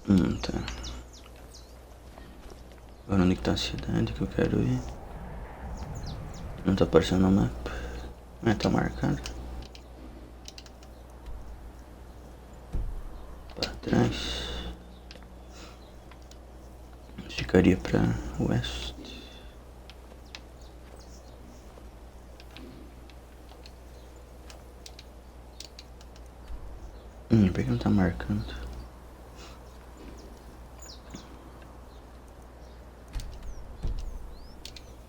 Tá. Agora onde que tá a cidade que eu quero ir? Não tá aparecendo no mapa. Tá marcado. Pra trás. Ficaria pra oeste. Por que não tá marcando?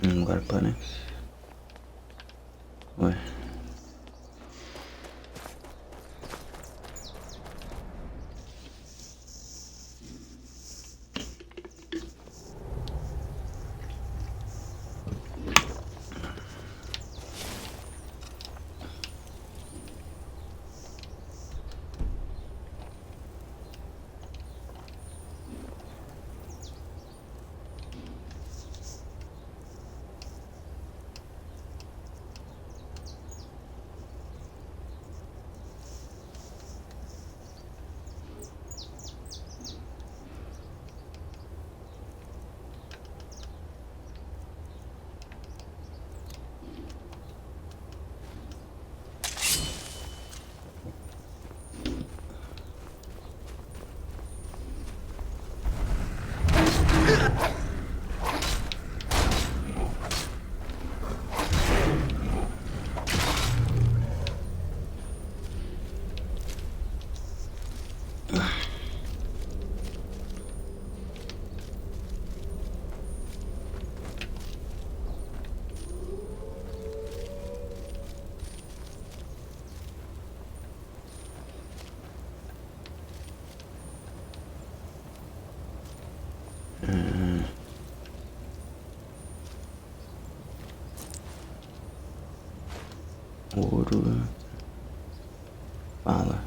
Agora parece. Ué. Ouro. Fala.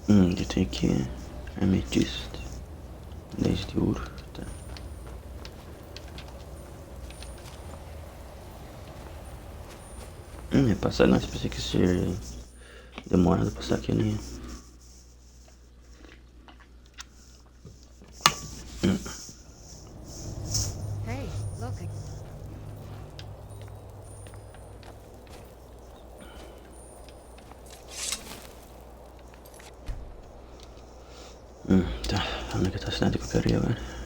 De ter que ametista. 10 de ouro. Tá. É passar, não, pensei que ser demorado pra passar aqui, né? Hey, look. Tá, onde que tá a cidade que eu quero ir agora?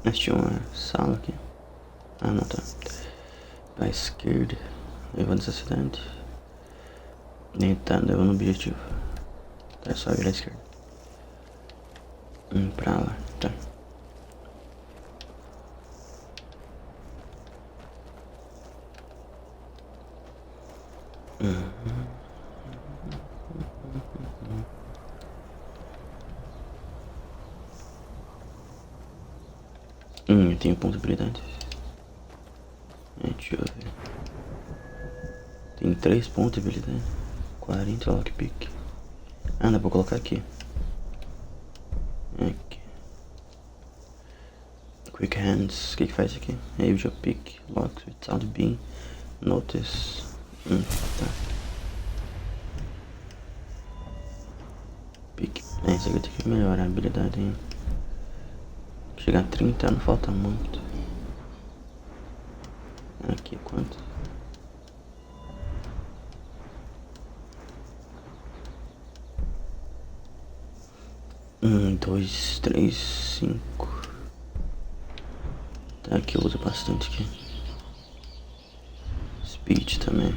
Mas tinha uma sala aqui. Ah, não, tá. Pra esquerda, levando essa cidade. Nem tá levando o objetivo. Tá, é só virar à esquerda. Pra lá, tá. Eu tenho ponto de habilidade. Deixa eu ver. Tem 3 pontos de habilidade. 40 lockpick. Ah, dá pra colocar aqui. Aqui. Quick hands. O que faz aqui? Use your pick. Locks without being notice. Tá. Pick. Isso aqui tem que melhorar a habilidade, hein? Chegar a 30 não falta muito. Aqui, quanto? Dois, três, 5. Tá, aqui eu uso bastante aqui. Speed também.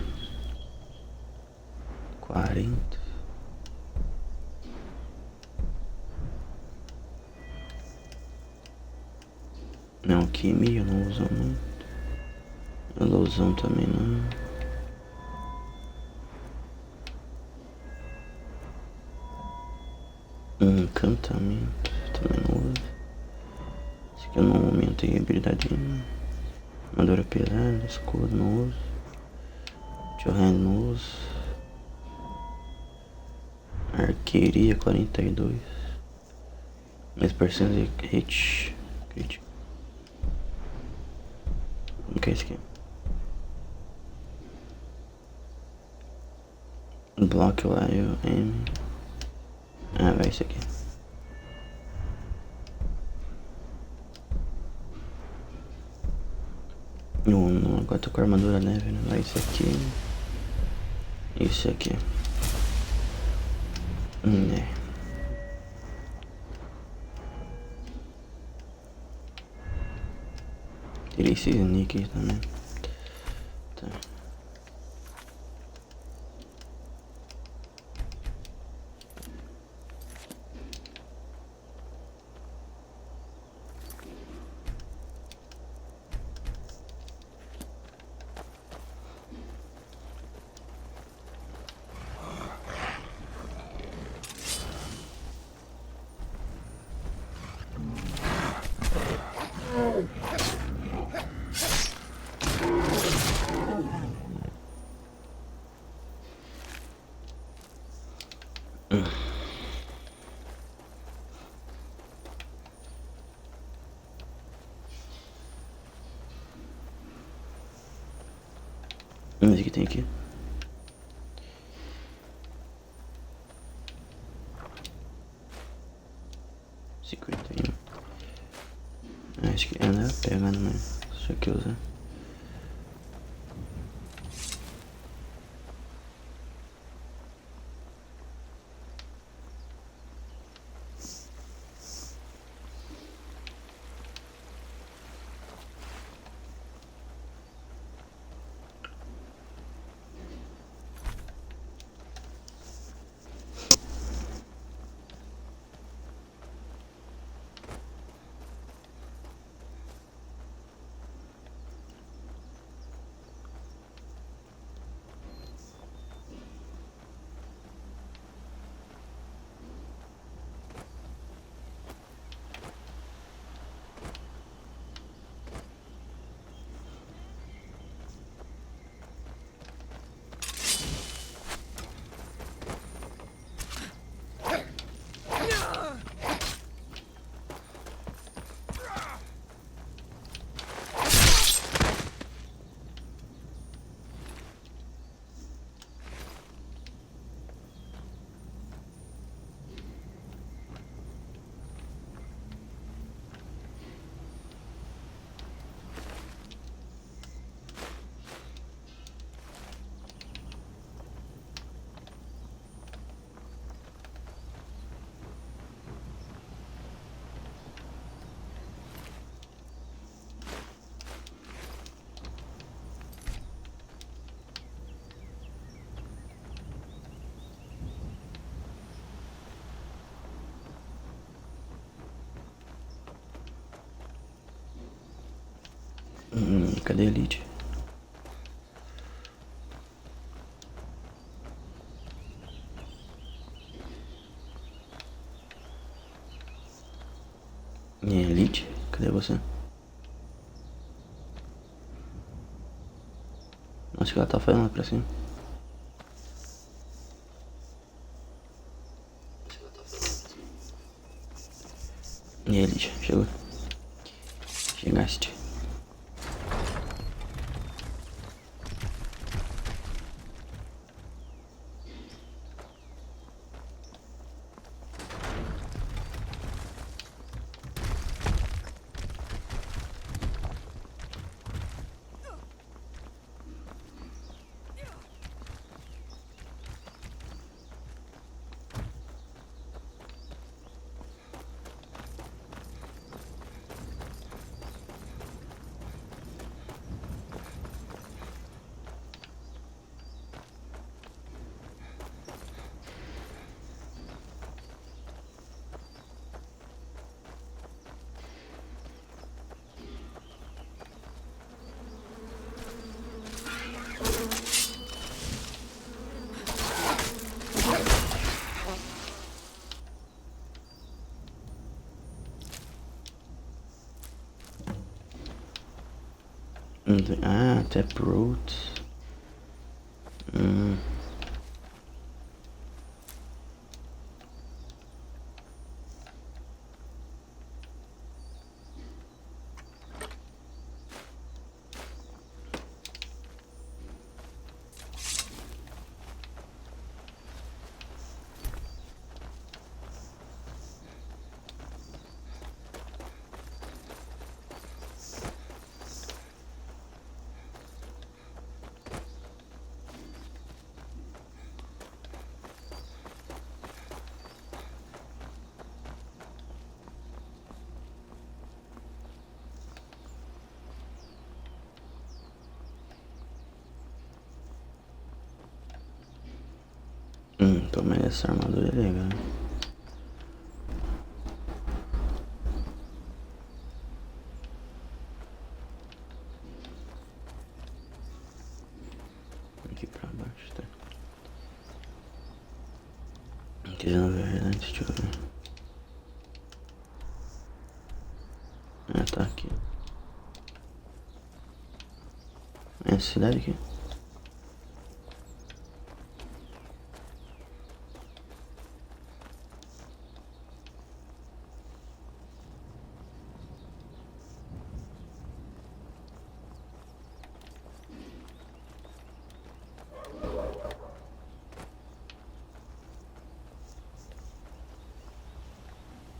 40. Não, alquimia eu não uso muito. Ilusão também não. Encantamento também não uso. Esse aqui eu não aumentei a habilidade. Armadura pesada, escudo não uso. Johan não uso. Arqueria 42. 10% de hit. Crítico. O que é isso aqui? Block lá, eu aim. Ah, vai isso aqui. Não, agora tô com a armadura leve, né? Vai isso aqui. Isso aqui. É. Tirei esse nick também. Tá. Onde que tem aqui? Acho que ela pega, né? Deixa eu usar. Cadê a Elite? Elite? Cadê você? Acho que ela tá fazendo lá pra cima. E aí, Elite? Chegou? Chegaste. Ah, taproot. Tomei essa armadura é legal. Aqui pra baixo, tá? Aqui já não vejo antes, deixa eu ver. Ah, tá aqui. É essa cidade aqui.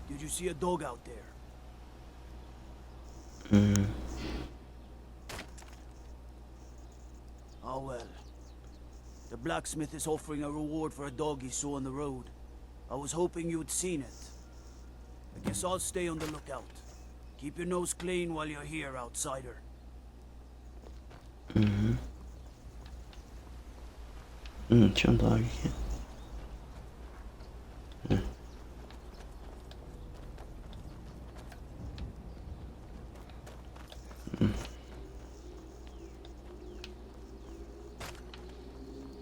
Did you see a dog out there? Oh well. The blacksmith is offering a reward for a dog he saw on the road. I was hoping you'd seen it. I guess I'll stay on the lookout. Keep your nose clean while you're here, outsider. Tinha dog aqui.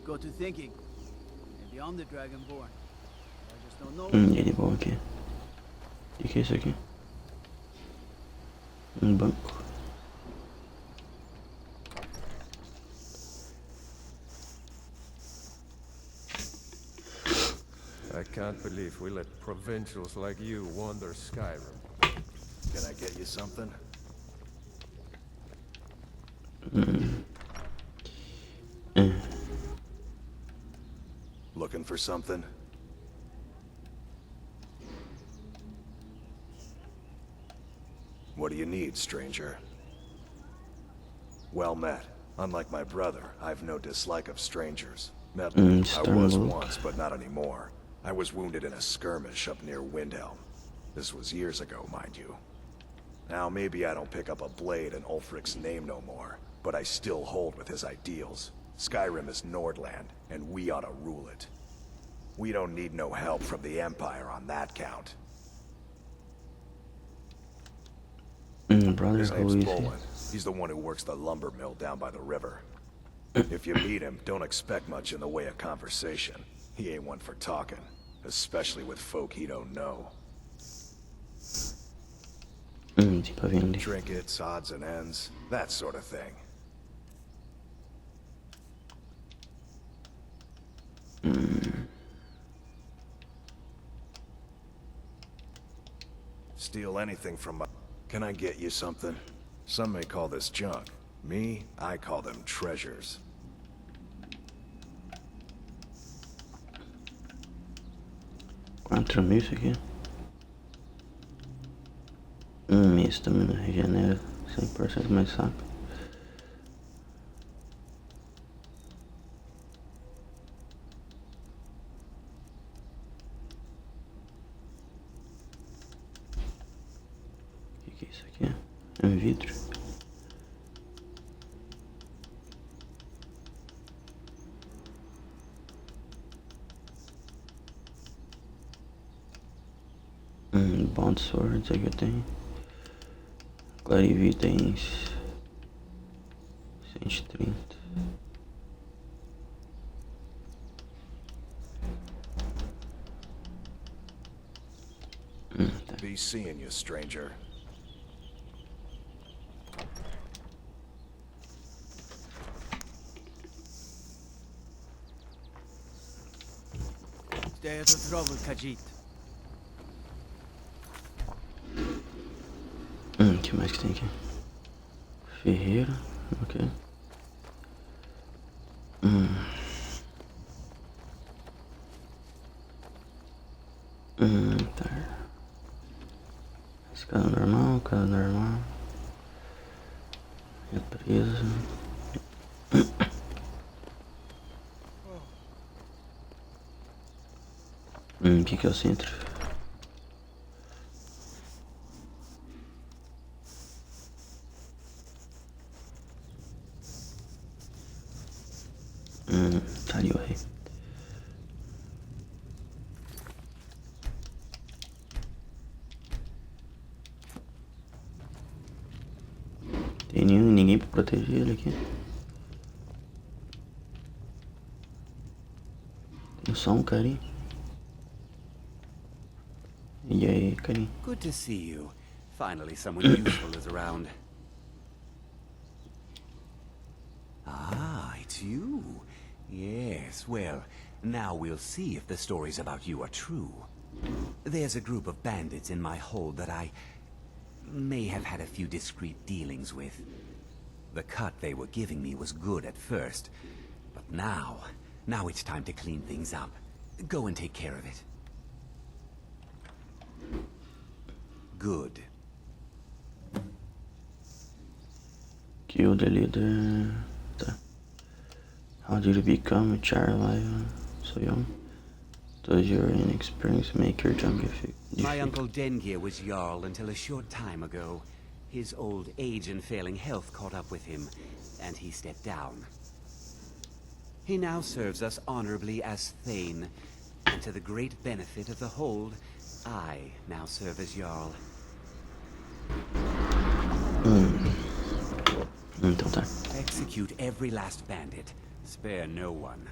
Got to thinking. Maybe I'm the Dragonborn. I just don't know. Ele bom aqui. O que é isso aqui? Banco. I can't believe we let provincials like you wander Skyrim. Can I get you something? Looking for something? What do you need, stranger? Well met. Unlike my brother, I've no dislike of strangers. Met I was once, but not anymore. I was wounded in a skirmish up near Windhelm. This was years ago, mind you. Now maybe I don't pick up a blade in Ulfric's name no more, but I still hold with his ideals. Skyrim is Nordland, and we ought to rule it. We don't need no help from the Empire on that count. Brother, His name's who is Bolin. He's the one who works the lumber mill down by the river. If you meet him, don't expect much in the way of conversation. He ain't one for talking, especially with folk he don't know. Tipo vende. Trinkets, odds and ends, that sort of thing. Steal anything from my... Can I get you something? Some may call this junk. Me, I call them treasures. $4.000 isso aqui. Isso também não regenera 100% mais rápido. O que é isso aqui? É um vidro. Bond Swords, aqui eu tenho. Clarivitens 130. Tá. Be seeing you, stranger. Stay out of trouble, Khajiit. Que mais que tem aqui? Ferreira, ok. Tá. Escada normal, casa normal. Represa. Que é o centro? Tá ali o rei. Tem ninguém pra proteger ele aqui. Tem só um carinha. E aí, carinha? Good to see you. Finally, someone useful is around. Ah, it's you. Yes, well, now we'll see if the stories about you are true. There's a group of bandits in my hold that I may have had a few discreet dealings with. The cut they were giving me was good at first, but now it's time to clean things up. Go and take care of it. Good. Kill the leader. Tá. How did you become a child alive? So young. Does your inexperience make your job difficult? My uncle Dengir was Jarl until a short time ago. His old age and failing health caught up with him, and he stepped down. He now serves us honorably as Thane, and to the great benefit of the hold, I now serve as Jarl. Então tá. Execute every last bandit. Spare no one.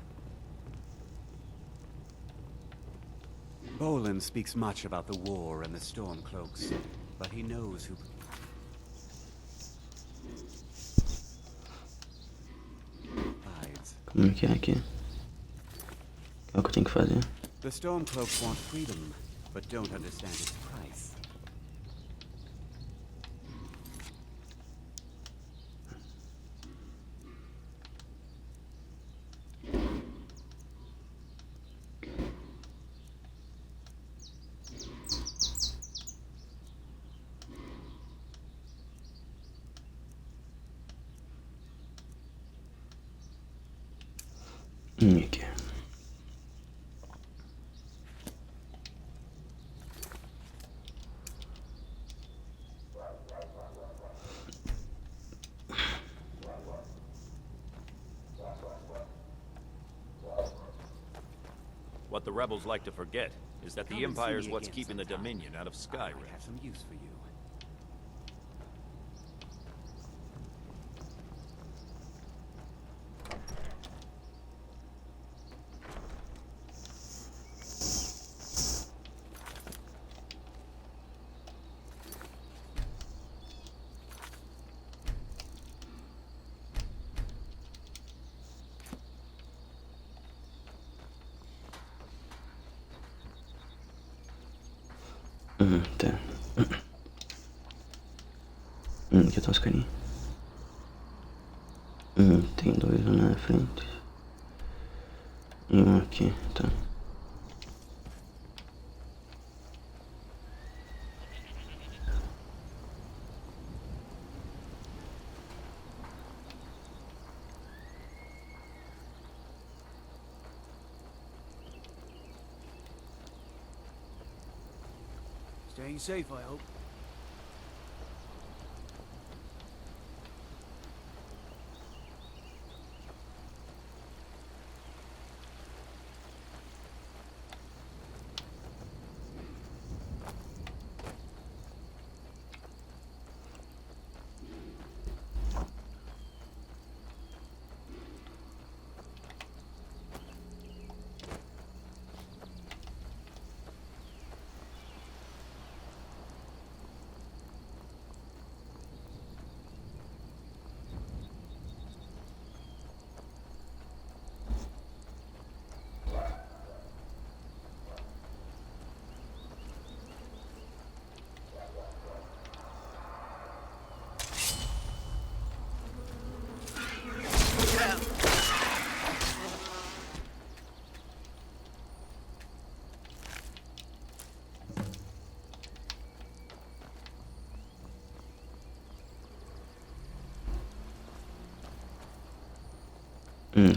Bolin speaks much about the war and the Stormcloaks, but he knows who... hides. Como é que é aqui? É o que eu tenho que fazer? The Stormcloaks want freedom, but don't understand its price. Aqui. What the rebels like to forget is that the Empire's what's keeping the Dominion out of I Skyrim. might have some use for you. Tá. Aqui tá os carinhos. Tem dois um na frente. E um aqui, tá. Staying safe, I hope.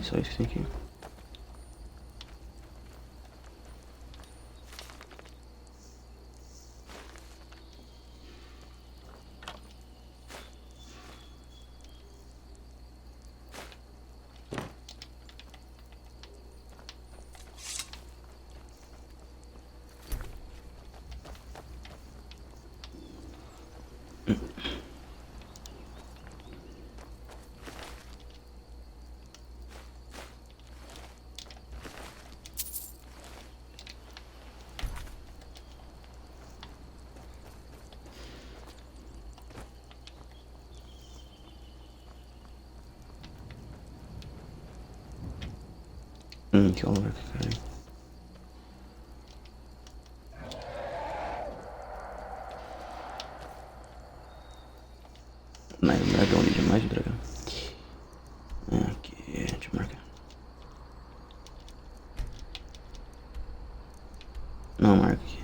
Só isso que tem aqui. Que honra, cara. Mais um dragão ali, mais um dragão. Aqui, deixa eu marcar. Não, marca aqui.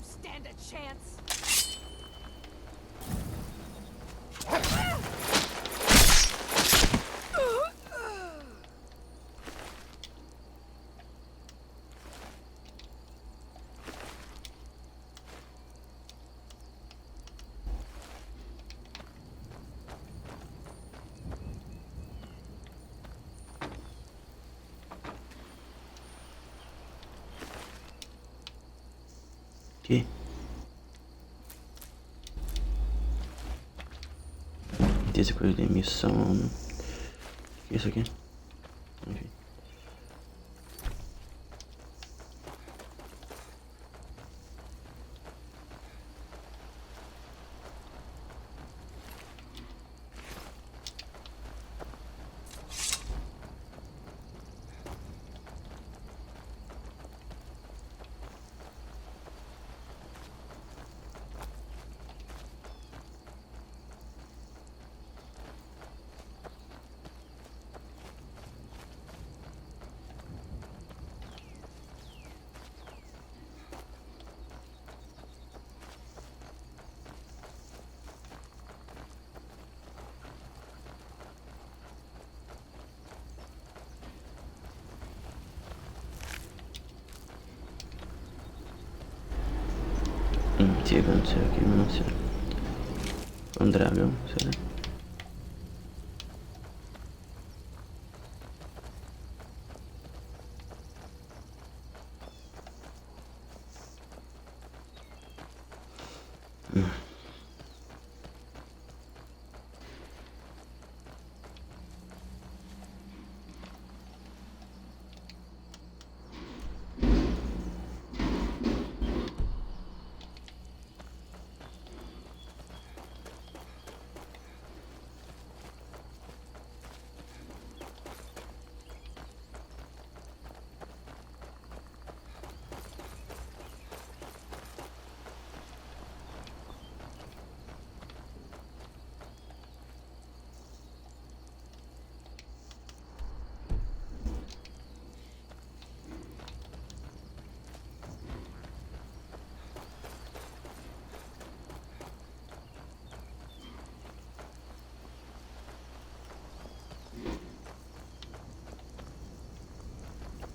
Stand a chance. Aqui. Tem essa coisa de missão. O que é isso aqui? Enfim. Se aconteceu aqui, mas não sei. Um dragão, será?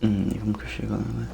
E como que eu chego lá, né?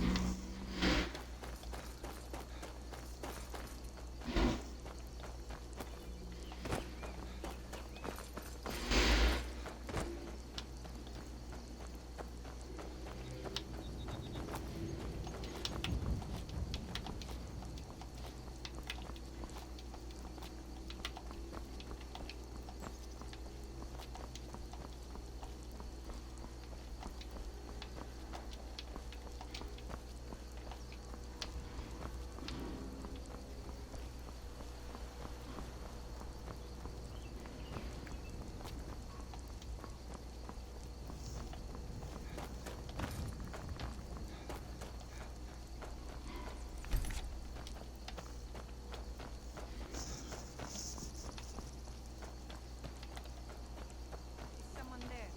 Someone there.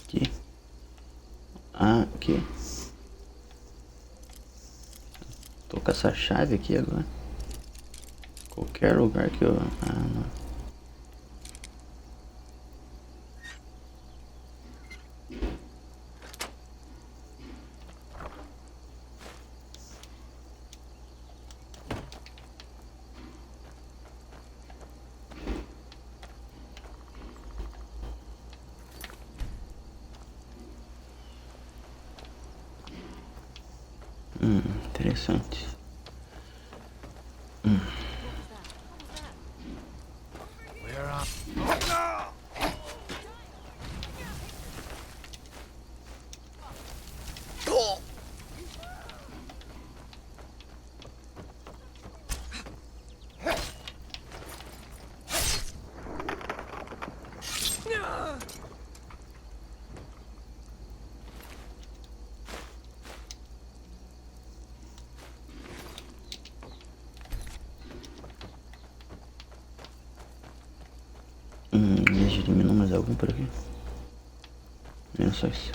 Aqui. Ah, aqui. Tô com essa chave aqui agora. Qualquer lugar que eu... Ah, não. Interessante. Deixa eu eliminar mais algum por aqui. É só isso.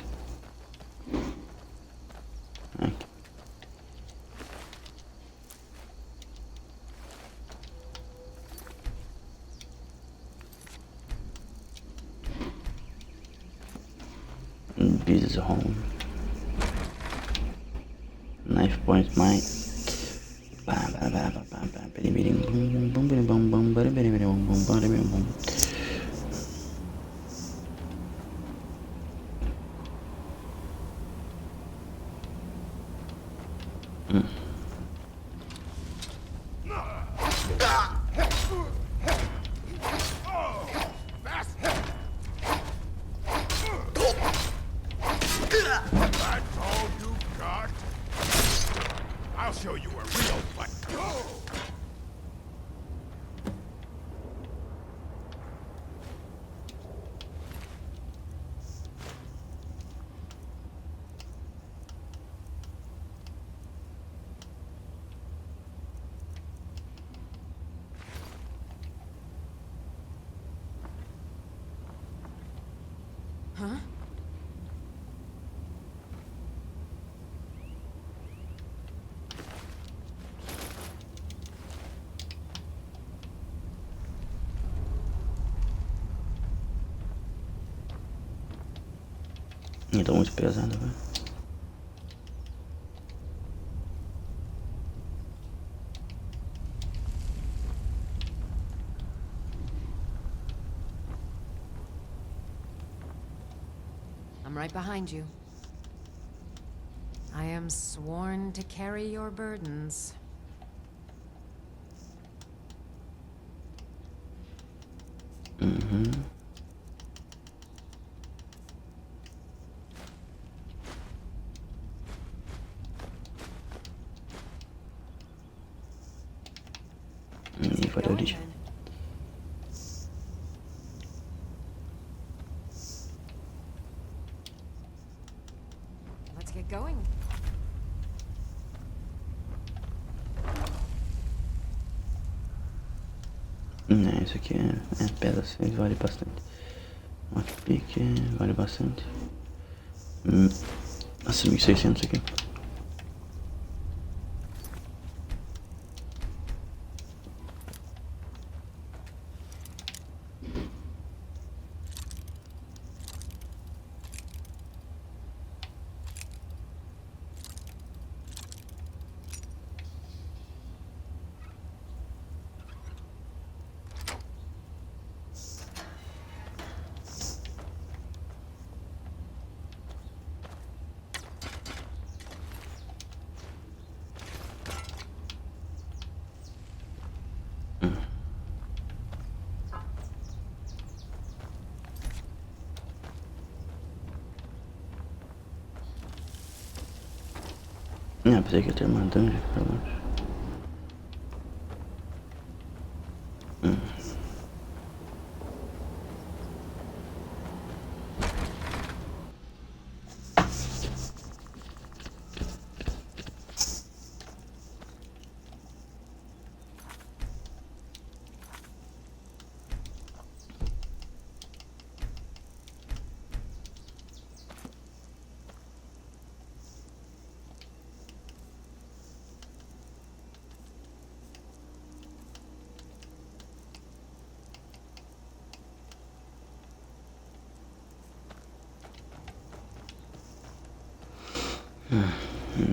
Aqui. This home. Knife point mine. That's all you got? I'll show you a real fight. Huh? Então muito pesado, velho. I'm right behind you. I am sworn to carry your burdens. Uhum. E vai Going origem. then. Let's get going. Não, isso aqui é pedra, assim, vale bastante. Lockpick vale bastante. Nossa, 1.600 aqui. Não, pensei que ia ter uma dungeon pra baixo.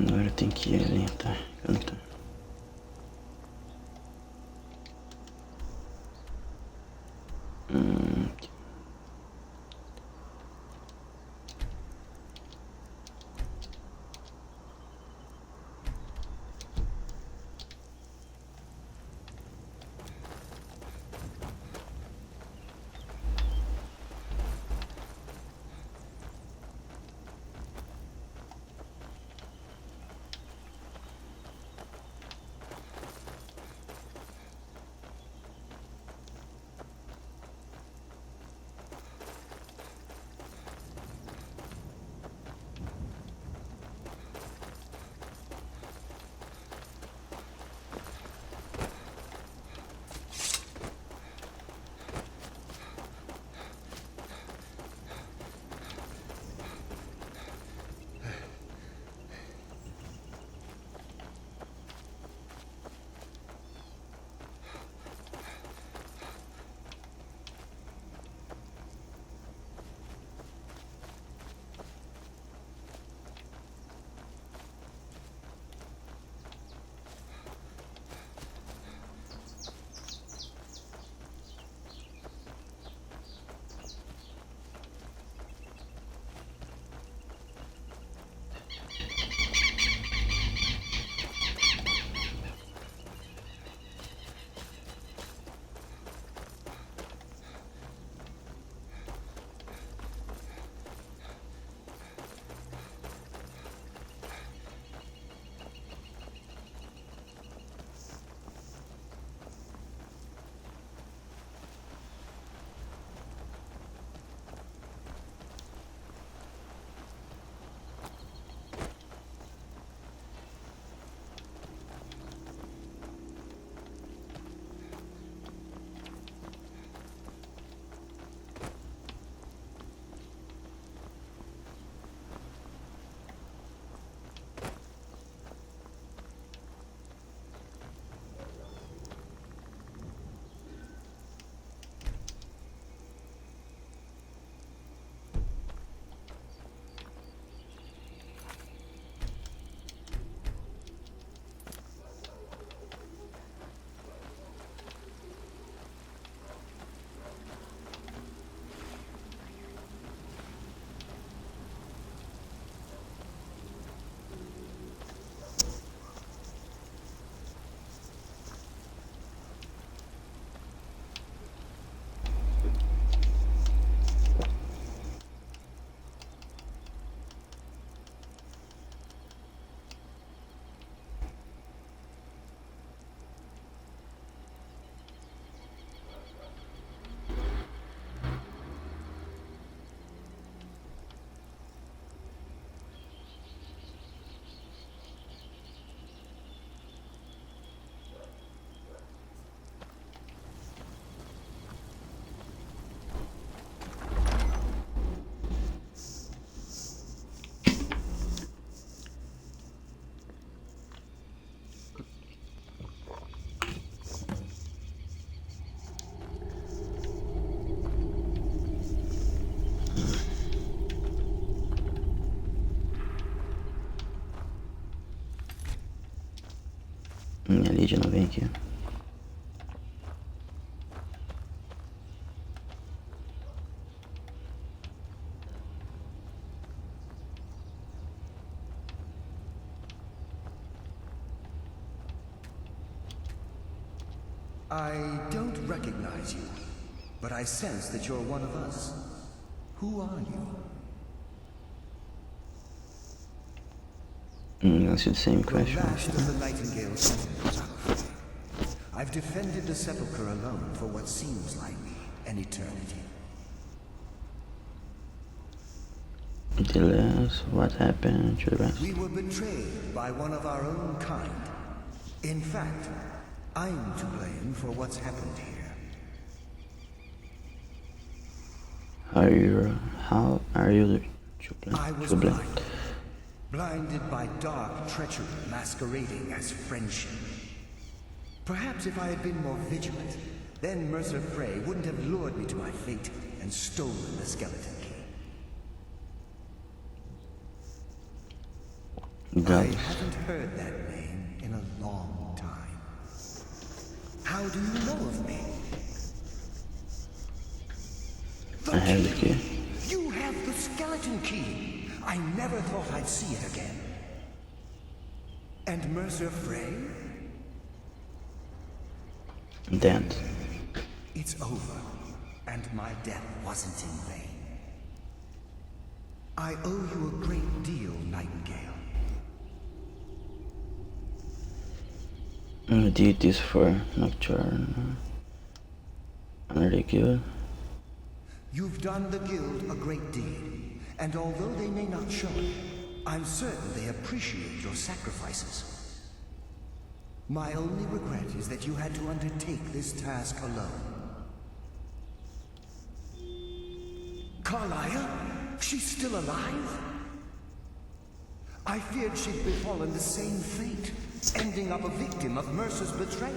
Agora tem que ir ali, tá? Cantar. Minha Lídia não vem aqui. I don't recognize you, but I sense that you're one of us. Who are you? That's the same question. Last of the Nightingale's soldiers, I'm afraid. I've defended the sepulchre alone for what seems like an eternity. Tell us what happened to the rest. We were betrayed by one of our own kind. In fact, I'm to blame for what's happened here. How are you I was to blame? blinded by dark treachery masquerading as friendship. Perhaps if I had been more vigilant, then Mercer Frey wouldn't have lured me to my fate and stolen the skeleton key. I haven't heard that name in a long time. How do you know of me? I have the key. You have the skeleton key. I never thought I'd see it again. And Mercer Frey? Dead. It's over, and my death wasn't in vain. I owe you a great deal, Nightingale. I did this for Nocturne. Are they good? You've done the Guild a great deed, and although they may not show it, I'm certain they appreciate your sacrifices. My only regret is that you had to undertake this task alone. Carlia? She's still alive? I feared she'd befallen the same fate, ending up a victim of Mercer's betrayal.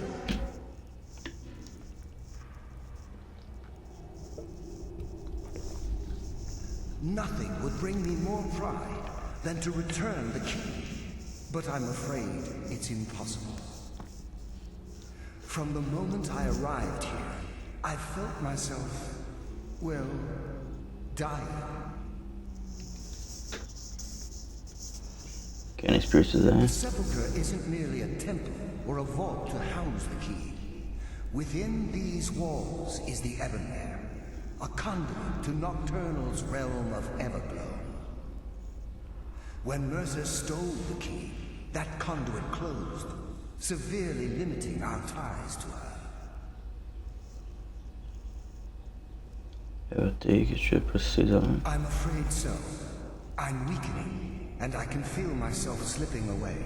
Nothing would bring me more pride than to return the key, but I'm afraid it's impossible. From the moment I arrived here, I felt myself, well, dying. Can I spirits there? The sepulchre isn't merely a temple or a vault to house the key. Within these walls is the Ebonmere, a conduit to Nocturnal's realm of Everglow. When Mercer stole the key, that conduit closed, severely limiting our ties to her. Eu tenho que te precisar. I'm afraid so. I'm weakening, and I can feel myself slipping away.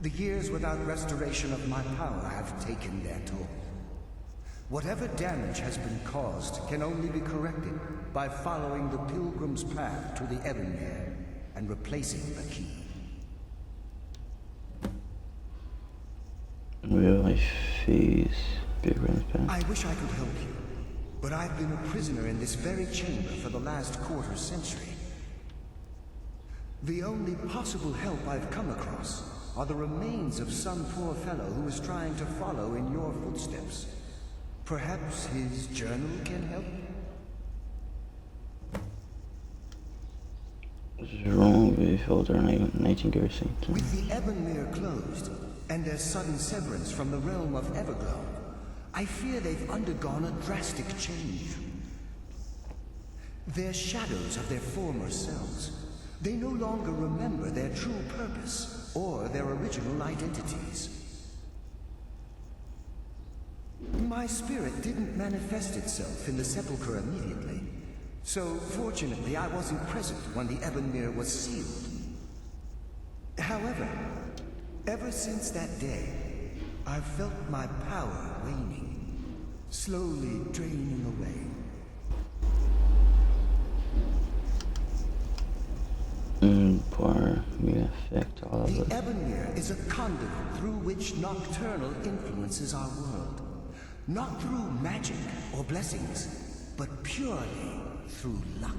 The years without restoration of my power have taken their toll. Whatever damage has been caused can only be corrected by following the pilgrim's path to the Ebonmere and replacing the key. Will I face Pilgrim's Path? I wish I could help you, but I've been a prisoner in this very chamber for the last quarter century. The only possible help I've come across are the remains of some poor fellow who is trying to follow in your footsteps. Perhaps his journal can help? What's wrong with older Nightingale Saint? With the Ebonmere closed, and their sudden severance from the realm of Everglow, I fear they've undergone a drastic change. They're shadows of their former selves. They no longer remember their true purpose or their original identities. My spirit didn't manifest itself in the sepulchre immediately, so fortunately I wasn't present when the Ebonmere was sealed. However, ever since that day, I've felt my power waning, slowly draining away. Poor me affect all of The it. Ebonmere is a conduit through which Nocturnal influences our world. Not through magic or blessings, but purely through luck.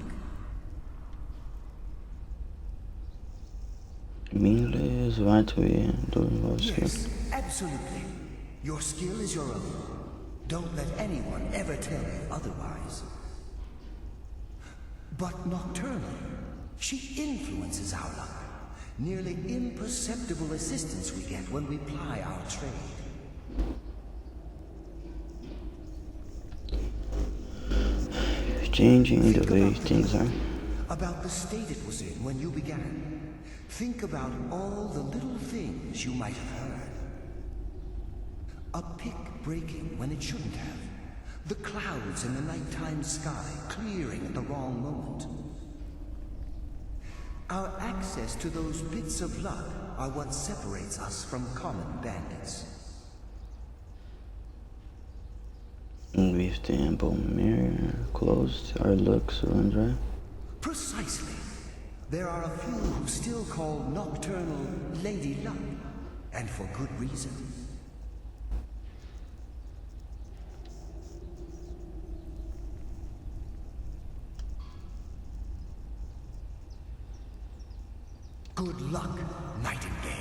Meaningless, what we do involves skill. Yes, absolutely. Your skill is your own. Don't let anyone ever tell you otherwise. But Nocturnal, she influences our luck. Nearly imperceptible assistance we get when we ply our trade. Changing the way things are. About the state it was in when you began. Think about all the little things you might have heard. A pick breaking when it shouldn't have. The clouds in the nighttime sky clearing at the wrong moment. Our access to those bits of luck are what separates us from common bandits. With the ample mirror closed, our looks run dry. Precisely. There are a few who still call Nocturnal Lady Luck, and for good reason. Good luck, Nightingale.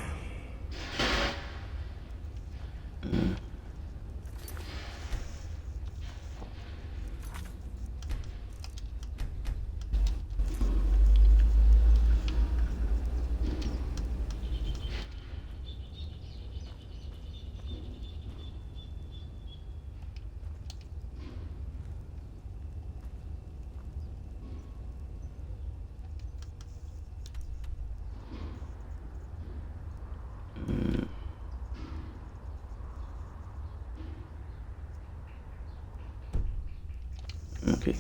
Okay.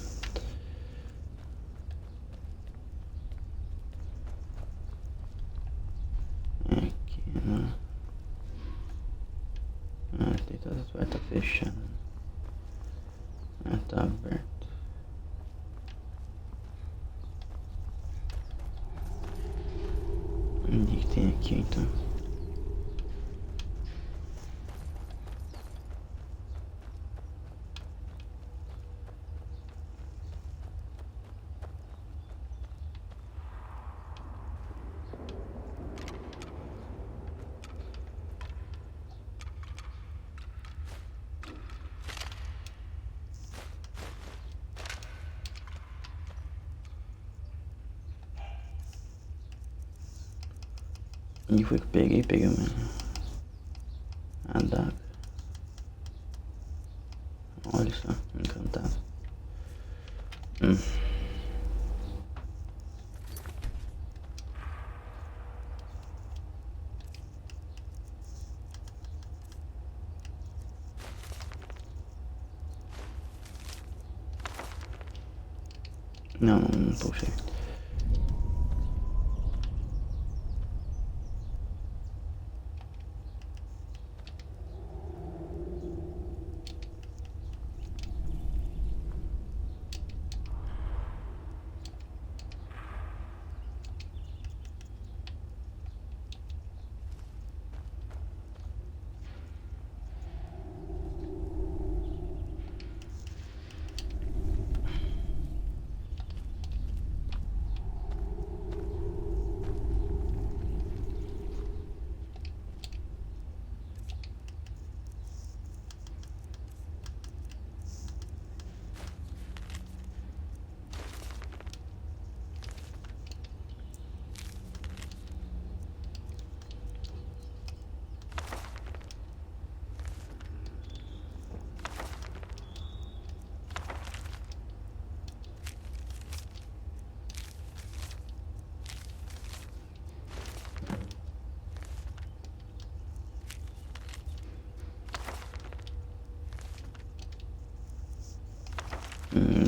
Aqui, né? Tem todas as portas fechadas. Tá aberto. O que tem aqui então? E foi que peguei a adaga. Olha só, encantado. Não puxei.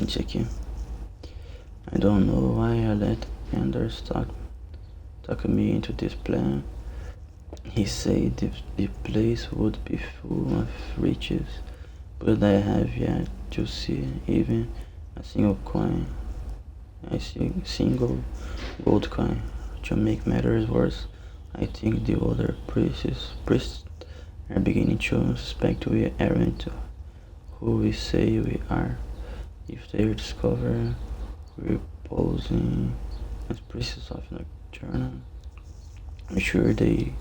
Isso aqui. I don't know why I let Anders talk me into this plan. He said the place would be full of riches, but I have yet to see even a single gold coin. To make matters worse, I think the other priests are beginning to suspect we aren't who we say we are. If they discover we're posing as priests of Nocturnal, I'm sure they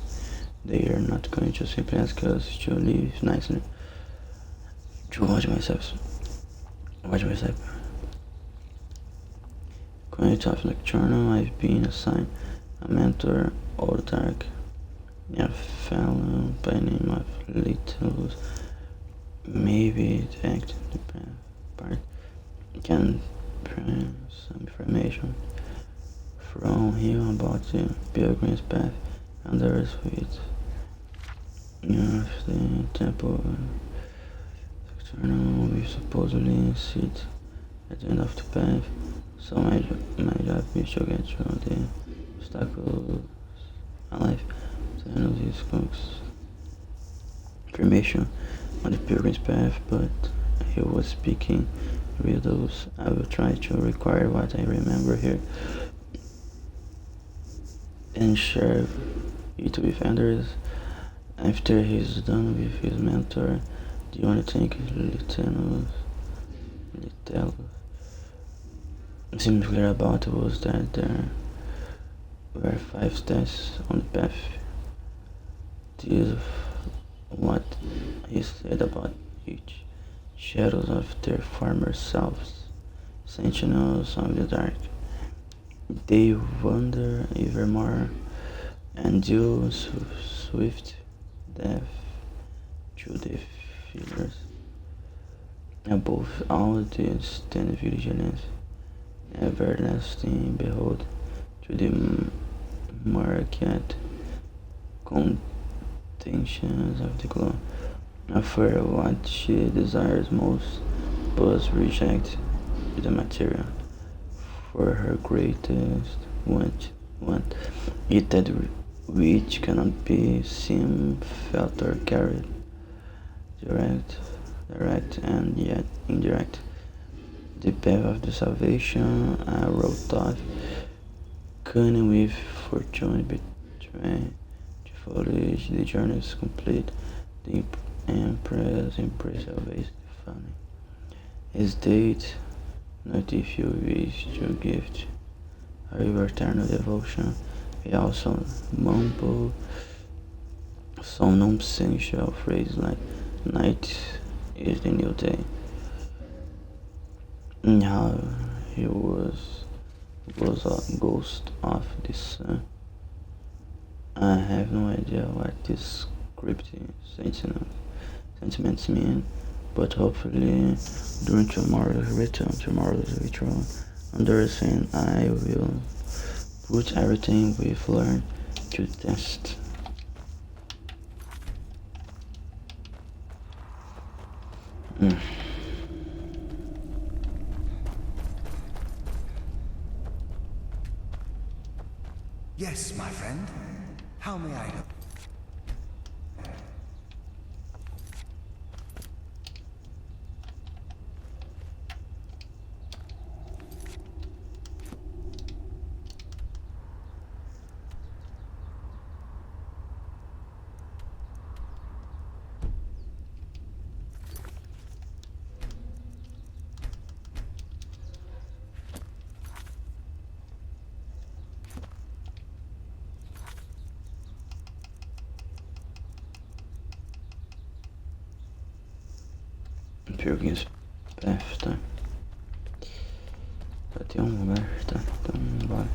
are not going to simply ask us to live nicely. To watch myself. Quite of nocturnal, I've been assigned a mentor all dark. A fellow by name of Little. Maybe the act the part can bring some information from him about the pilgrim's path and the earth with the temple external we supposedly sit at the end of the path. So my job is to get through the obstacles alive to handle these cooks information on the pilgrim's path, but he was speaking riddles. I will try to require what I remember here and share it with others. After he's done with his mentor, the only thing Little seemed clear about was that there were 5 steps on the path. This is what he said about each. Shadows of their former selves, sentinels of the dark. They wander evermore and deal swift death to the feelers. Above all this, stand vigilance, everlasting behold to the market contentions of the glow. For what she desires most, but reject the material. For her greatest want it that which cannot be seen, felt, or carried, direct and yet indirect. The path of the salvation I wrote off, cunning with fortune betray, the foliage, the journey is complete, the empress always funny. His date, not if you wish to gift her eternal devotion. He also mumbled some nonsensical phrase like night is the new day. And how he was a ghost of the sun. I have no idea what this cryptic sentiments mean, but hopefully during tomorrow's ritual, understand I will put everything we've learned to test. Yes, my friend. How may I help? Pilgrim's Path, tá? Só tem um lugar, tá? Então bora.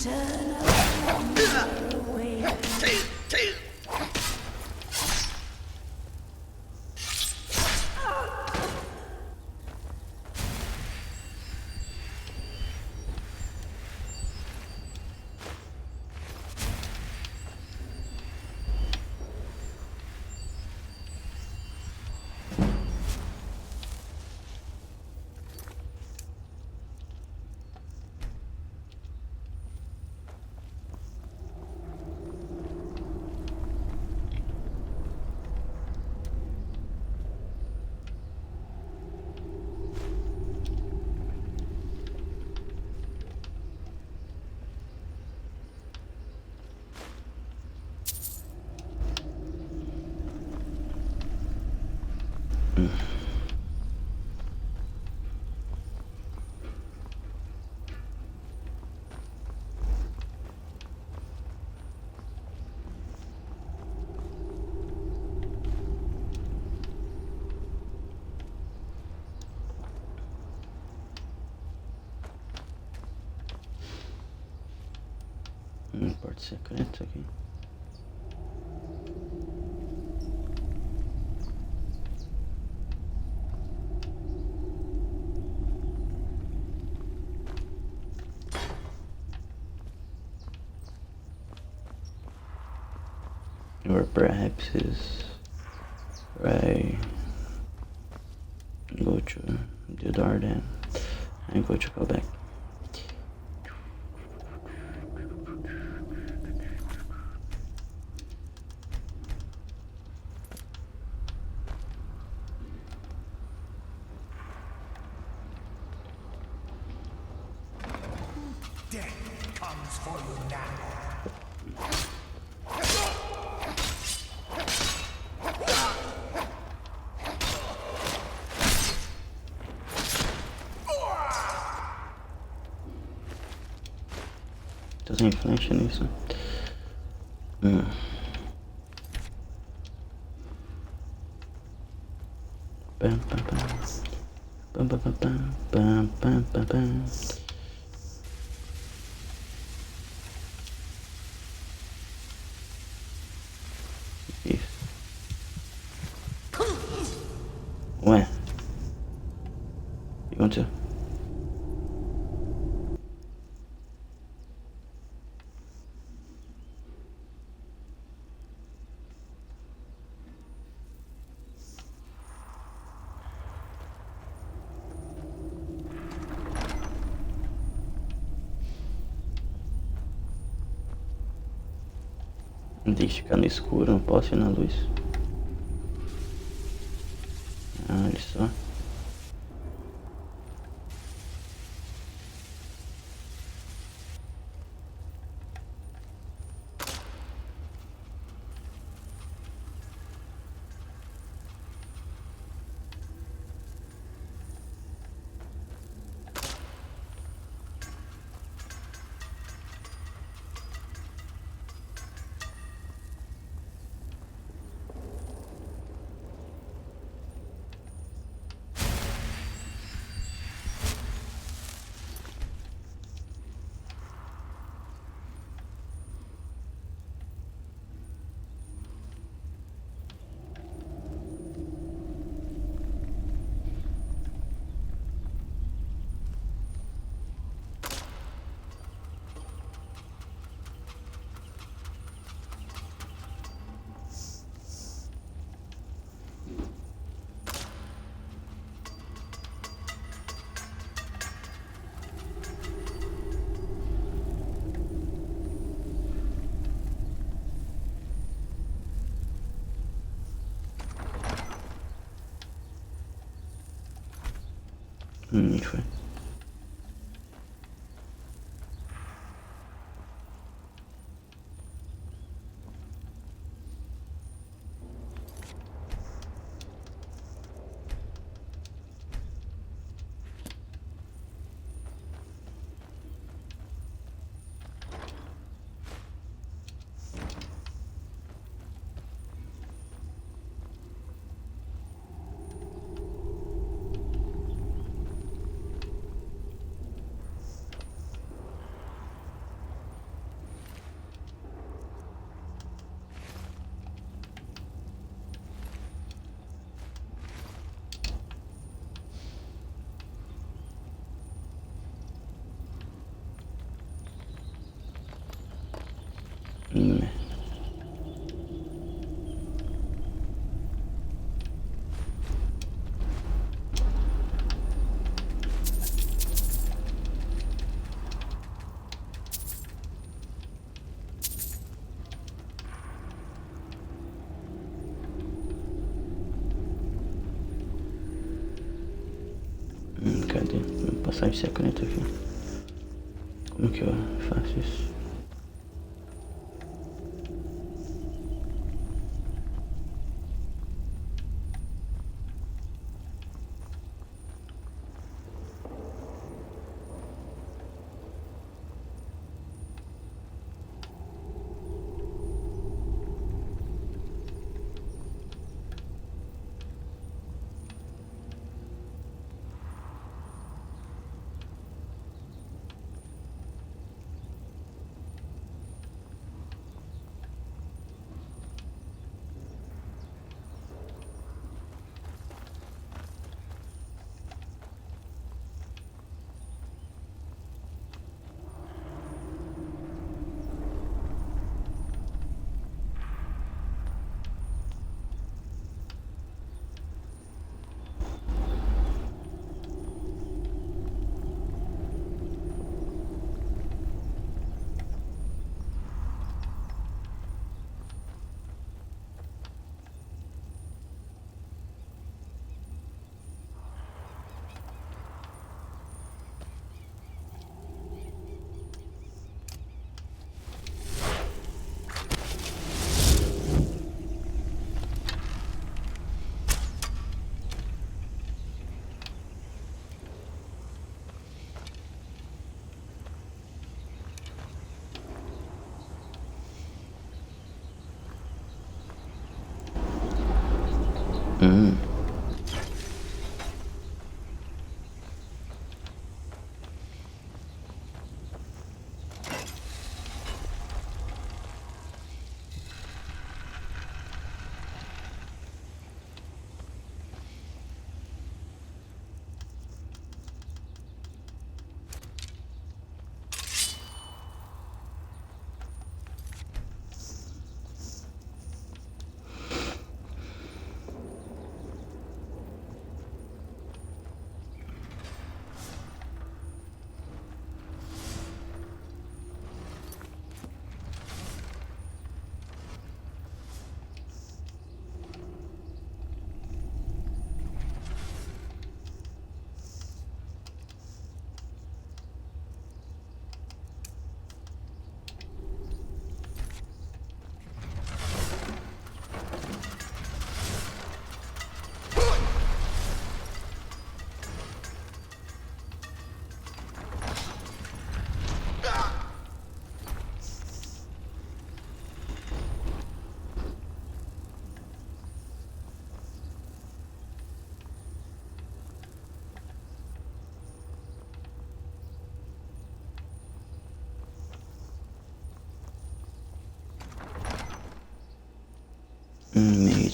Turn around, away. Parte secreta aqui. Or perhaps is right. Go to the door then and go to go back. Death comes for you now. Doesn't influence nisso. Bam, bam, bam. Bam, bam, bam, bam, bam, bam, bam. Isso. Ué. O que aconteceu? Tem que ficar no escuro, não posso ir na luz. Ah, olha só. Foi. Cadê? Vou passar esse secreto aqui. Como que eu faço isso?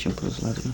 bichinho pros lados. Né?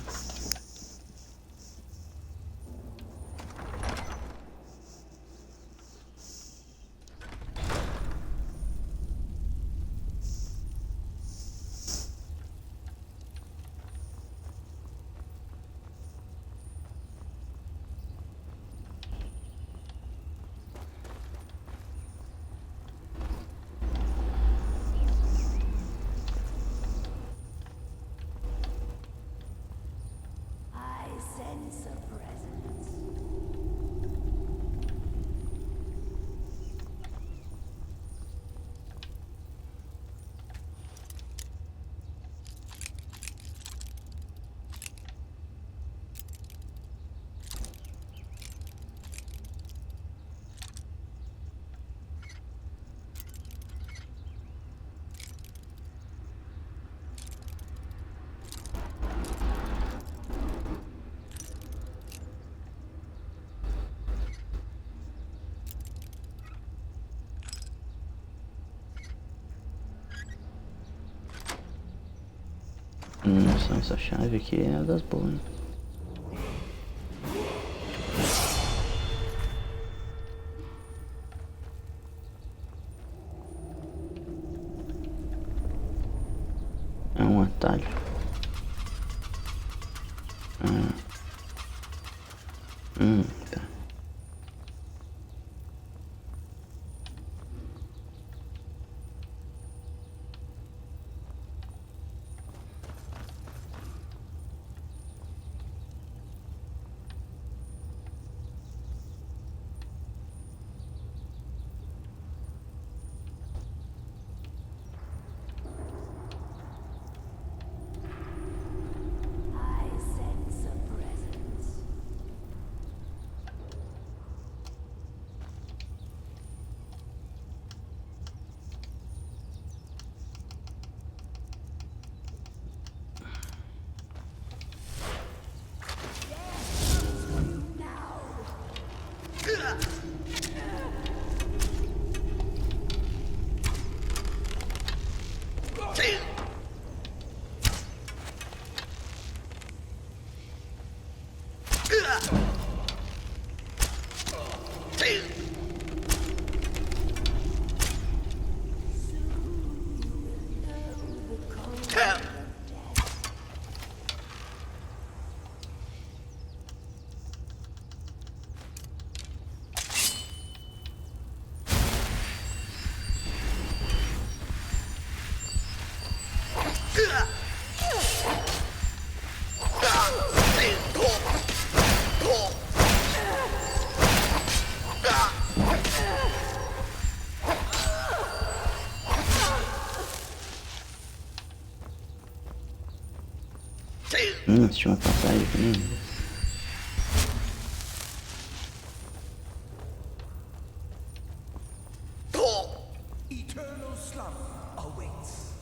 Nossa, essa chave aqui é das boas, hein? É um atalho. Tá. Tinha uma passagem aqui, né? Eternal slumber awaits.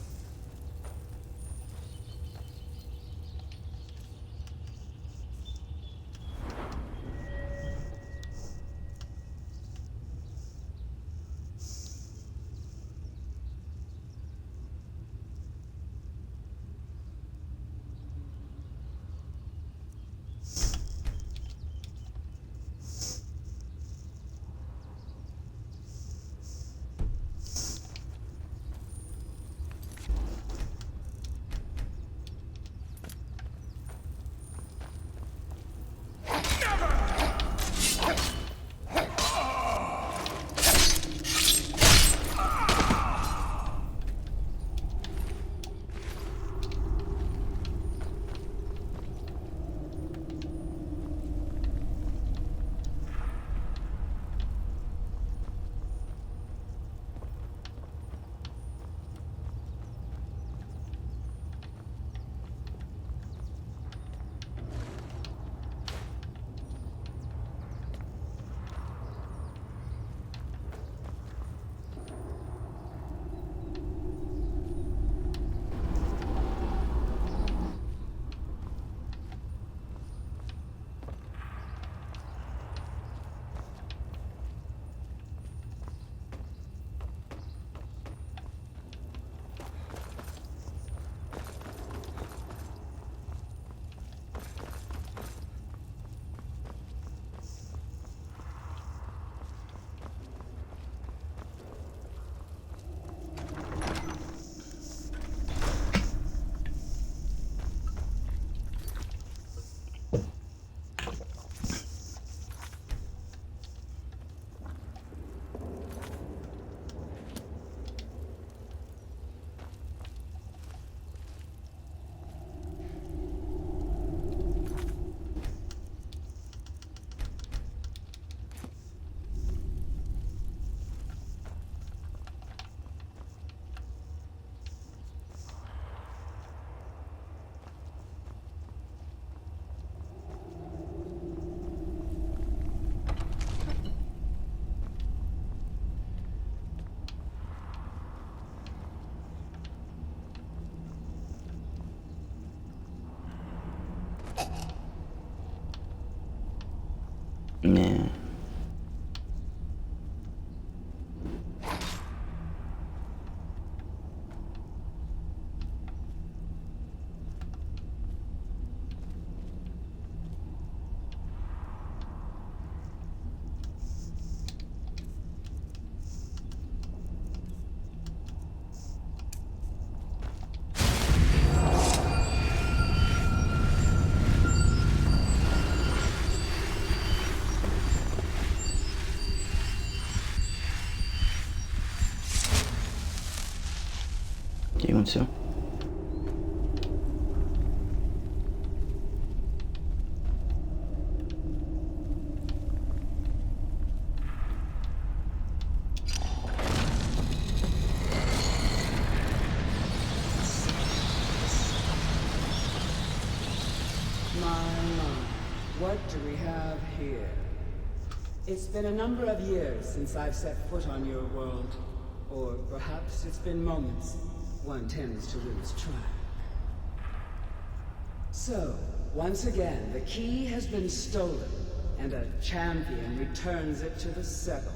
que aconteceu? What do we have here? It's been a number of years since I've set foot on your world. Or perhaps it's been moments. One tends to lose track. So, once again, the key has been stolen, and a champion returns it to the sepulchre.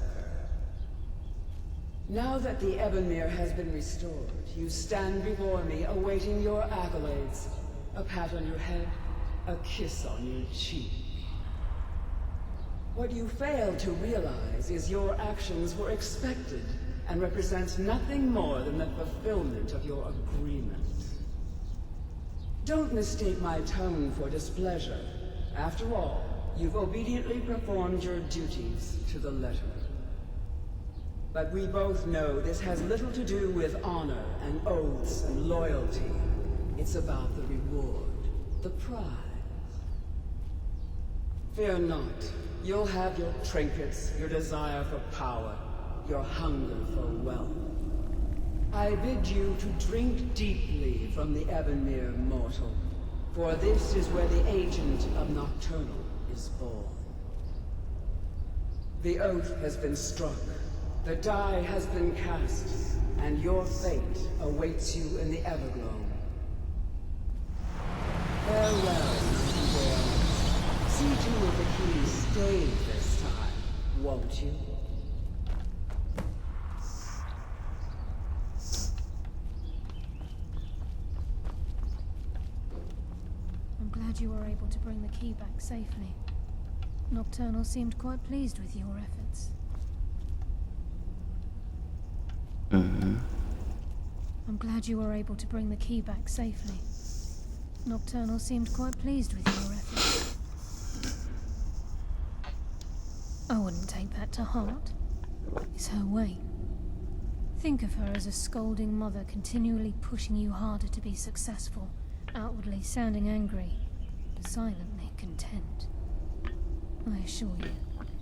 Now that the Ebonmere has been restored, you stand before me awaiting your accolades. A pat on your head, a kiss on your cheek. What you fail to realize is your actions were expected and represent nothing more than the fulfillment of your agreement. Don't mistake my tone for displeasure. After all, you've obediently performed your duties to the letter. But we both know this has little to do with honor and oaths and loyalty. It's about the reward, the prize. Fear not. You'll have your trinkets, your desire for power, your hunger for wealth. I bid you to drink deeply from the Ebonmere mortal, for this is where the agent of Nocturnal is born. The oath has been struck, the die has been cast, and your fate awaits you in the Everglow. Farewell, Nightingale. See to it the key stays this time, won't you? I'm glad you were able to bring the key back safely. Nocturnal seemed quite pleased with your efforts. I'm glad you were able to bring the key back safely. Nocturnal seemed quite pleased with your efforts. I wouldn't take that to heart. It's her way. Think of her as a scolding mother continually pushing you harder to be successful, outwardly sounding angry, but silently content. I assure you,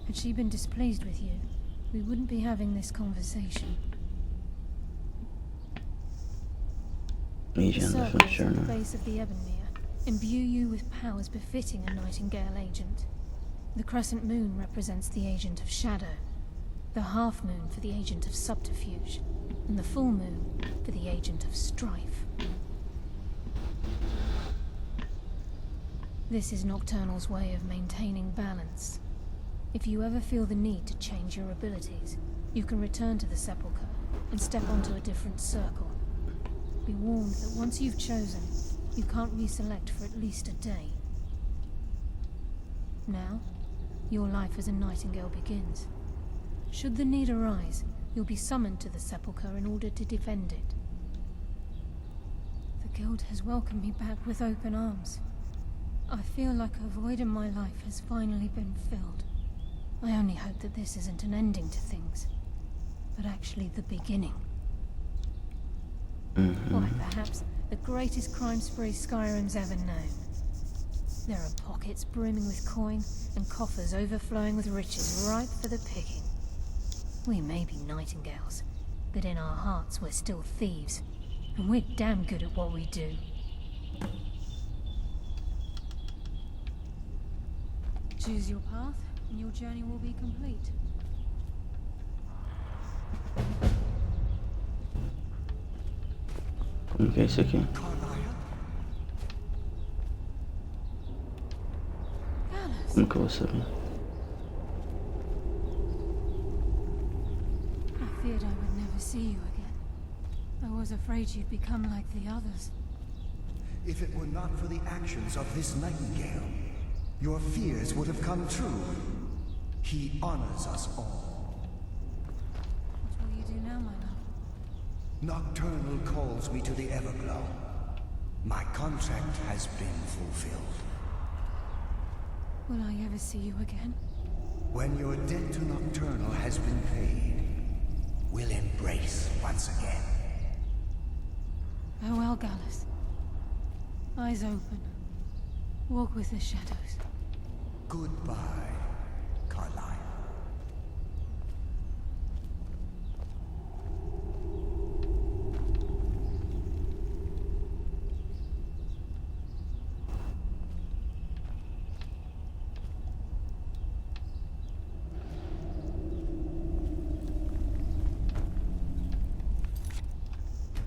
had she been displeased with you, we wouldn't be having this conversation. The circles at the base of the Ebonmere imbue you with powers befitting a Nightingale agent. The crescent moon represents the agent of shadow, the half moon for the agent of subterfuge, and the full moon for the agent of strife. This is Nocturnal's way of maintaining balance. If you ever feel the need to change your abilities, you can return to the sepulchre and step onto a different circle. Be warned that once you've chosen, you can't reselect for at least a day. Now, your life as a Nightingale begins. Should the need arise, you'll be summoned to the sepulchre in order to defend it. The Guild has welcomed me back with open arms. I feel like a void in my life has finally been filled. I only hope that this isn't an ending to things, but actually the beginning. Why, perhaps the greatest crime spree Skyrim's ever known. There are pockets brimming with coin, and coffers overflowing with riches ripe for the picking. We may be Nightingales, but in our hearts we're still thieves, and we're damn good at what we do. Choose your path, and your journey will be complete. Como que é isso aqui? Como que eu vou saber? I feared I would never see you again. I was afraid you'd become like the others. If it were not for the actions of this Nightingale, your fears would have come true. He honors us all. What will you do now, my love? Nocturnal calls me to the Everglow. My contract has been fulfilled. Will I ever see you again? When your debt to Nocturnal has been paid, we'll embrace once again. Gallus. Eyes open. Walk with the shadows. Goodbye, Carlyle.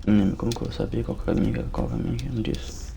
Não lembro como que eu sabia qual caminho que eu não disse.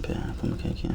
Pera, como que é aqui?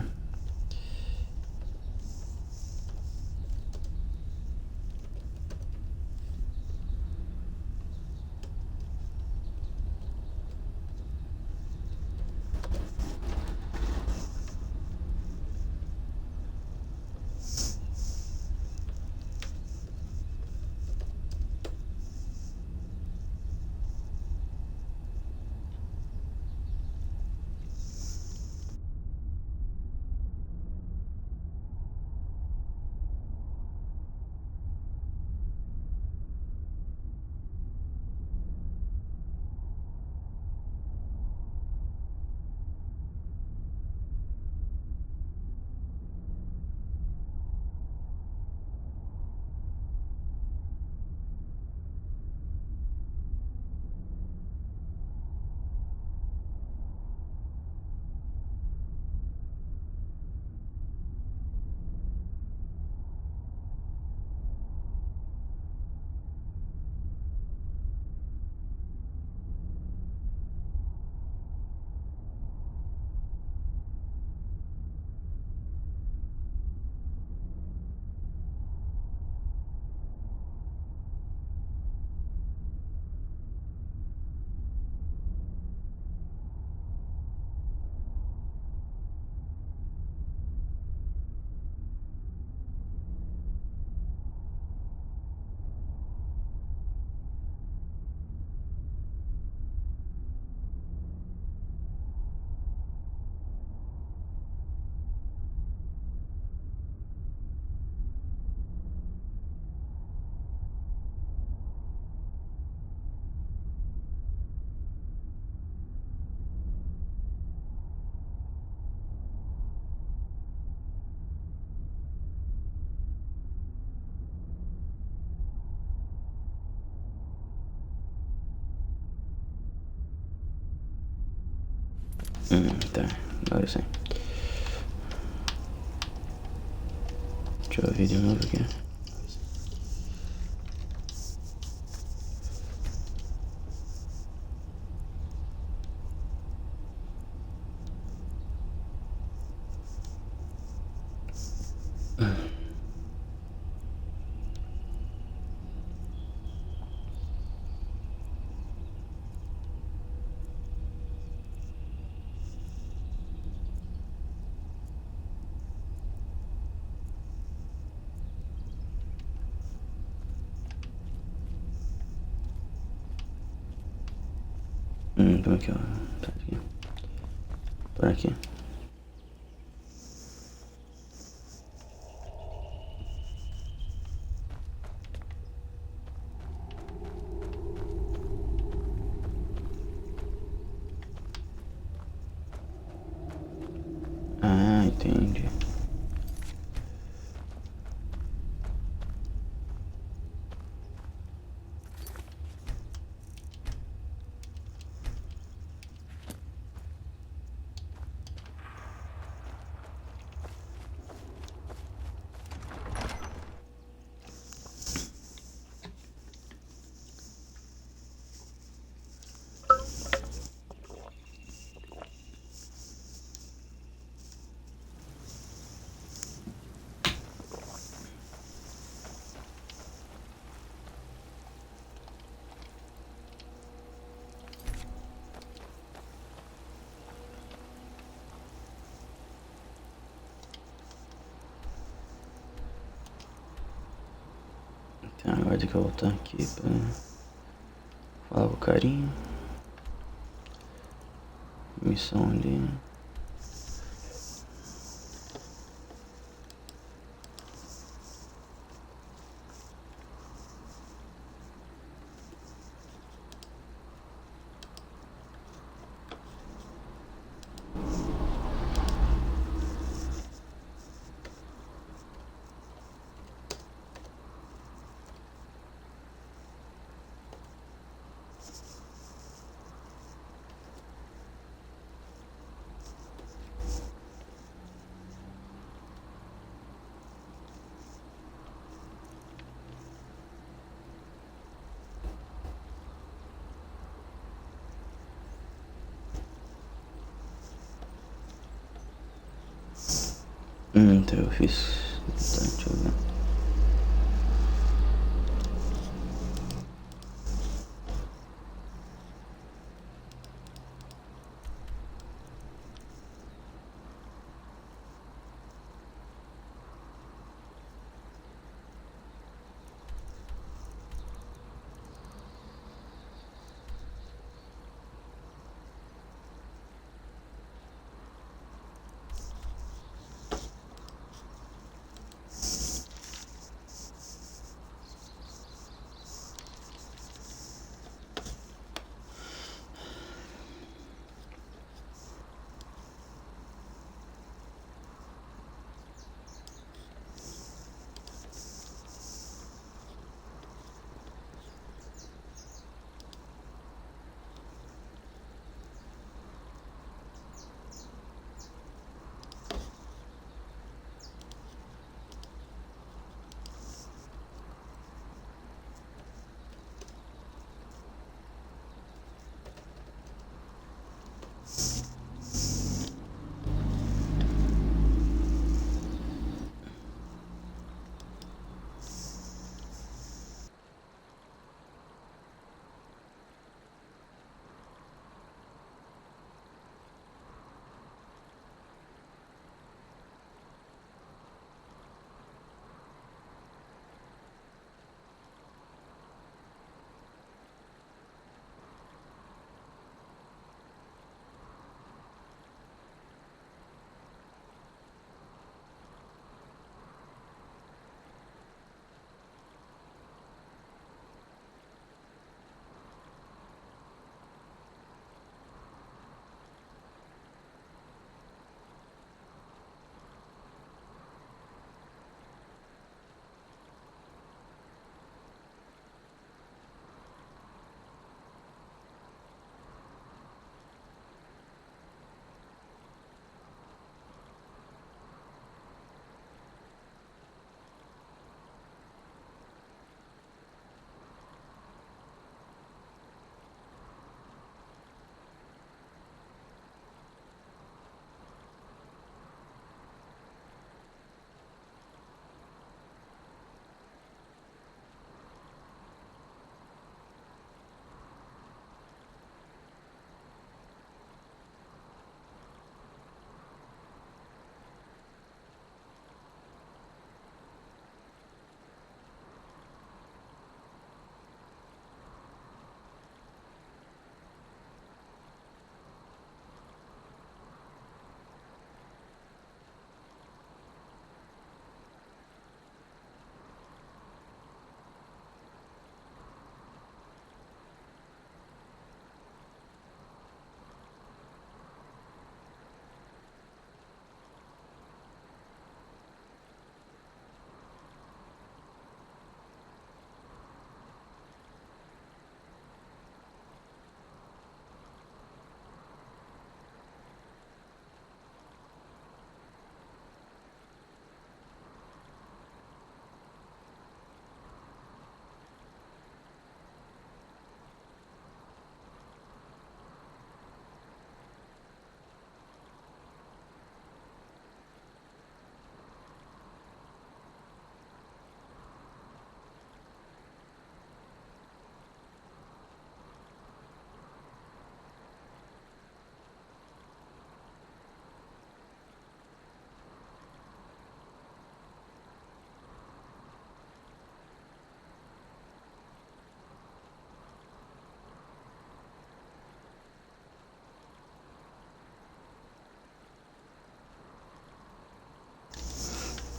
Tá, agora sim. Deixa eu ver de novo aqui. Por aqui, ó. Tá aqui. Por aqui. Ah, entendi. Então agora tem que voltar aqui pra falar com o carinha. Missão ali. Então eu fiz. Tá, deixa eu ver.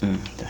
Tá.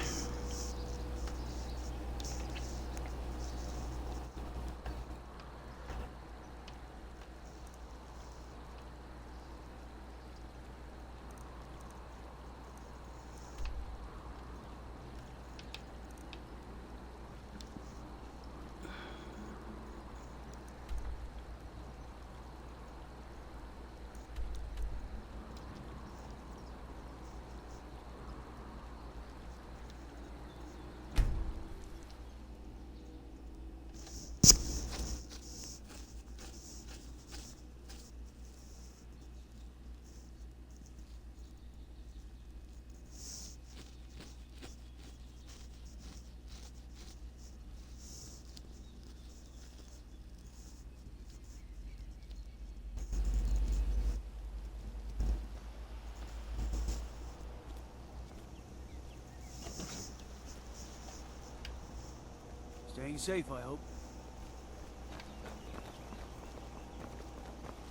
Staying safe, I hope.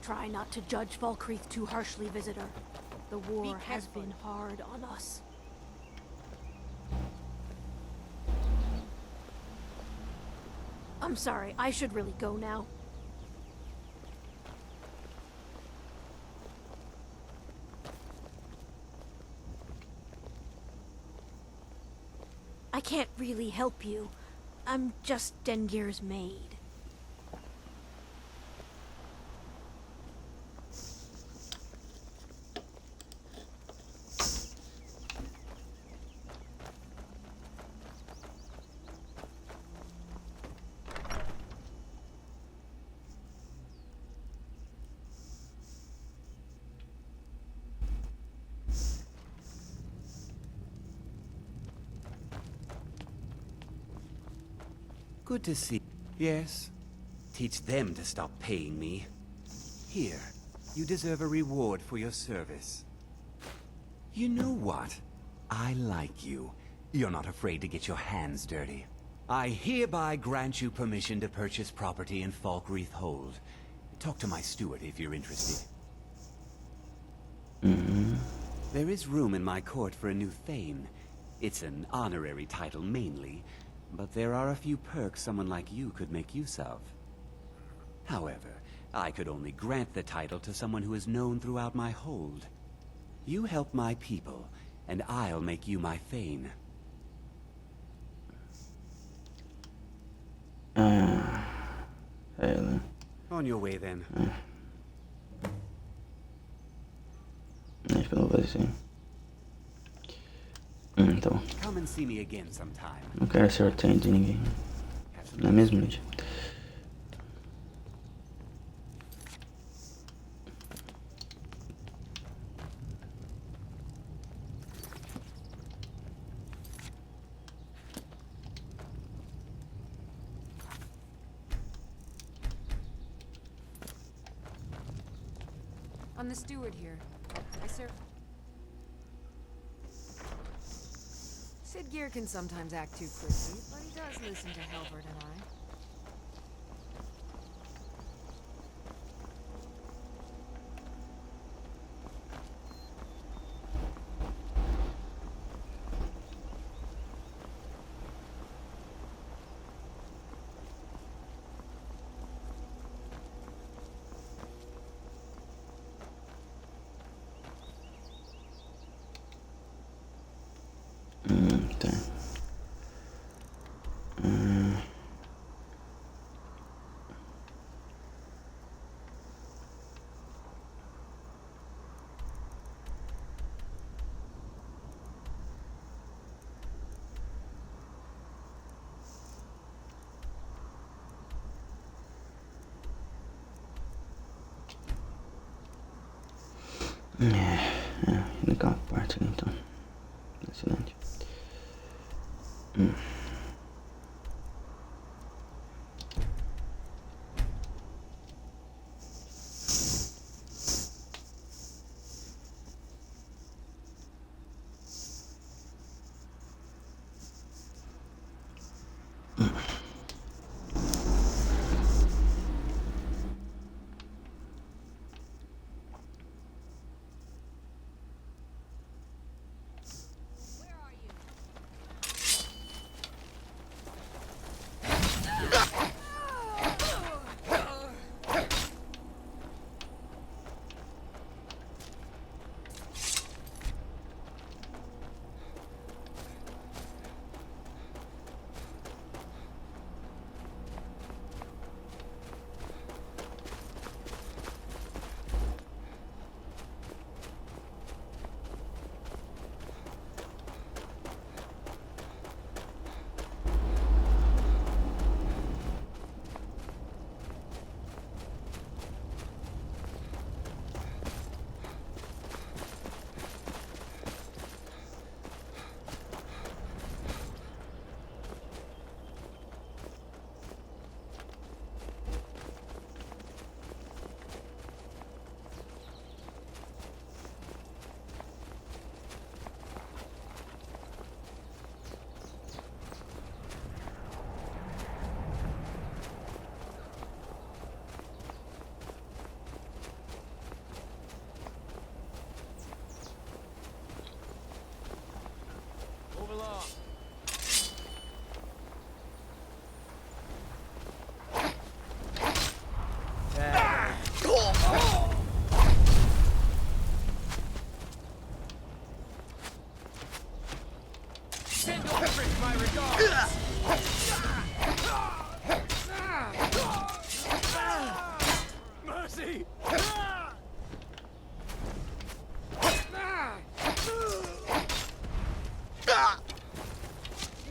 Try not to judge Falkreath too harshly, visitor. The war has been hard on us. I'm sorry, I should really go now. I can't really help you. I'm just Dengir's maid. Good to see. Yes. Teach them to stop paying me. Here, you deserve a reward for your service. You know what? I like you. You're not afraid to get your hands dirty. I hereby grant you permission to purchase property in Falkreath Hold. Talk to my steward if you're interested. There is room in my court for a new Thane. It's an honorary title mainly, but there are a few perks someone like you could make use of. However, I could only grant the title to someone who is known throughout my hold. You help my people, and I'll make you my Thane. On your way then. Acho que eu não vou fazer assim. Tá bom. Come and see me again sometime. Não quero ser atento de ninguém. Não é mesmo, gente? I'm the steward here. I serve. Sid Gear can sometimes act too quickly, but he does listen to Helvert and I. Tá. Naquela parte ali, então. Excelente. me!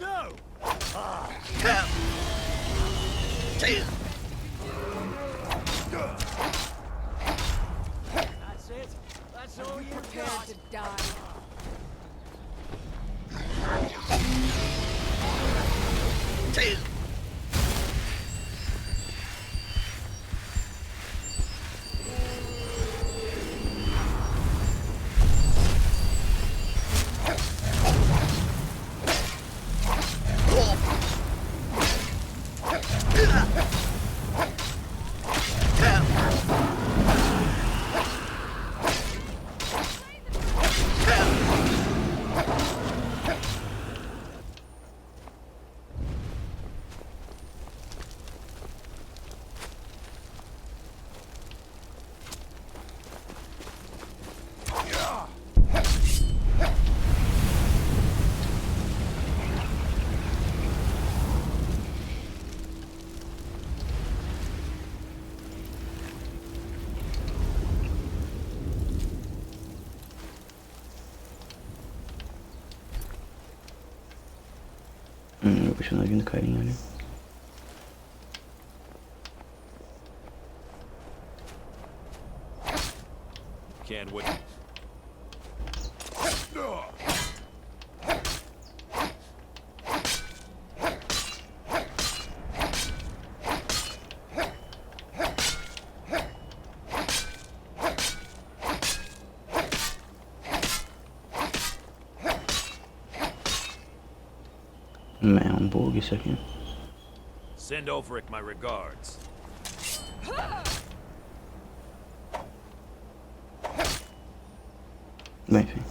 No! That's it. That's all you got. To die. O personagem do carinha ali. Can't wait. É um bug isso aqui. Send Ulfric my regards. Bem, enfim.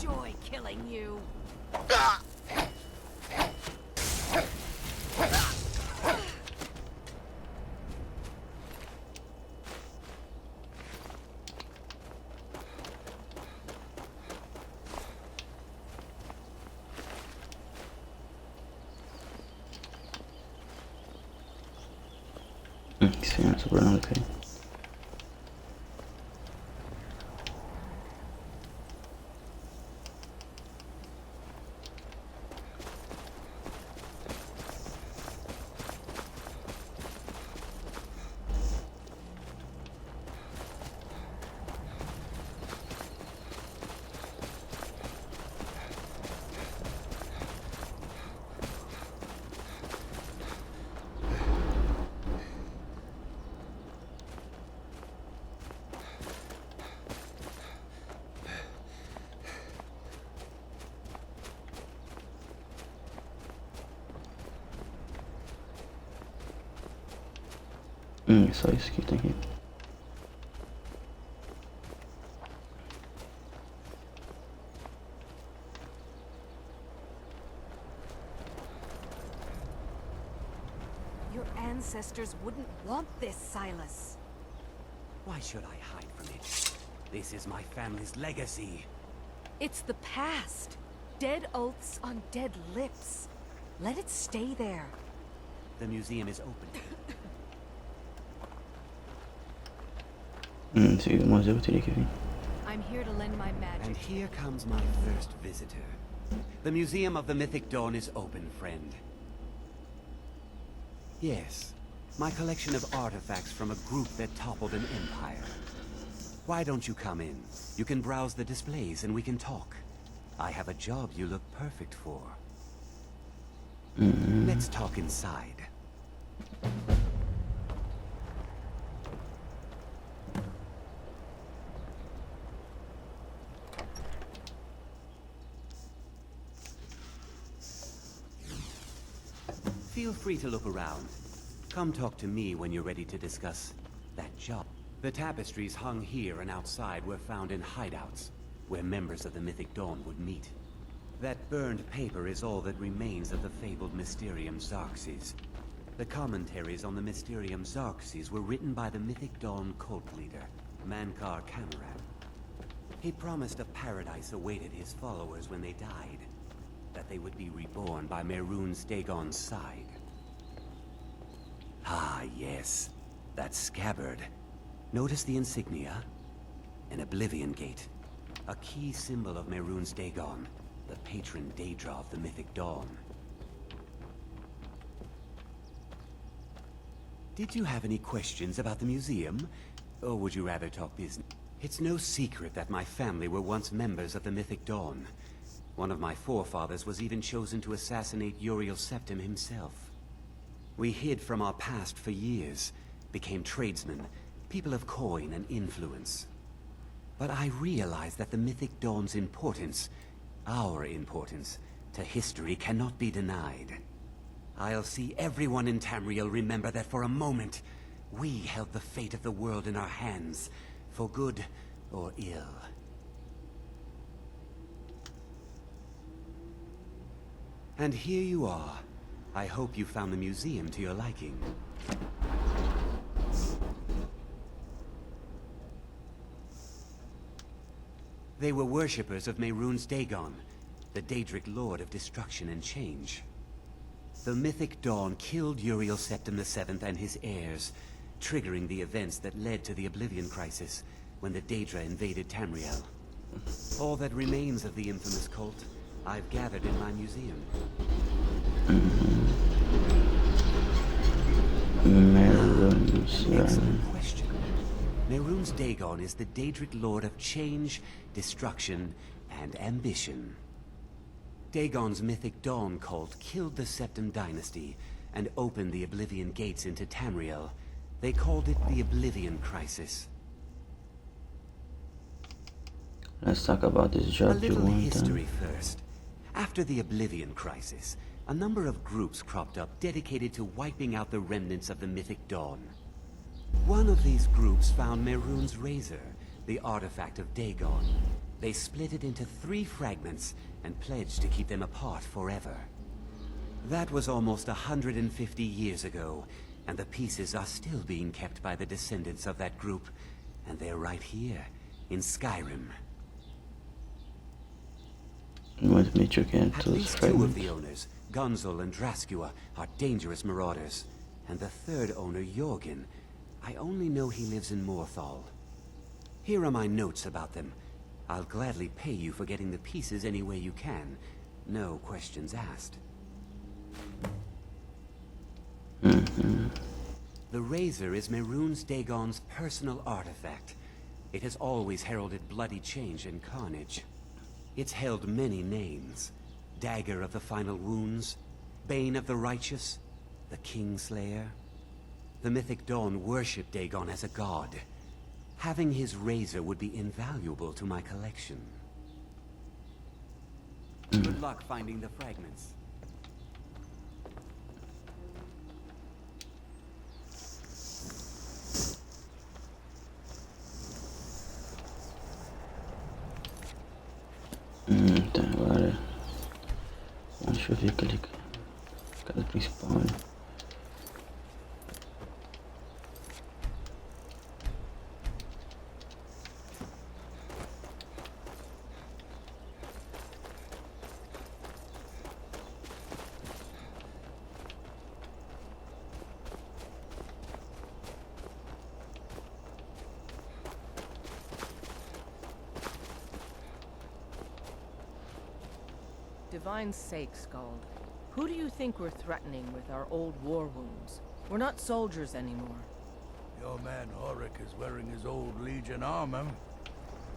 Enjoy killing you. Sim, sobrou nada, ok. Só isso que tem aqui. Your ancestors wouldn't want this, Silas. Why should I hide from it? This is my family's legacy. It's the past. Dead oaths on dead lips. Let it stay there. The museum is open. Se o museu teria que vir. I'm here to lend my magic. And here comes my first visitor. The Museum of the Mythic Dawn is open, friend. Yes, my collection of artifacts from a group that toppled an empire. Why don't you come in? You can browse the displays and we can talk. I have a job you look perfect for. Let's talk inside. Feel free to look around. Come talk to me when you're ready to discuss that job. The tapestries hung here and outside were found in hideouts, where members of the Mythic Dawn would meet. That burned paper is all that remains of the fabled Mysterium Xarxes. The commentaries on the Mysterium Xarxes were written by the Mythic Dawn cult leader, Mankar Cameron. He promised a paradise awaited his followers when they died, that they would be reborn by Mehrunes Dagon's side. Ah, yes, that scabbard. Notice the insignia? An Oblivion Gate. A key symbol of Mehrunes Dagon, the patron Daedra of the Mythic Dawn. Did you have any questions about the museum? Or would you rather talk business? It's no secret that my family were once members of the Mythic Dawn. One of my forefathers was even chosen to assassinate Uriel Septim himself. We hid from our past for years, became tradesmen, people of coin and influence. But I realized that the Mythic Dawn's importance, our importance, to history cannot be denied. I'll see everyone in Tamriel remember that for a moment, we held the fate of the world in our hands, for good or ill. And here you are. I hope you found the museum to your liking. They were worshippers of Mehrunes Dagon, the Daedric Lord of Destruction and Change. The Mythic Dawn killed Uriel Septim VII and his heirs, triggering the events that led to the Oblivion Crisis, when the Daedra invaded Tamriel. All that remains of the infamous cult, I've gathered in my museum. Excellent question. Mehrunes Dagon is the Daedric Lord of Change, Destruction, and Ambition. Dagon's Mythic Dawn cult killed the Septim Dynasty and opened the Oblivion Gates into Tamriel. They called it the Oblivion Crisis. Let's talk about this job. A little history first. After the Oblivion Crisis, a number of groups cropped up dedicated to wiping out the remnants of the Mythic Dawn. One of these groups found Mehrunes' razor, the artifact of Dagon. They split it into 3 fragments and pledged to keep them apart forever. That was almost 150 years ago, and the pieces are still being kept by the descendants of that group, and they're right here, in Skyrim. At least 2 of the owners, Gunzel and Draskua, are dangerous marauders. And the 3rd owner, Jorgen, I only know he lives in Morthal. Here are my notes about them. I'll gladly pay you for getting the pieces any way you can. No questions asked. The razor is Mehrunes Dagon's personal artifact. It has always heralded bloody change and carnage. It's held many names. Dagger of the Final Wounds, Bane of the Righteous, the Kingslayer. The Mythic Dawn worshipped Dagon as a god. Having his razor would be invaluable to my collection. Good luck finding the fragments. ver aquele cara principal ali. Divine's sake, Skald. Who do you think we're threatening with our old war wounds? We're not soldiers anymore. Your man Horik is wearing his old Legion armor.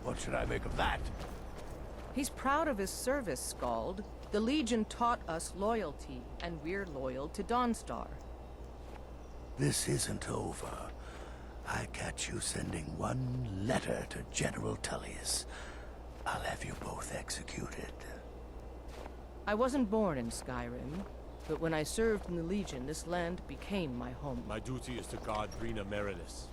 What should I make of that? He's proud of his service, Skald. The Legion taught us loyalty, and we're loyal to Dawnstar. This isn't over. I catch you sending one letter to General Tullius. I'll have you both executed. I wasn't born in Skyrim, but when I served in the Legion, this land became my home. My duty is to guard Rena Meredith.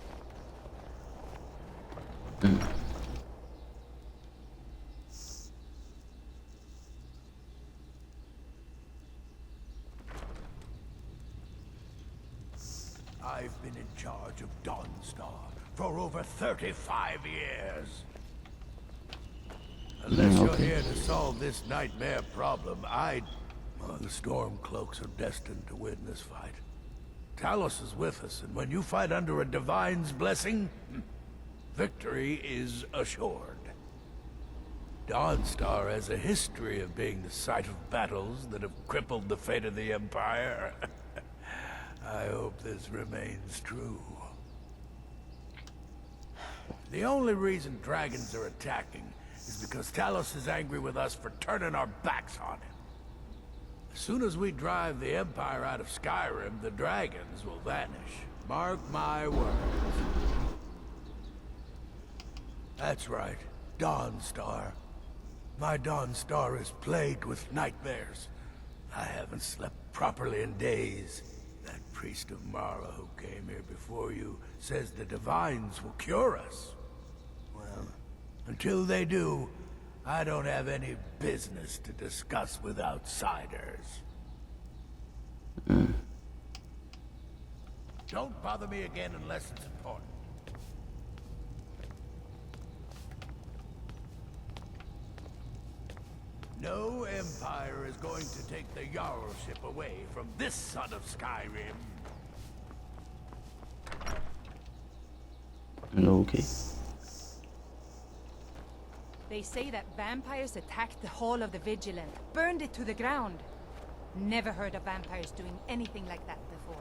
I've been in charge of Dawnstar for over 35 years. Unless you're here to solve this nightmare problem, well, the Stormcloaks are destined to win this fight. Talos is with us, and when you fight under a Divine's blessing, victory is assured. Dawnstar has a history of being the site of battles that have crippled the fate of the Empire. I hope this remains true. The only reason dragons are attacking is because Talos is angry with us for turning our backs on him. As soon as we drive the Empire out of Skyrim, the dragons will vanish. Mark my words. That's right, Dawnstar. My Dawnstar is plagued with nightmares. I haven't slept properly in days. That priest of Mara who came here before you says the Divines will cure us. Well, until they do, I don't have any business to discuss with outsiders. Don't bother me again unless it's important. No Empire is going to take the Jarlship away from this son of Skyrim. Okay. They say that vampires attacked the Hall of the Vigilant, burned it to the ground. Never heard of vampires doing anything like that before.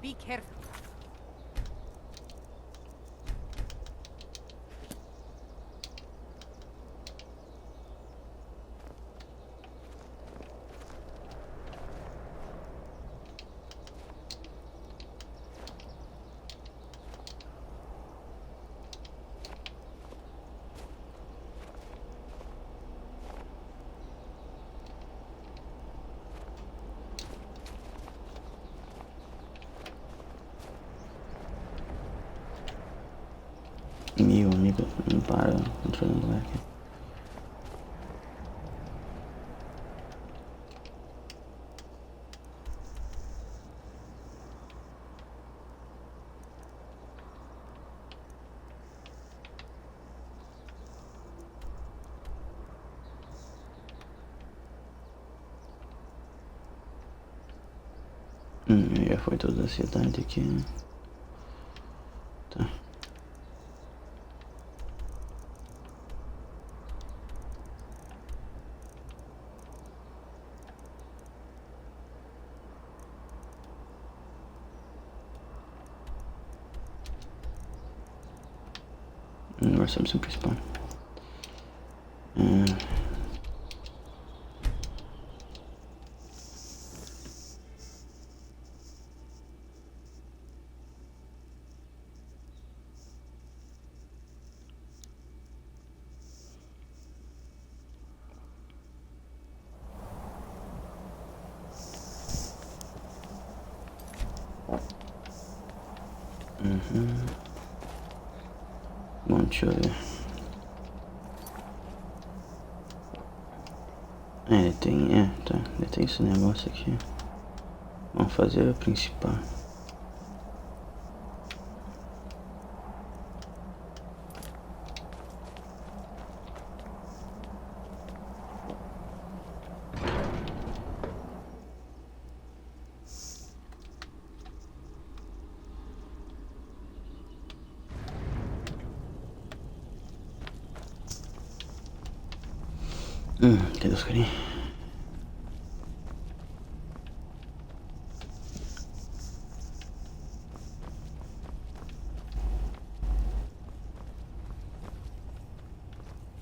Be careful. Meu amigo, não para entrando lá aqui. Já foi toda a cidade aqui, né? Tá. Agora estamos no principal. Bom, deixa eu ver. Tá. Ele tem esse negócio aqui. Vamos fazer a principal. Cadê os carinha?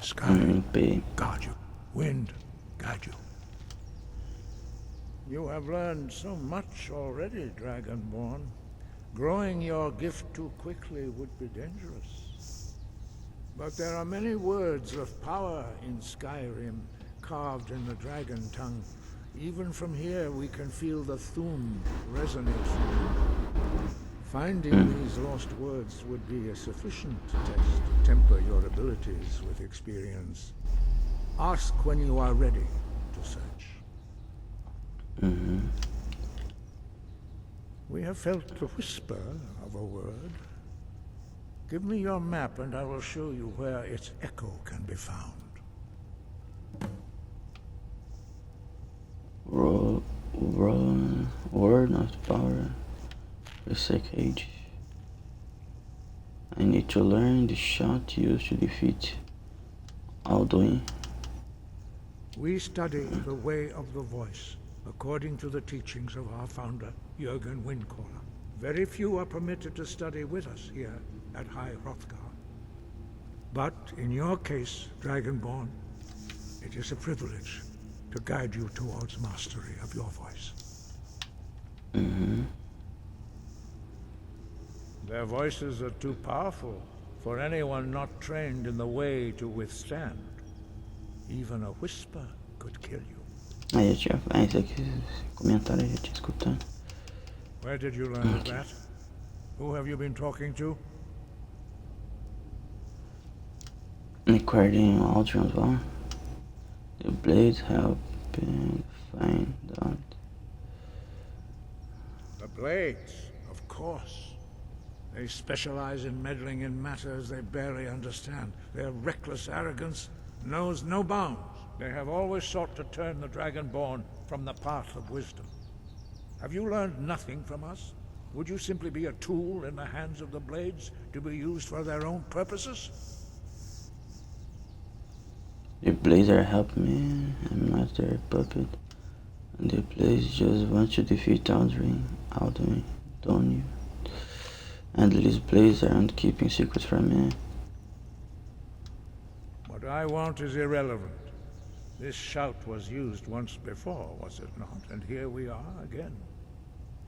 Sky, guard you. Wind, guide you. You have learned so much already, Dragonborn. Growing your gift too quickly would be dangerous. But there are many words of power in Skyrim, carved in the dragon tongue. Even from here we can feel the Thum resonate from you. Finding these lost words would be a sufficient test to temper your abilities with experience. Ask when you are ready to search. We have felt the whisper of a word. Give me your map and I will show you where its echo can be found. Word of power. Reset age. I need to learn the shot used to defeat Alduin. We study the way of the voice, according to the teachings of our founder, Jürgen Windcaller. Very few are permitted to study with us here at High Hrothgar. But in your case, Dragonborn, it is a privilege to guide you towards mastery of your voice. Their voices are too powerful for anyone not trained in the way to withstand. Even a whisper could kill you. Esse aqui, comentário eu já tinha escutado. Where did you learn of that? Who have you been talking to? Recording audio as well. The blades help find out. The blades, of course. They specialize in meddling in matters they barely understand. Their reckless arrogance knows no bounds. They have always sought to turn the Dragonborn from the path of wisdom. Have you learned nothing from us? Would you simply be a tool in the hands of the Blades to be used for their own purposes? The Blades are helping me. I'm not their puppet. And the Blades just want to defeat Alduin, don't you? And these Blades aren't keeping secrets from me. What I want is irrelevant. This shout was used once before, was it not? And here we are again.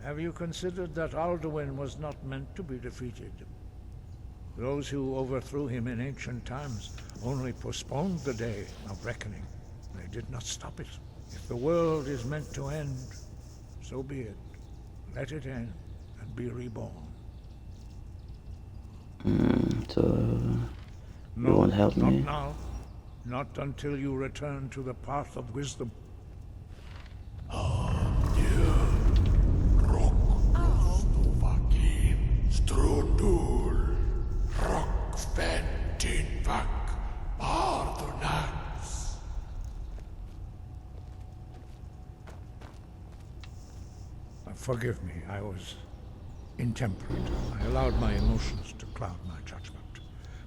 Have you considered that Alduin was not meant to be defeated? Those who overthrew him in ancient times only postponed the day of reckoning. They did not stop it. If the world is meant to end, so be it. Let it end and be reborn. So you won't help me? Not now. Not until you return to the path of wisdom. Strudul, Rockventinvak, Bardonax. Forgive me, I was intemperate. I allowed my emotions to cloud my judgment.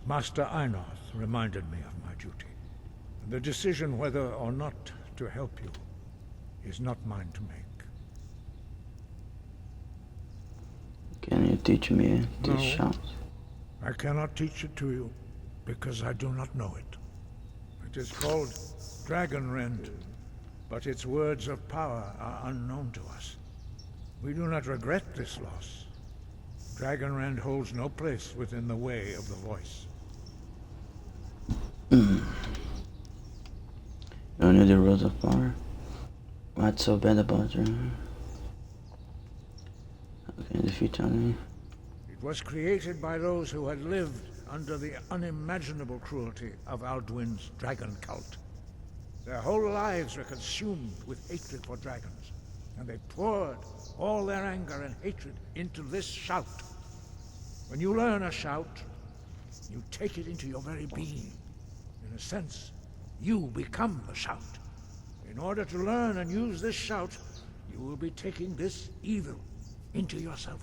Master Einarth reminded me of my duty. The decision whether or not to help you is not mine to make. Can you teach me this shot? I cannot teach it to you because I do not know it. It is called Dragonrend, but its words of power are unknown to us. We do not regret this loss. Dragonrend holds no place within the way of the voice. You knew the rules of power? What's so bad about her? How can you defeat enemy? It was created by those who had lived under the unimaginable cruelty of Alduin's dragon cult. Their whole lives were consumed with hatred for dragons, and they poured all their anger and hatred into this shout. When you learn a shout, you take it into your very being. In a sense, you become the shout. In order to learn and use this shout, you will be taking this evil into yourself.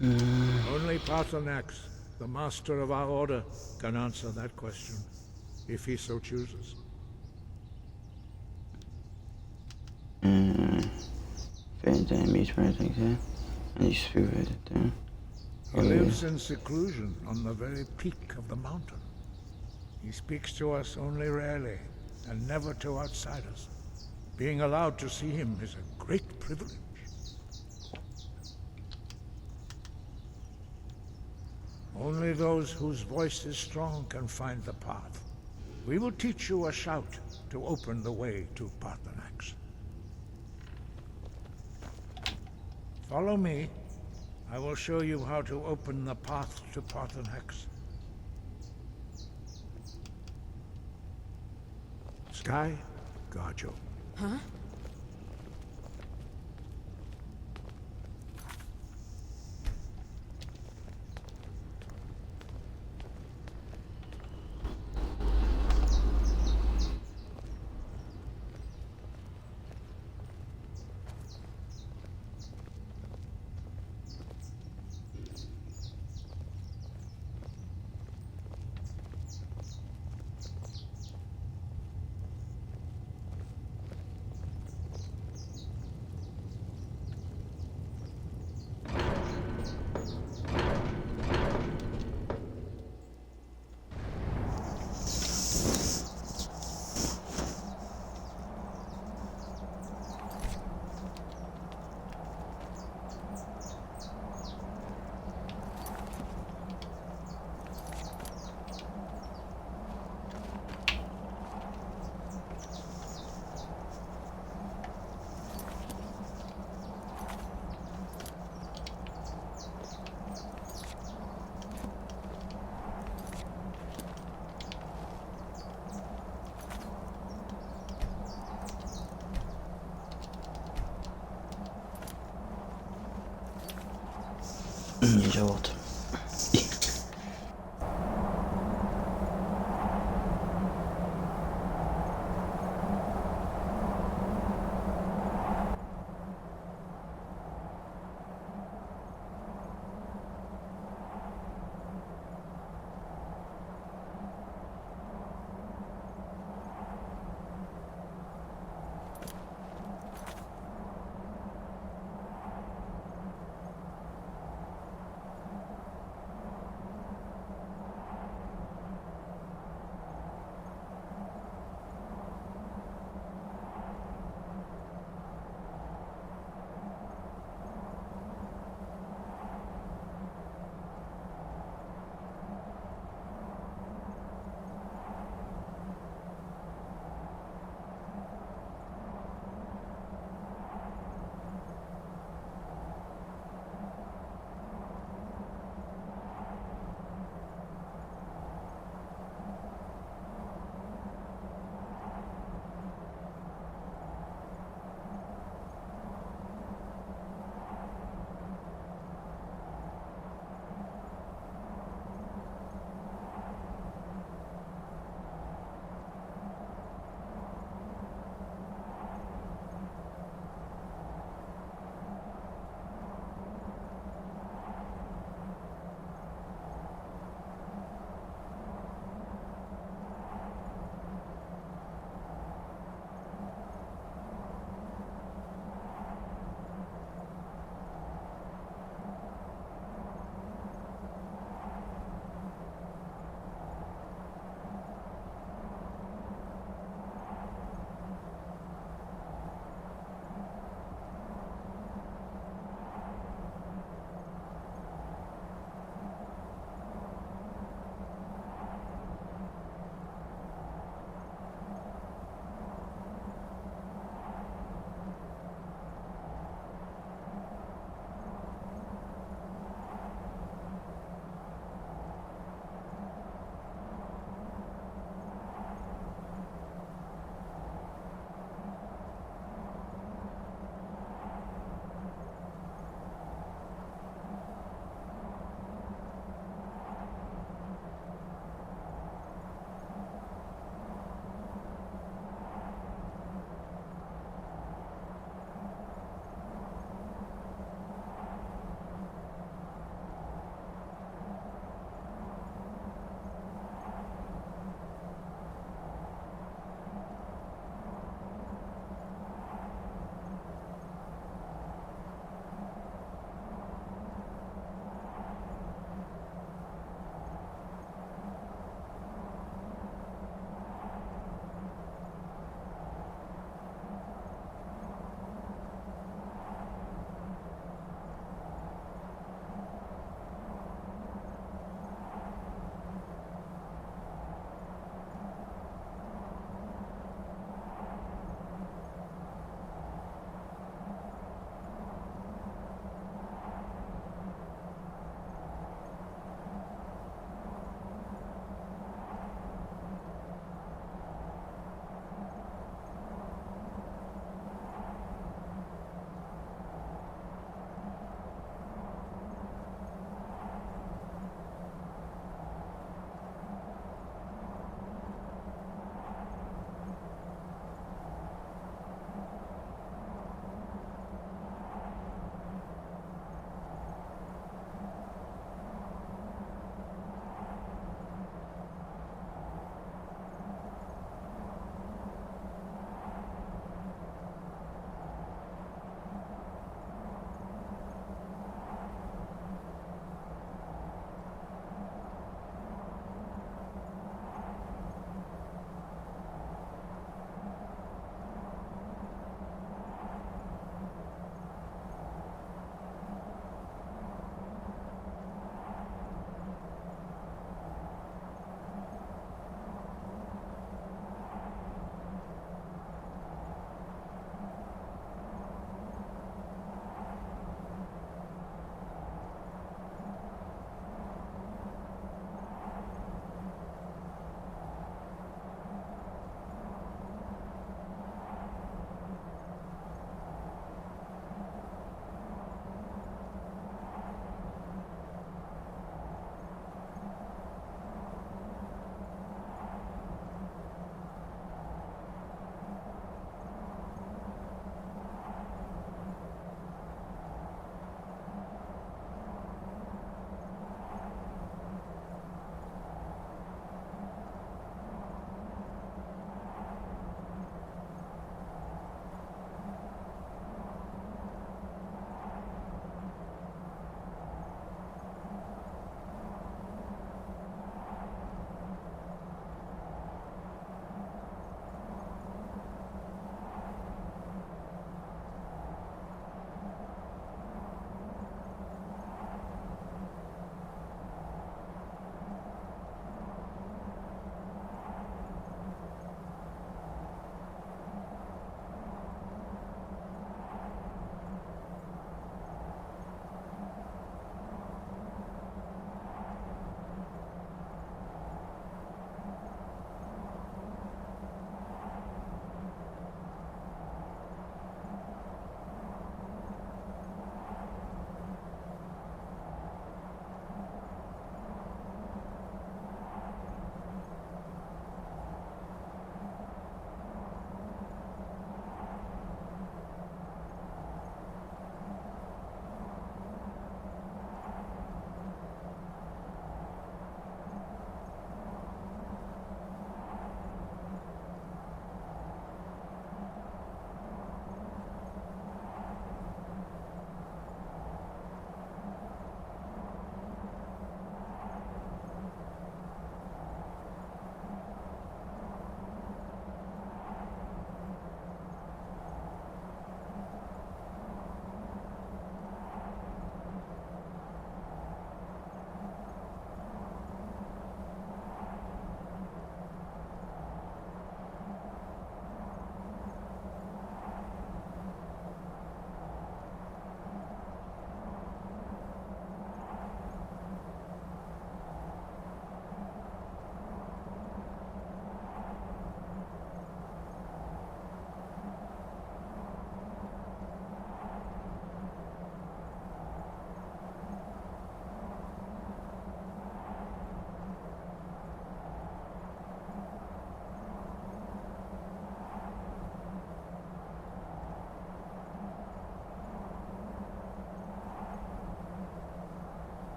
Only Parthenax, the master of our order, can answer that question, if he so chooses. Damage right there. And he's furious there. He lives in seclusion on the very peak of the mountain. He speaks to us only rarely, and never to outsiders. Being allowed to see him is a great privilege. Only those whose voice is strong can find the path. We will teach you a shout to open the way to Parthenax. Follow me. I will show you how to open the path to Parthenax. Sky, guard you. Huh? Idzie od.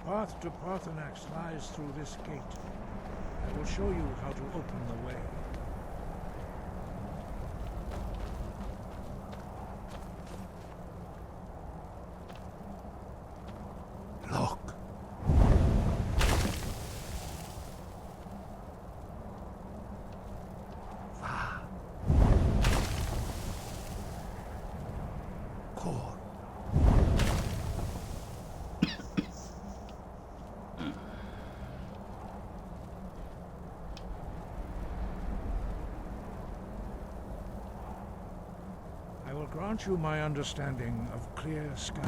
path to Parthenax lies through this gate. I will show you how to open the way. Look. Core. I will grant you my understanding of clear skies.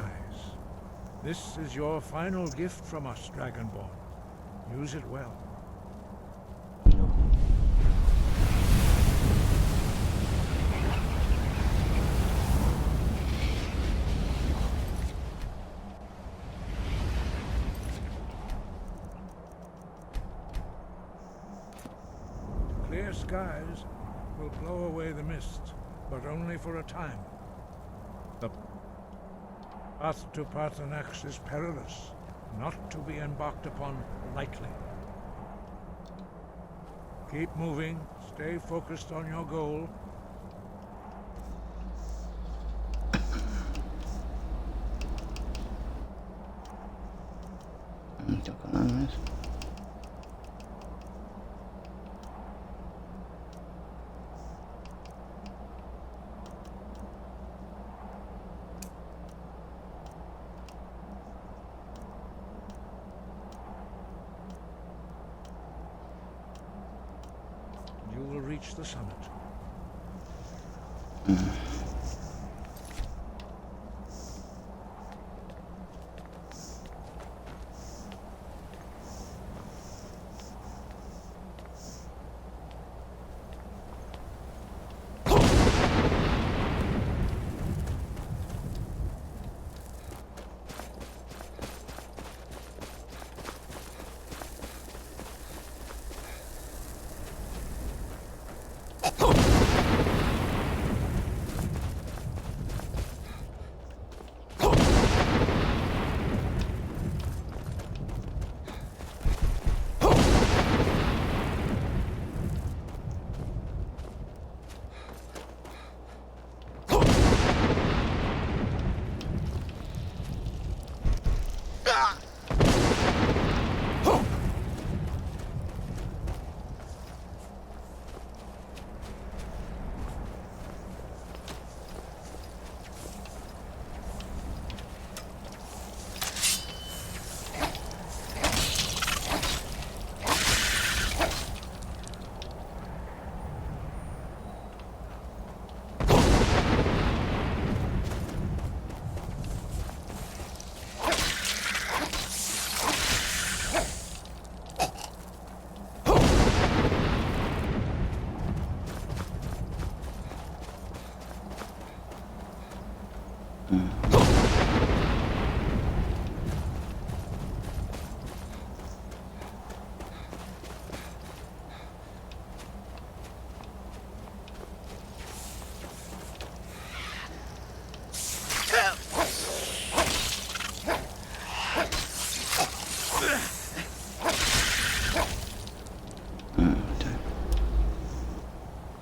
This is your final gift from us, Dragonborn. Use it well. Clear skies will blow away the mist, but only for a time. The path to Parthenax is perilous, not to be embarked upon lightly. Keep moving, stay focused on your goal. You will reach the summit.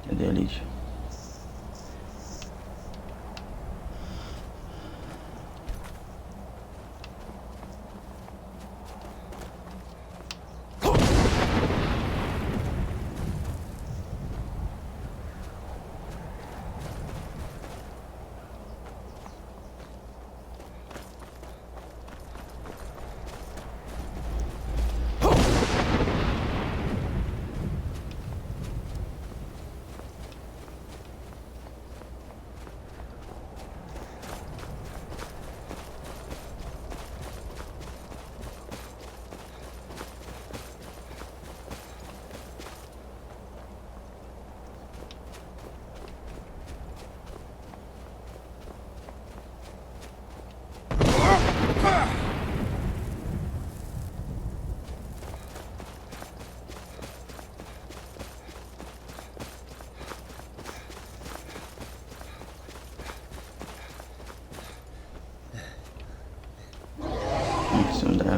Cadê a Lídia?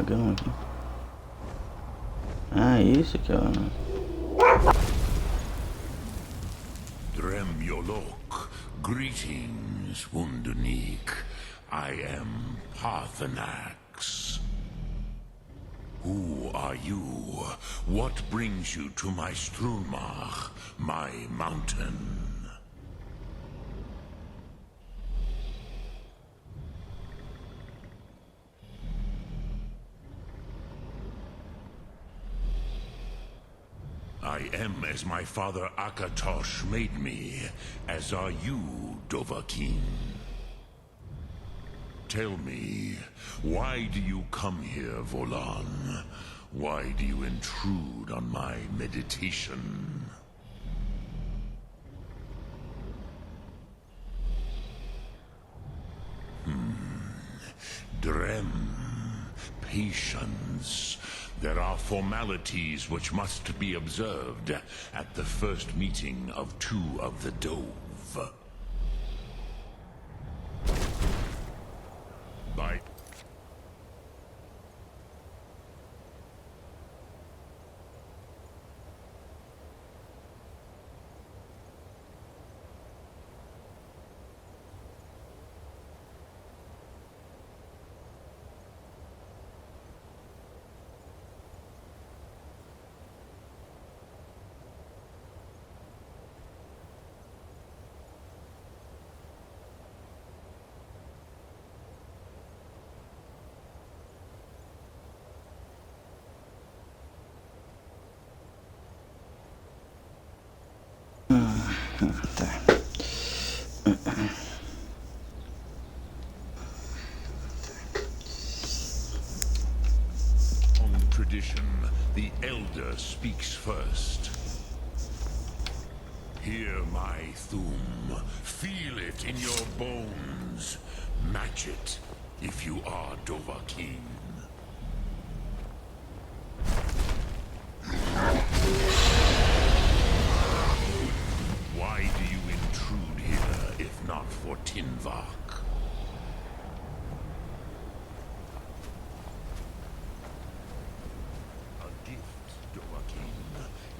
dragão aqui. Ah, isso aqui, ó. Dremyolok, greetings, Wundernik. I am Parthenax. Who are you? What brings you to my Strulmach, my mountain? I am as my father Akatosh made me, as are you, Dovahkiin. Tell me, why do you come here, Volan? Why do you intrude on my meditation? Drem. Patience. There are formalities which must be observed at the first meeting of two of the Dove. By... Tradition, the elder speaks first. Hear my thum. Feel it in your bones. Match it if you are Dovahkiin. Why do you intrude here if not for Tinvak?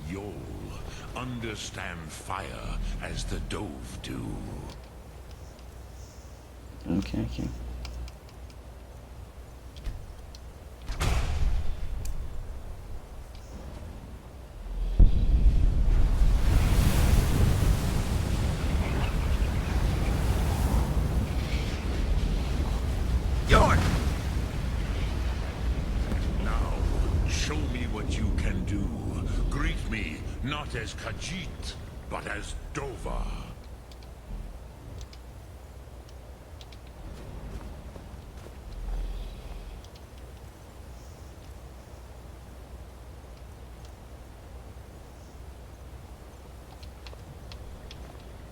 You'll understand fire as the Dove do. Okay. Now, show me what you can do. Greet me, not as Khajiit, but as Dova.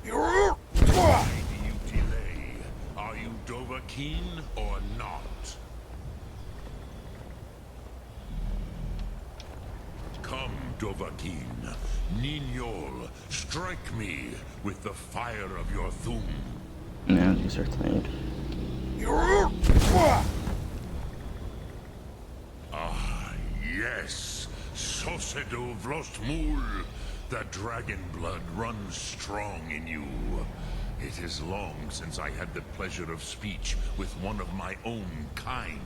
Why do you delay? Are you Dovahkiin or not? Come, Dovahkiin. Ninyol, strike me with the fire of your thum. Now these are tired. Ah, yes. Sosedo Vlostmul. The dragon blood runs strong in you. It is long since I had the pleasure of speech with one of my own kind.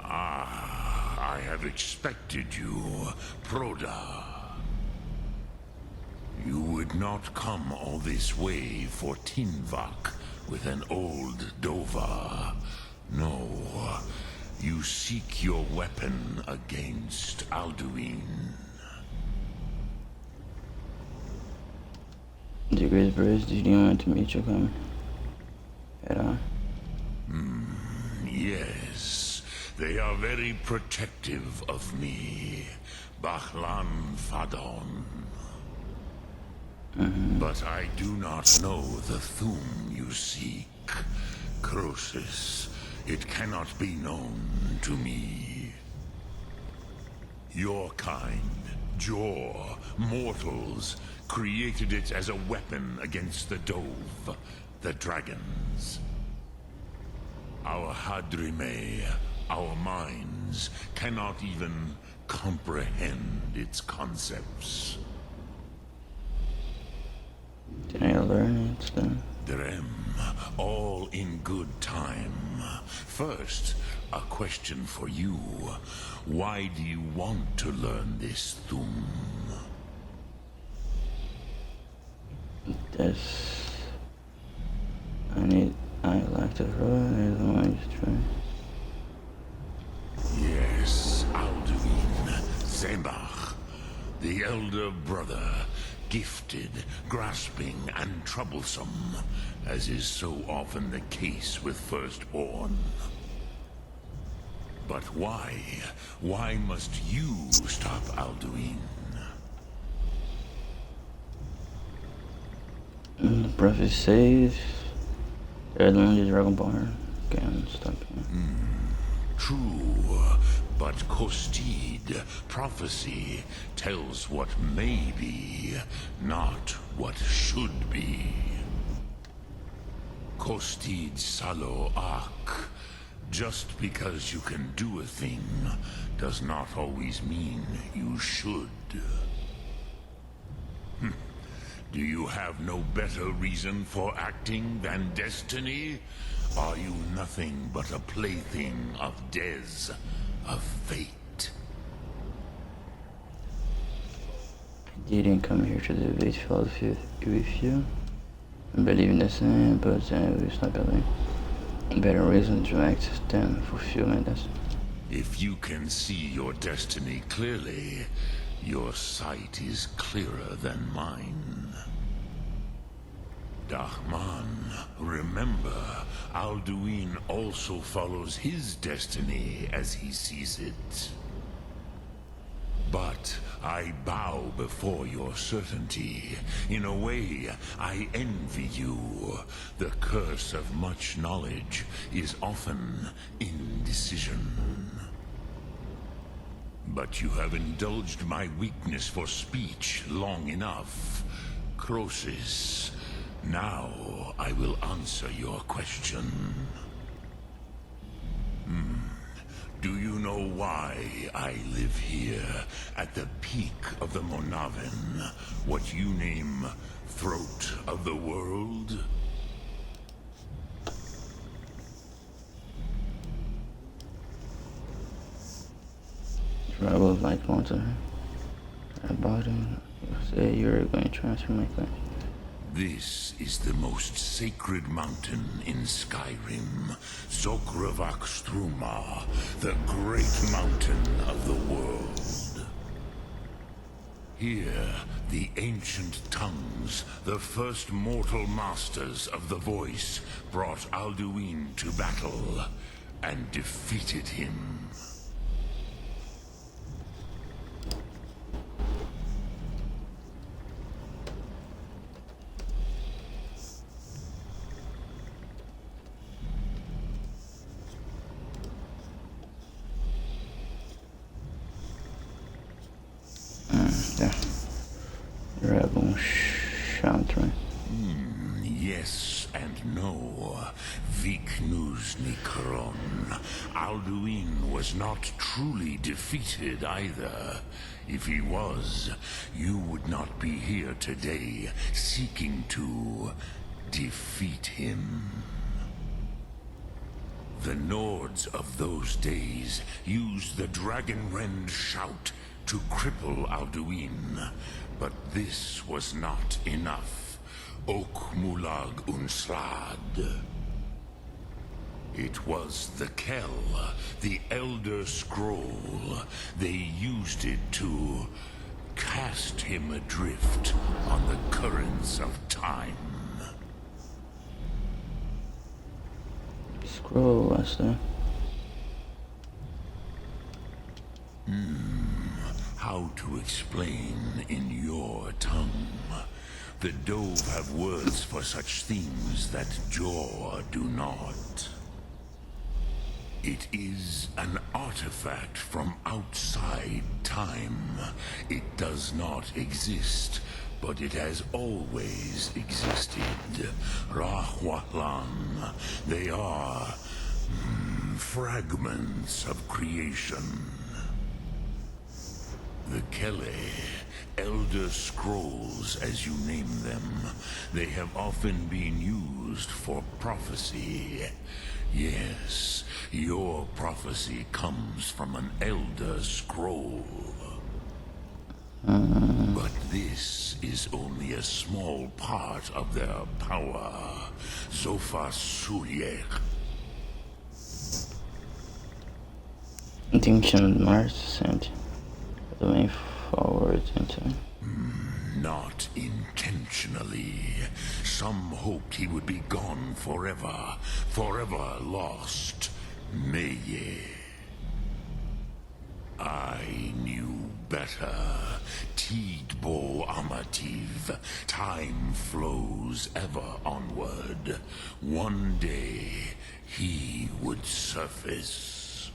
I have expected you, Proda. You would not come all this way for Tinvak with an old Dova. No, you seek your weapon against Alduin. The Great Birds didn't want to meet you come at all. Yes, they are very protective of me. Bahlan Fadon. But I do not know the Thum you seek. Croesus, it cannot be known to me. Your kind, Jor, mortals, created it as a weapon against the Dove, the dragons. Our Hadrime, our minds, cannot even comprehend its concepts. Can I learn it then? Drem, all in good time. First, a question for you. Why do you want to learn this Thum? I like to run, I don't want to try. Yes, Alduin, Zembach, the elder brother, gifted, grasping, and troublesome, as is so often the case with Firstborn. But why? Why must you stop Alduin? The prophet says they're the only Dragonborn can stop him. True, but Kostid, prophecy, tells what may be, not what should be. Kostid Salo Ak. Just because you can do a thing does not always mean you should. Do you have no better reason for acting than destiny? Are you nothing but a plaything of Des, of fate? I didn't come here to debate philosophy with you. I believe in the same, but it's not a better reason to act than fulfill my destiny. If you can see your destiny clearly, your sight is clearer than mine. Dahman, remember, Alduin also follows his destiny as he sees it. But I bow before your certainty. In a way, I envy you. The curse of much knowledge is often indecision. But you have indulged my weakness for speech long enough. Croesus, now I will answer your question. Do you know why I live here, at the peak of the Monaven, what you name Throat of the World? Trouble like water. About it, you say you're going to transfer my class. This is the most sacred mountain in Skyrim, Zokravak Struma, the great mountain of the world. Here, the ancient tongues, the first mortal masters of the voice, brought Alduin to battle and defeated him. Dragon Chantre. Yes and no. Viknus Nikron. Alduin was not truly defeated either. If he was, you would not be here today seeking to defeat him. The Nords of those days used the Dragonrend shout to cripple Alduin, but this was not enough. Ok Mulag Unslad. It was the Kell, the Elder Scroll. They used it to cast him adrift on the currents of time. Scroll was there. How to explain in your tongue? The Dove have words for such things that Jor do not. It is an artifact from outside time. It does not exist, but it has always existed. Rahwahlan. They are Fragments of creation. The Kele, Elder Scrolls as you name them, they have often been used for prophecy. Yes, your prophecy comes from an Elder Scroll. But this is only a small part of their power. Zofa Suyek. Intention Mars sent the way forward into. Not intentionally. Some hoped he would be gone forever. Forever lost. Meye. I knew better. Tidbo Amativ. Time flows ever onward. One day, he would surface.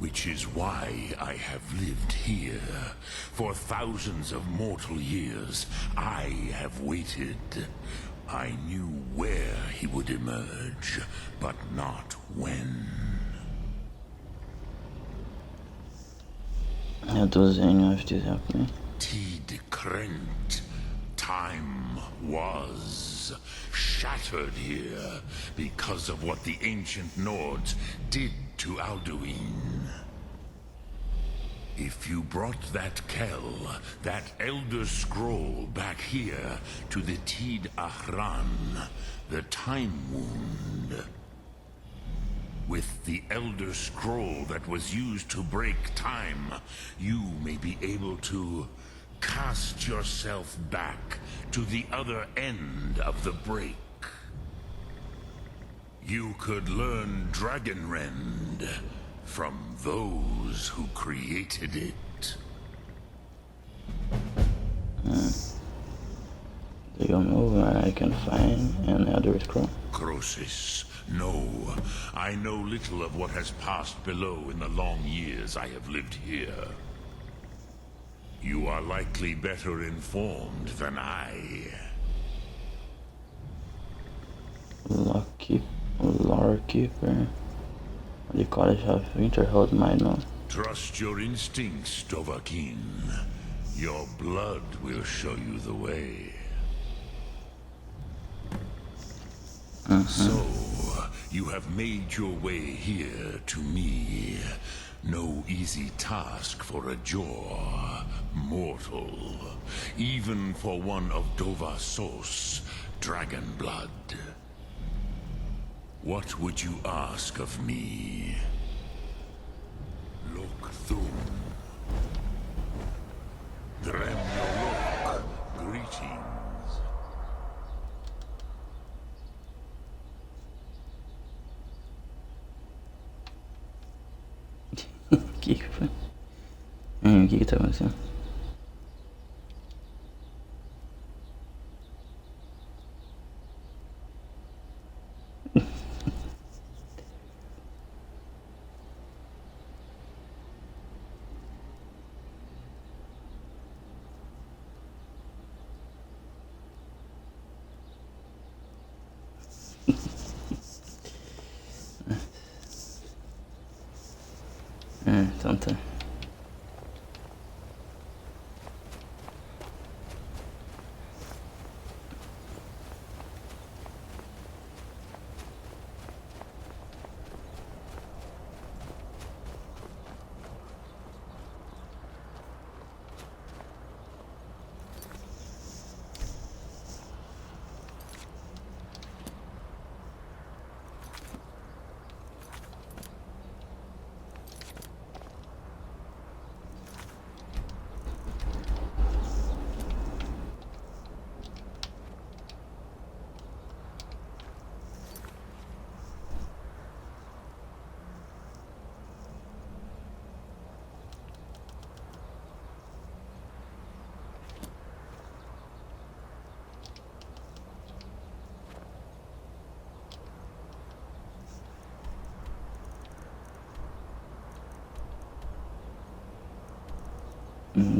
Which is why I have lived here. For thousands of mortal years, I have waited. I knew where he would emerge, but not when. How does any of this happen? Tid Krent. Time was shattered here because of what the ancient Nords did to Alduin. If you brought that Kel, that Elder Scroll back here to the Tid Ahran, the Time Wound, with the Elder Scroll that was used to break time, you may be able to cast yourself back to the other end of the break. You could learn Dragonrend from those who created it. Do you know where I can find another scroll? Crosis, no. I know little of what has passed below in the long years I have lived here. You are likely better informed than I. Lorekeeper. The College of Winterhold might know. Trust your instincts, Dovahkiin. Your blood will show you the way. So, you have made your way here to me. No easy task for a Jor, mortal. Even for one of Dovasos, dragon blood. What would you ask of me? Look through. Dremnolok, greetings. Que foi? O que tá acontecendo? Então tá.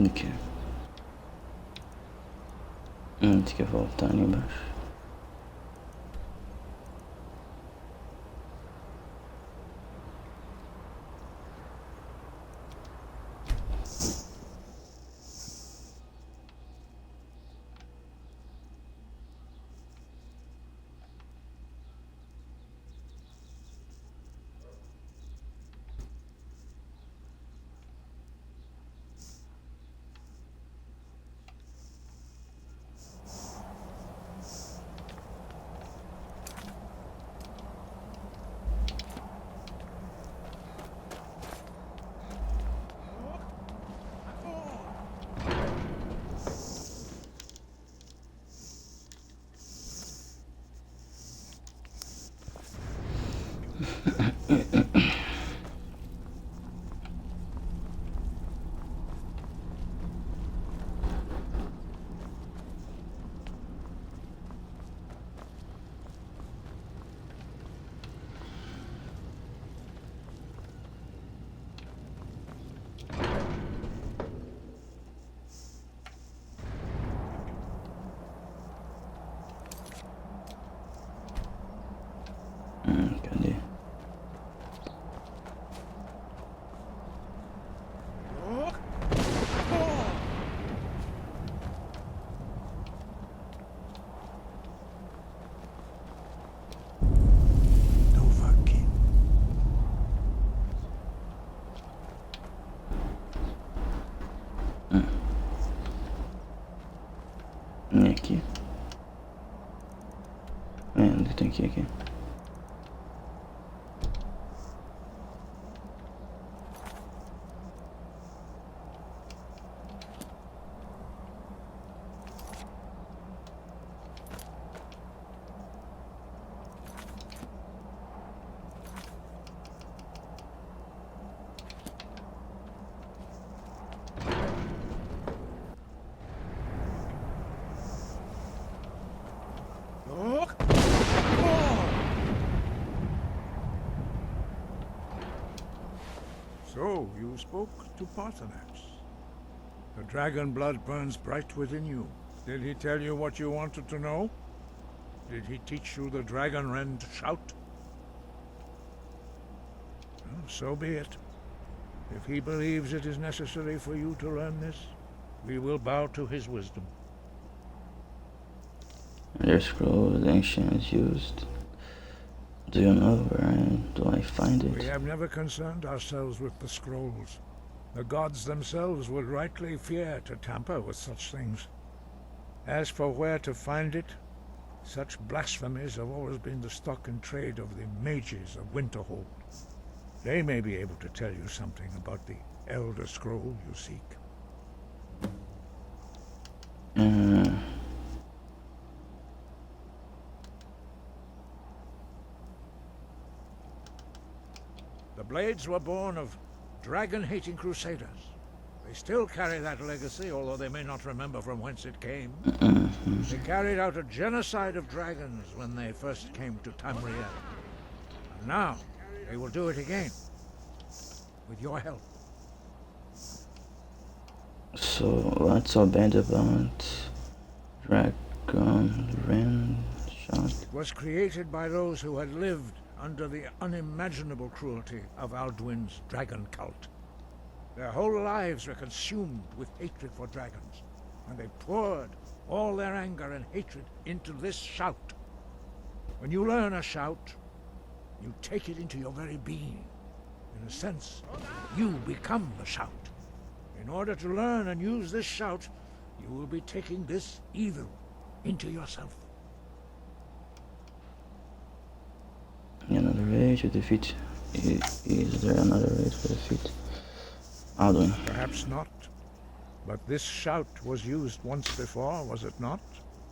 Aqui. Antes que eu voltar ali embaixo. bonitinho aqui. So, you spoke to Parthenax. The dragon blood burns bright within you. Did he tell you what you wanted to know? Did he teach you the dragon rend shout? Well, so be it. If he believes it is necessary for you to learn this, we will bow to his wisdom. Their scrolls ancients used. Do you know where do I find it? We have never concerned ourselves with the scrolls. The gods themselves would rightly fear to tamper with such things. As for where to find it, such blasphemies have always been the stock and trade of the mages of Winterhold. They may be able to tell you something about the Elder Scroll you seek. The Blades were born of dragon-hating crusaders. They still carry that legacy, although they may not remember from whence it came. They carried out a genocide of dragons when they first came to Tamriel. And now, they will do it again. With your help. So, what's so bad about Dragon Rend Shout? It was created by those who had lived under the unimaginable cruelty of Alduin's dragon cult. Their whole lives were consumed with hatred for dragons, and they poured all their anger and hatred into this shout. When you learn a shout, you take it into your very being. In a sense, you become the shout. In order to learn and use this shout, you will be taking this evil into yourself. Another way to defeat. Is there another way to defeat Alduin? Perhaps not. But this shout was used once before, was it not?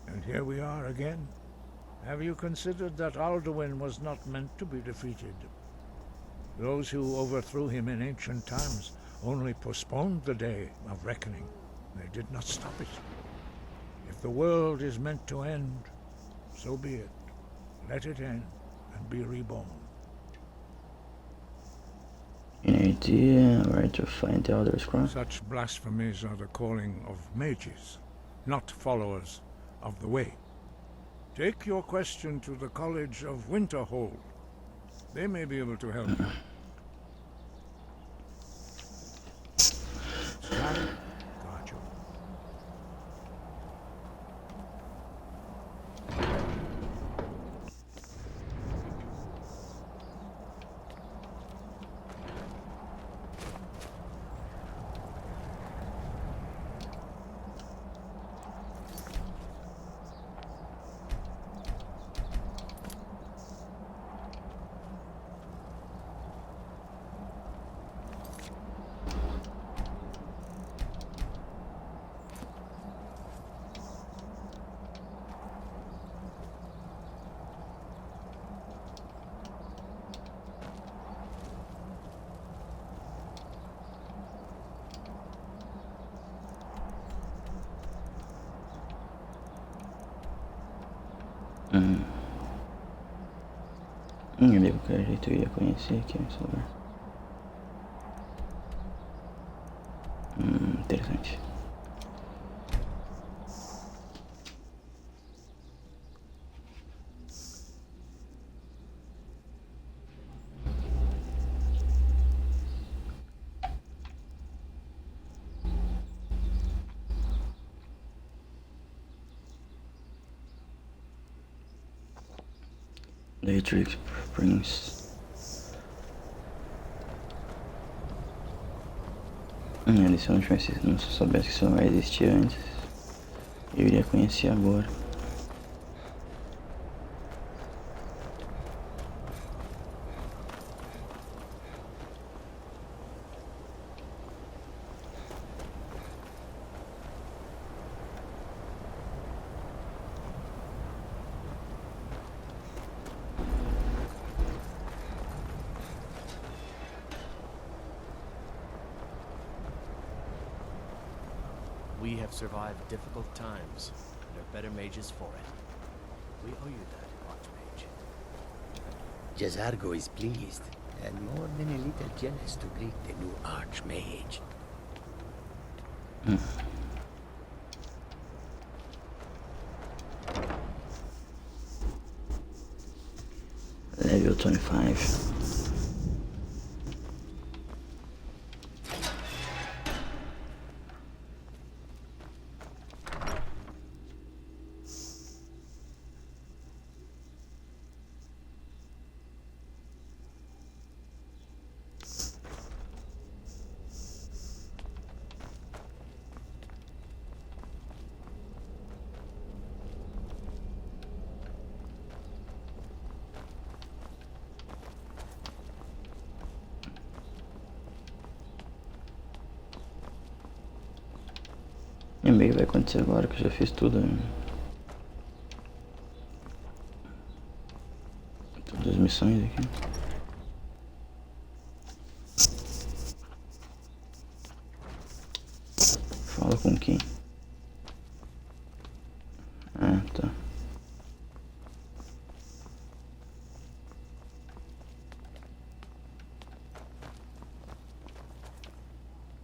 And here we are again. Have you considered that Alduin was not meant to be defeated? Those who overthrew him in ancient times only postponed the day of reckoning. They did not stop it. If the world is meant to end, so be it. Let it end and be reborn. Any idea where to find the Elder Scroll? Such blasphemies are the calling of mages, not followers of the way. Take your question to the College of Winterhold. They may be able to help you. Skyrim, guard you. Eu vi qualquer jeito eu ia conhecer aqui esse lugar. Interessante. Matrix Prince. Se eu não soubesse que isso não existia antes, eu iria conhecer agora. We have survived difficult times, and are better mages for it. We owe you that, Archmage. Jazargo is pleased, and more than a little jealous to greet the new Archmage. Level 25. E meio que vai acontecer agora que eu já fiz tudo. Todas as missões aqui. Fala com quem? Ah, tá.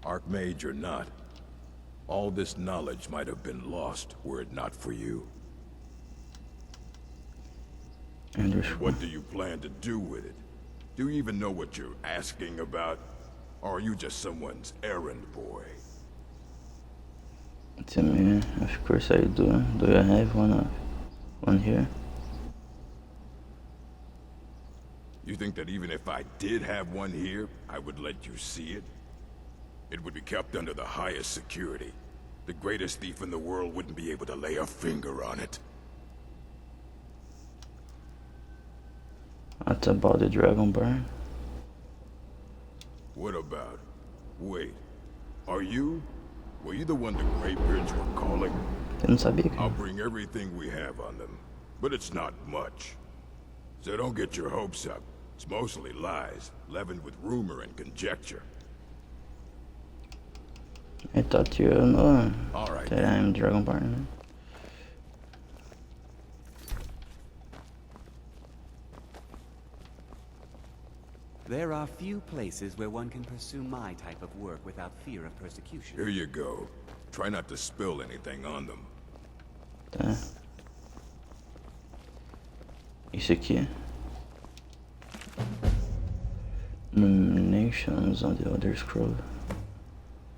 Archmage or not, all this knowledge might have been lost were it not for you. What do you plan to do with it? Do you even know what you're asking about? Or are you just someone's errand boy? Tell me, of course I do. Do you have one here? You think that even if I did have one here, I would let you see it? It would be kept under the highest security. The greatest thief in the world wouldn't be able to lay a finger on it. What about the Dragon Bar? What about? Wait, are you? Were you the one the Greybeards were calling? Eu não sabia, cara. I'll bring everything we have on them, but it's not much. So don't get your hopes up. It's mostly lies, leavened with rumor and conjecture. I thought you know Alright. that I'm Dragon Bar. There are few places where one can pursue my type of work without fear of persecution. Here you go. Try not to spill anything on them. Tá. Isso aqui. Nations on the Elder Scrolls.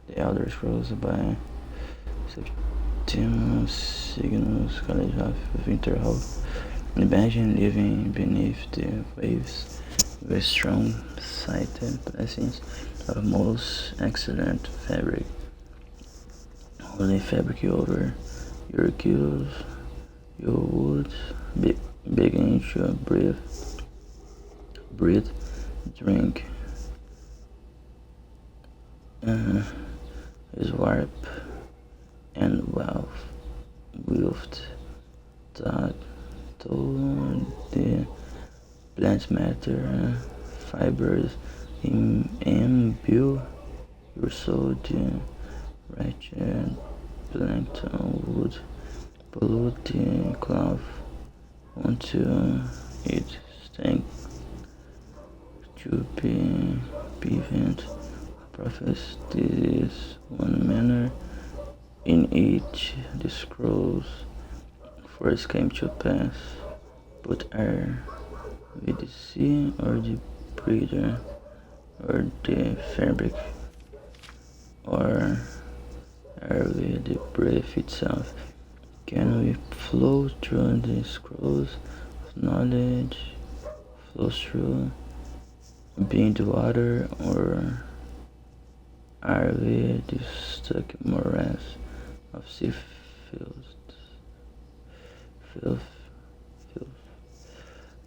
The Elder Scrolls by Septimus Signus College of Winterhold. Imagine living beneath the waves with strong-sighted blessings of most excellent fabric. Holy fabric over your gills, you would begin to breathe, drink, warp, and wealth, that to the plant matter fibers imbue your soul. The wretched plankton would pollute the cloth until it stank to be prevent prophets. This is one manner in which the scrolls first came to pass, but are we the sea or the breeder or the fabric, or are we the breath itself? Can we flow through the scrolls of knowledge, flow through being the water, or are we the stuck morass of sea filth?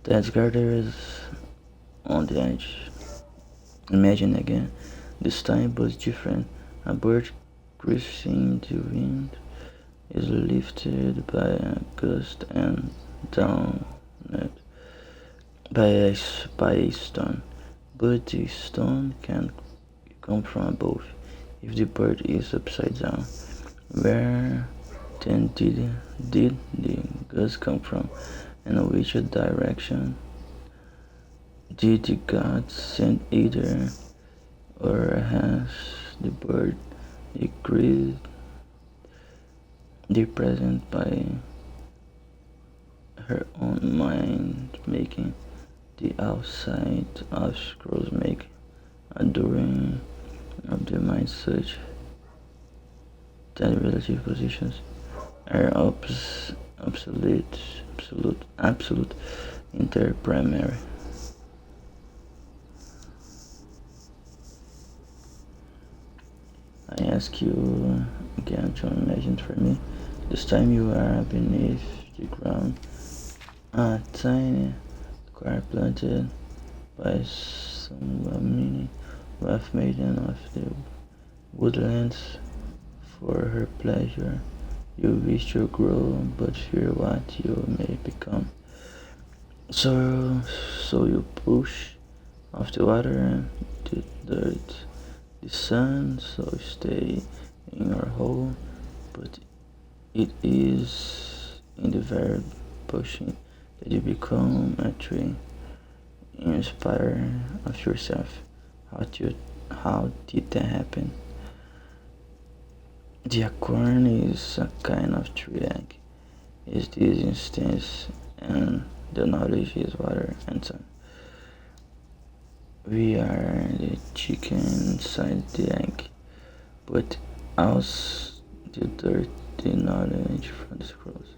The Asgarder is on the edge. Imagine again, this time was different. A bird cruising the wind is lifted by a gust and down by a stone. But the stone can come from above if the bird is upside down. Where then did the gust come from, and which direction did the gods send either, or has the bird decreed the present by her own mind, making the outside of scrolls make a drawing of the mind such that relative positions are absolute interprimary. I ask you again to imagine for me this time you are beneath the ground, a tiny square planted by some mini rough maiden of the woodlands for her pleasure. You wish to grow, but fear what you may become. So you push off the water, the dirt, the sun, so stay in your hole, but it is in the very pushing that you become a tree. Inspire of yourself. How did that happen? The acorn is a kind of tree egg. Is this instance, and the knowledge is water and sun. We are the chicken inside the egg, but also the dirt, the knowledge from the scrolls,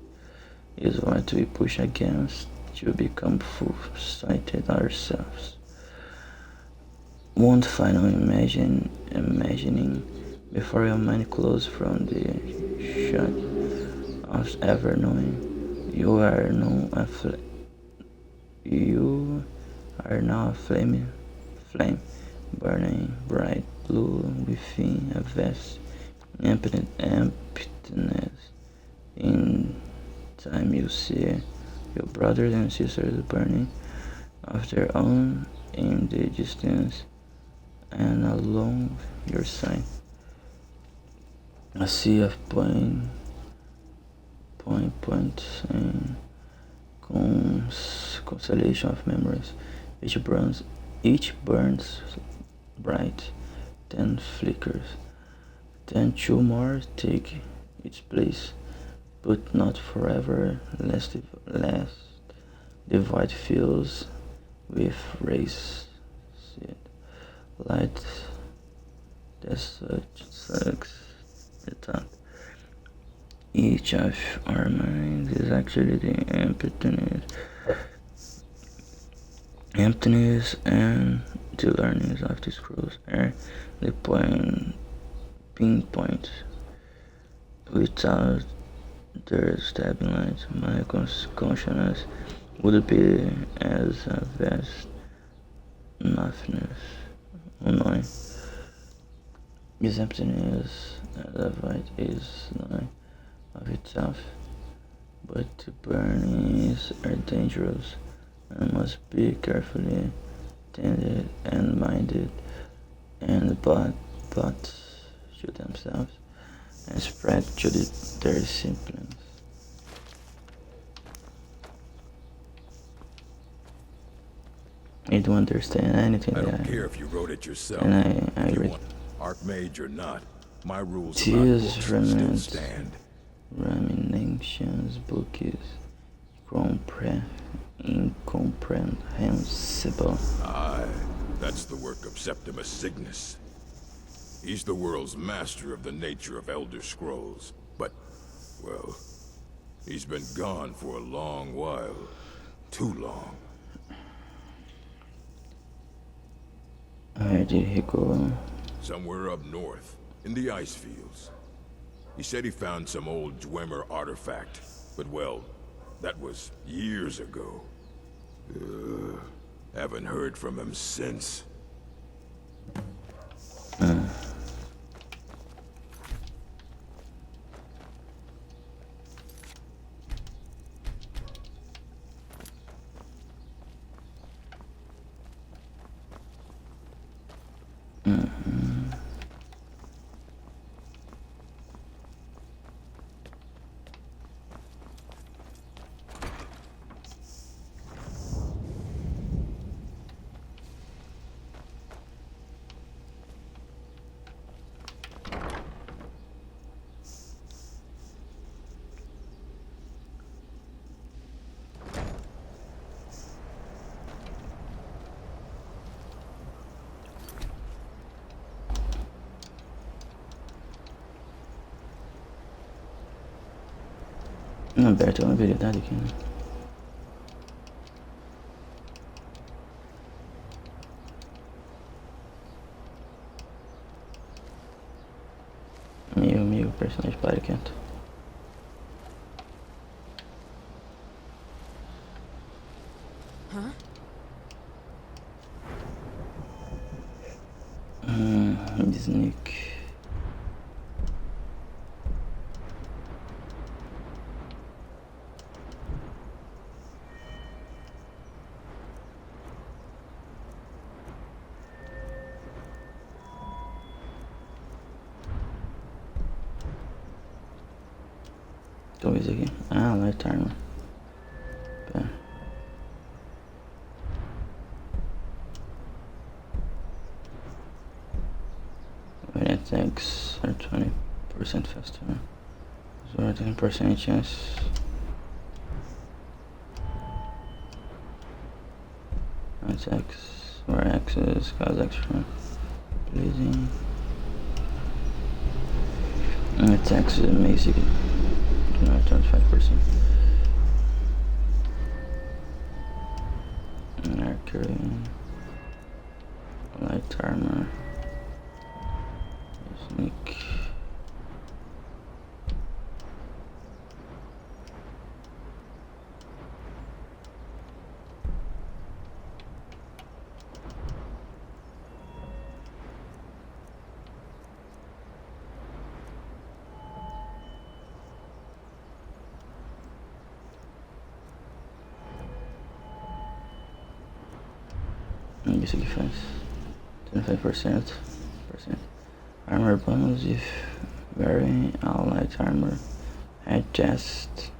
is what we push against to become full-sighted ourselves. One final imagining before your mind closes from the shock of ever knowing. You are now a flame burning bright blue within a vast emptiness. In time you see your brothers and sisters burning of their own in the distance, and along your side a sea of points and constellation of memories. Each burns bright, then flickers, then two more take its place, but not forever, lest the void fills with rays. Light that sucks the thought. Each of our minds is actually the emptiness, and the learnings of the scrolls are the pinpoint. Without their stabbing light, my consciousness would be as a vast nothingness, unknowing. This emptiness as a void is knowing of itself, but the burnings are dangerous and must be carefully tended and minded, and bought to themselves and spread to their disciplines. I don't understand anything. I don't care if you wrote it yourself. And I read. Archmage or not, my rules still stand. Ruminations book is incomprehensible. Aye, that's the work of Septimus Cygnus. He's the world's master of the nature of Elder Scrolls, but, well, he's been gone for a long while. Too long. Where did he go? Somewhere up north, in the ice fields. He said he found some old Dwemer artifact, but well, that was years ago. Haven't heard from him since. Aberto é uma habilidade aqui, né? Meu personagem para quieto. Sneak. Talvez aqui. Ah, light armor. Pera. When attacks are 20% faster. So 10% chance. Attacks or access cause extra bleeding. Attacks is amazing. 25%. Mercury. Light armor. Sneak. Isso aqui faz 25%. Armor bonus if wearing all light armor, head, chest,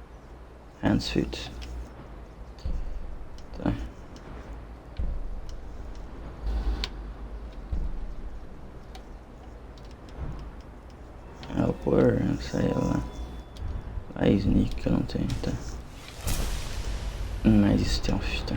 and suit. Tá. I'll pôr essa aí lá. A sneak que eu não tenho, tá? Mais stealth, tá?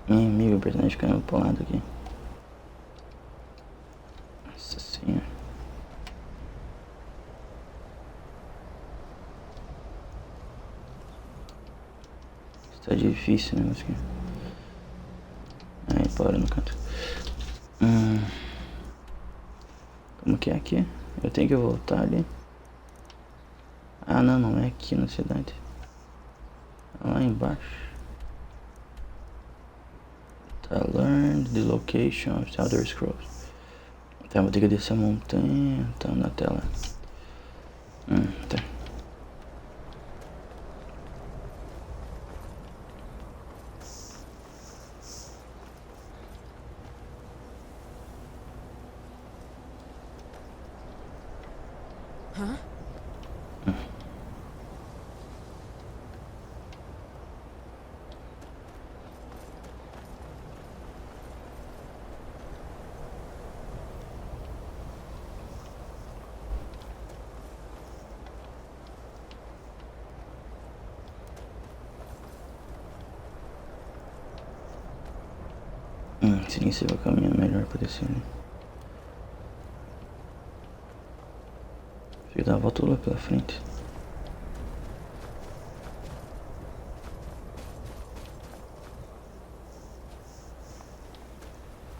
Inimigo, o personagem ficando pulado aqui. Nossa senhora. Está difícil, né, aqui. Aí, bora no canto. Como que é aqui? Eu tenho que voltar ali. Ah, não é aqui na cidade. É lá embaixo. Tá, learn the location of the Elder Scrolls. Tá, vou ter que descer a montanha. Tá na tela. Tá. Sim, se vai caminhar melhor pra descer ali. Fica dar a volta lá pela frente.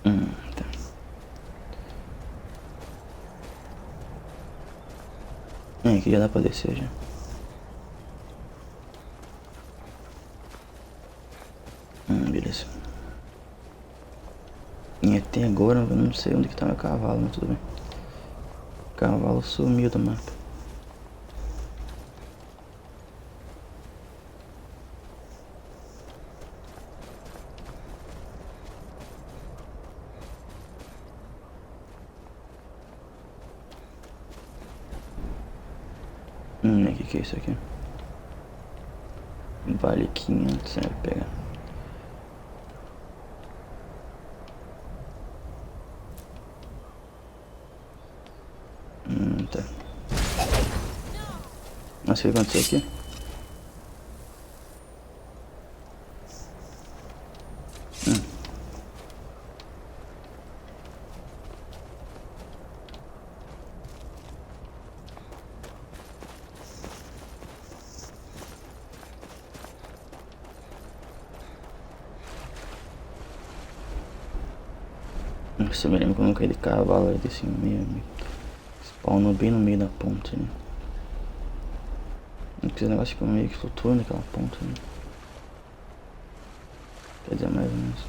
Tá. Aqui já dá pra descer já. Beleza. E até agora eu não sei onde que tá meu cavalo, mas tudo bem. O cavalo sumiu do mapa. Que é isso aqui? Vale 500, vou pegar. Tá. Nossa, o que aconteceu aqui? Você me lembra quando eu caí de cavalo aí desse meio. Spawnou bem no meio da ponte, né? Esse negócio que meio que flutua naquela ponta, né? Quer dizer, mais ou menos.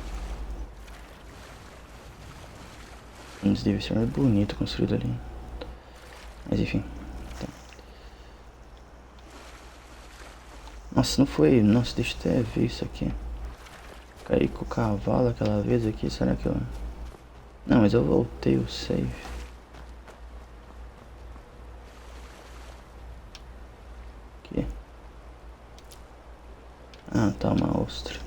Antes deve ser mais bonito construído ali. Mas enfim. Tá. Nossa, não foi. Nossa, deixa eu até ver isso aqui. Caí com o cavalo aquela vez aqui. Será que eu. Não, mas eu voltei o save. Aqui. Ah, tá uma ostra.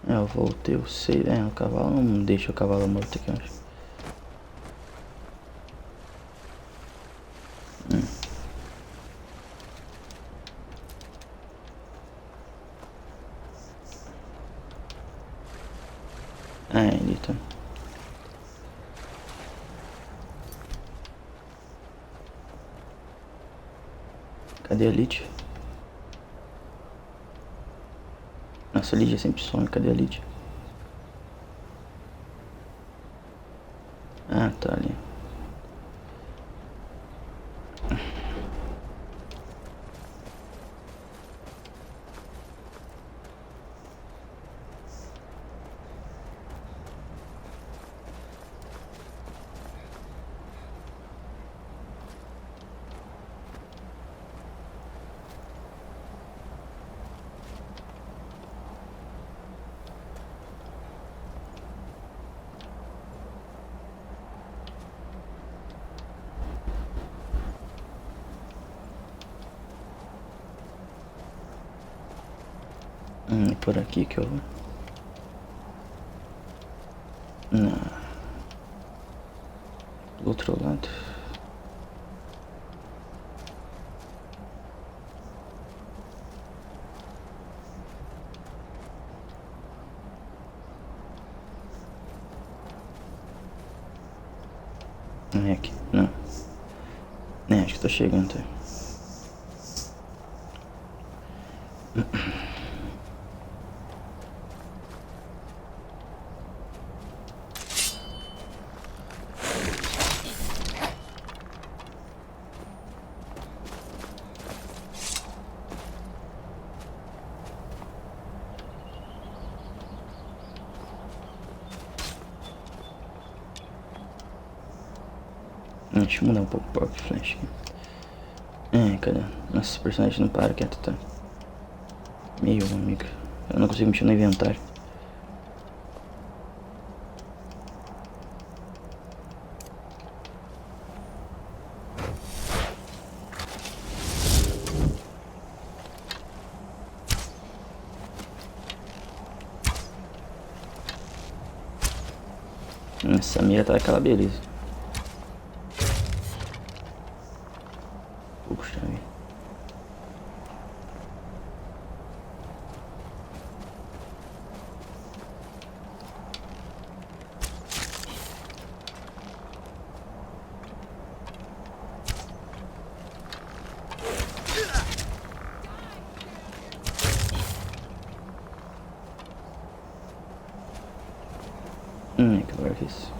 É, eu voltei o save. É, o cavalo não deixa o cavalo morto aqui, eu acho. Ah, ele tá. Cadê a Elite? Nossa, a Elite sempre some. Cadê a Elite? Ah, tá ali. É por aqui que eu vou. Não. Do outro lado. É aqui. Não. É, acho que tô chegando. Deixa eu mudar um pouco o Power Flash aqui. É, cadê? Nossa, esse personagem não para quieto, tá? Meu amigo. Eu não consigo mexer no inventário. Essa mira tá aquela beleza. Puxa vida. Que lugar que é isso?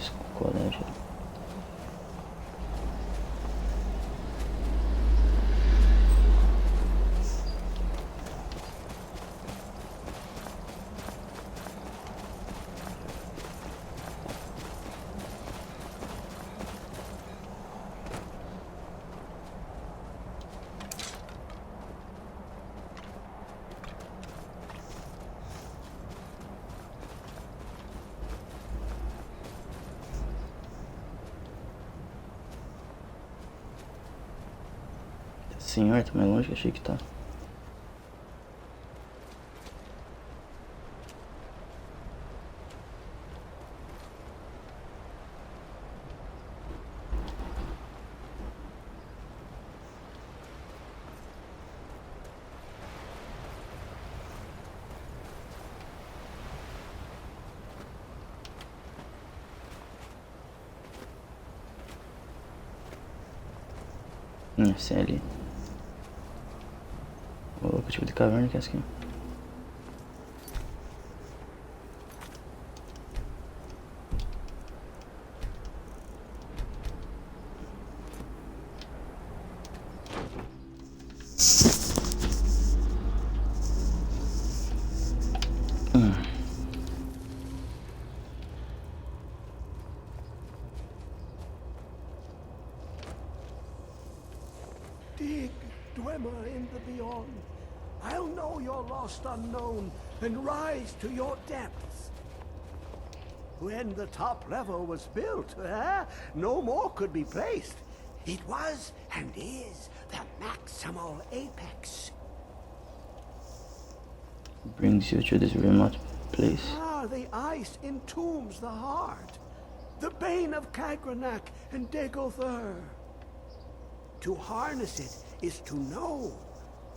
Esse colégio. senhora, tá mais longe que eu achei que tá. Esse é ali. O tipo de caverna que é essa aqui? Dig, Dwemer in the beyond. I'll know your lost unknown and rise to your depths. When the top level was built, no more could be placed. It was and is the maximal apex. Brings you to this remote place. The ice entombs the heart. The bane of Kagranak and Degother. To harness it is to know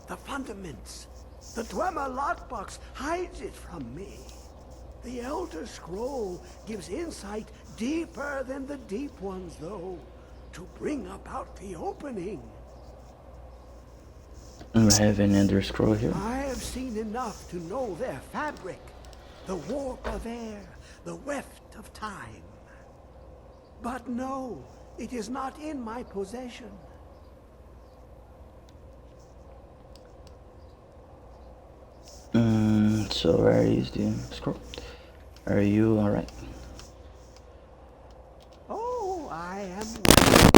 the fundaments. The Dwemer lockbox hides it from me. The Elder Scroll gives insight deeper than the deep ones, though, to bring about the opening. We have an Elder Scroll here. I have seen enough to know their fabric, the warp of air, the weft of time. But no, it is not in my possession. So where is the scroll? Are you alright? Oh, I am well.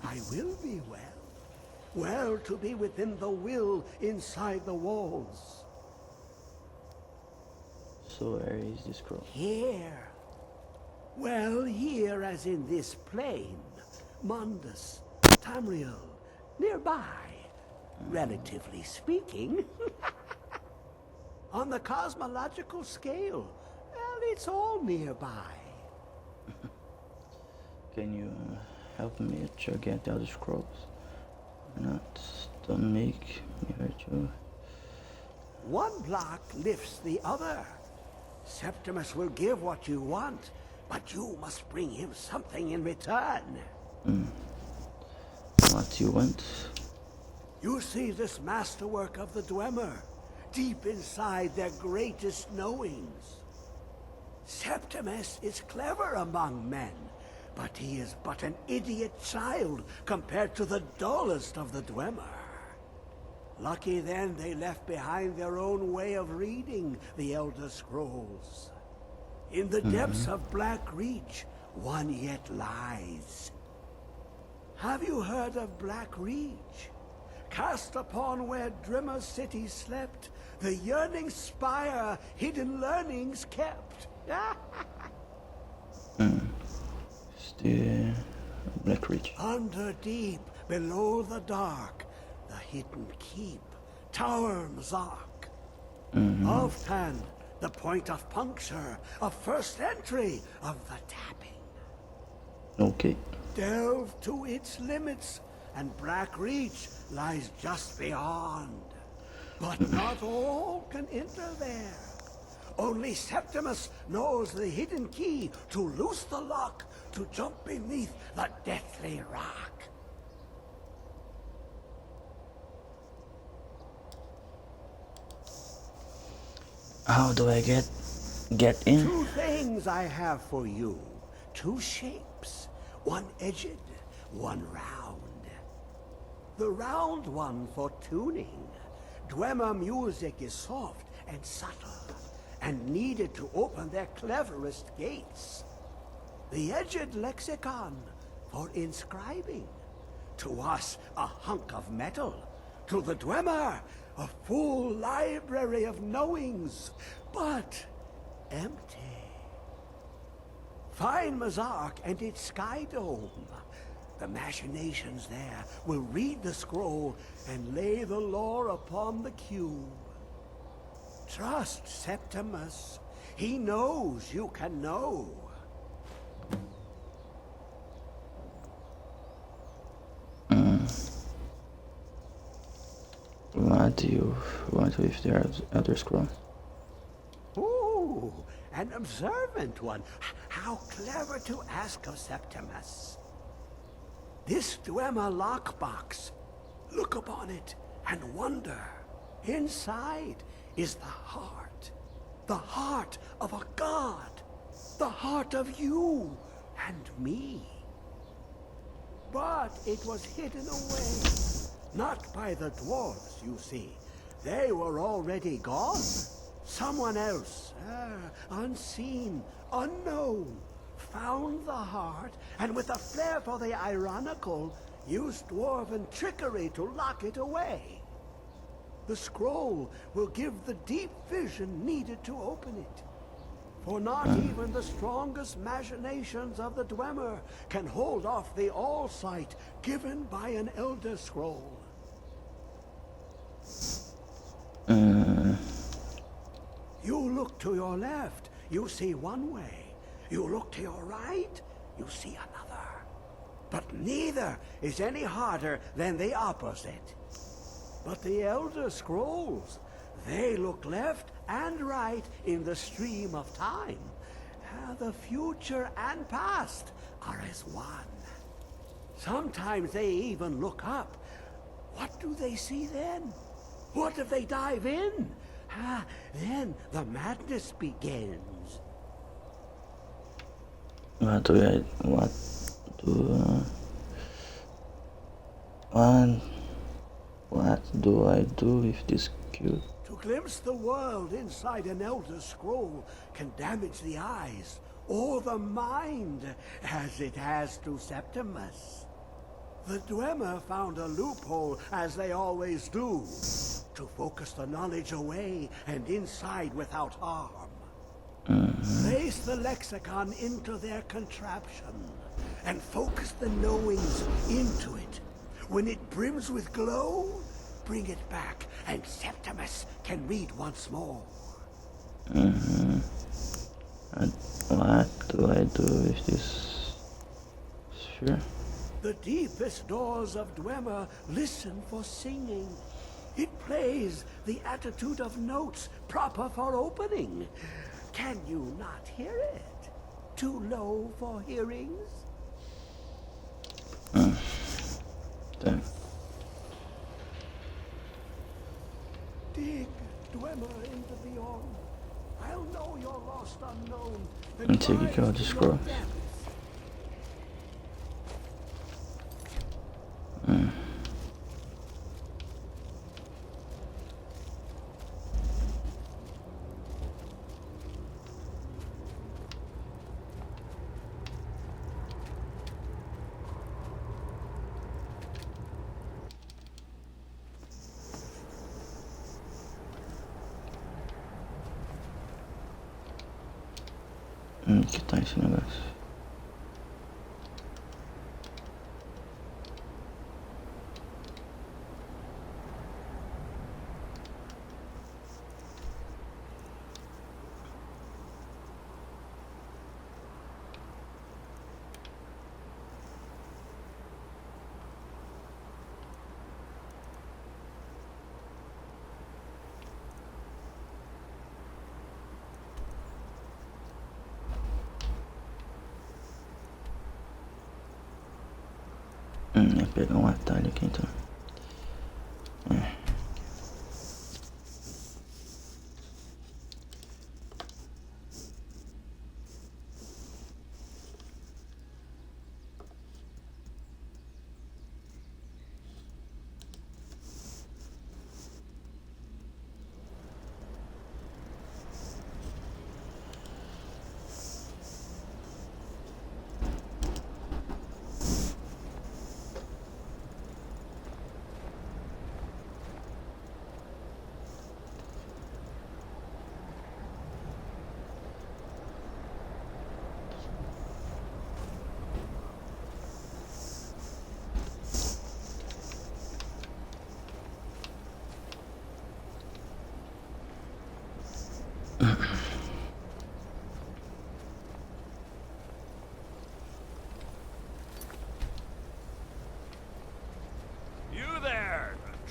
I will be well. Well to be within the will inside the walls. So where is the scroll? Here. Well, here as in this plain. Mundus, Tamriel, nearby. Relatively speaking. On the cosmological scale, well, it's all nearby. Can you help me to get the other scrolls? Don't make me hurt you. One block lifts the other. Septimus will give what you want, but you must bring him something in return. What you want? You see this masterwork of the Dwemer, deep inside their greatest knowings. Septimus is clever among men, but he is but an idiot child compared to the dullest of the Dwemer. Lucky then they left behind their own way of reading the Elder Scrolls. In the depths of Black Reach, one yet lies. Have you heard of Black Reach? Cast upon where Drimmer City slept, the yearning spire hidden learnings kept. It's the Black Reach. Under deep, below the dark, the hidden keep, Tower Mzark. Oftan, the point of puncture, of first entry, of the tapping. Okay. Delve to its limits, and Black Reach lies just beyond. But not all can enter there. Only Septimus knows the hidden key to loose the lock, to jump beneath the deathly rock. How do I get in? Two things I have for you. Two shapes. One edged, one round. The round one for tuning. Dwemer music is soft and subtle, and needed to open their cleverest gates. The edged lexicon for inscribing. To us, a hunk of metal. To the Dwemer, a full library of knowings, but empty. Find Mzark and its sky dome. The machinations there will read the scroll and lay the lore upon the cube. Trust Septimus. He knows you can know. What do you want with the Elder Scroll? Ooh, an observant one. How clever to ask of Septimus. This Dwemer lockbox. Look upon it and wonder. Inside is the heart. The heart of a god. The heart of you and me. But it was hidden away. Not by the dwarves, you see. They were already gone. Someone else, unseen, unknown, found the heart, and with a flair for the ironical, used dwarven trickery to lock it away. The scroll will give the deep vision needed to open it. For not even the strongest machinations of the Dwemer can hold off the all-sight given by an Elder Scroll. You look to your left, you see one way. You look to your right, you see another. But neither is any harder than the opposite. But the Elder Scrolls, they look left and right in the stream of time. The future and past are as one. Sometimes they even look up. What do they see then? What if they dive in? Then the madness begins. What do I do with this cube? To glimpse the world inside an Elder Scroll can damage the eyes or the mind, as it has to Septimus. The Dwemer found a loophole, as they always do, to focus the knowledge away and inside without harm. Place the lexicon into their contraption, and focus the knowings into it. When it brims with glow, bring it back, and Septimus can read once more. And what do I do with this sphere? The deepest doors of Dwemer listen for singing. It plays the attitude of notes proper for opening. Can you not hear it? Too low for hearings? Damn. Dig, Dwemer, into beyond. I'll know your lost unknown. And take a card to scroll. Que tá esse negócio? Ia pegar um atalho aqui então.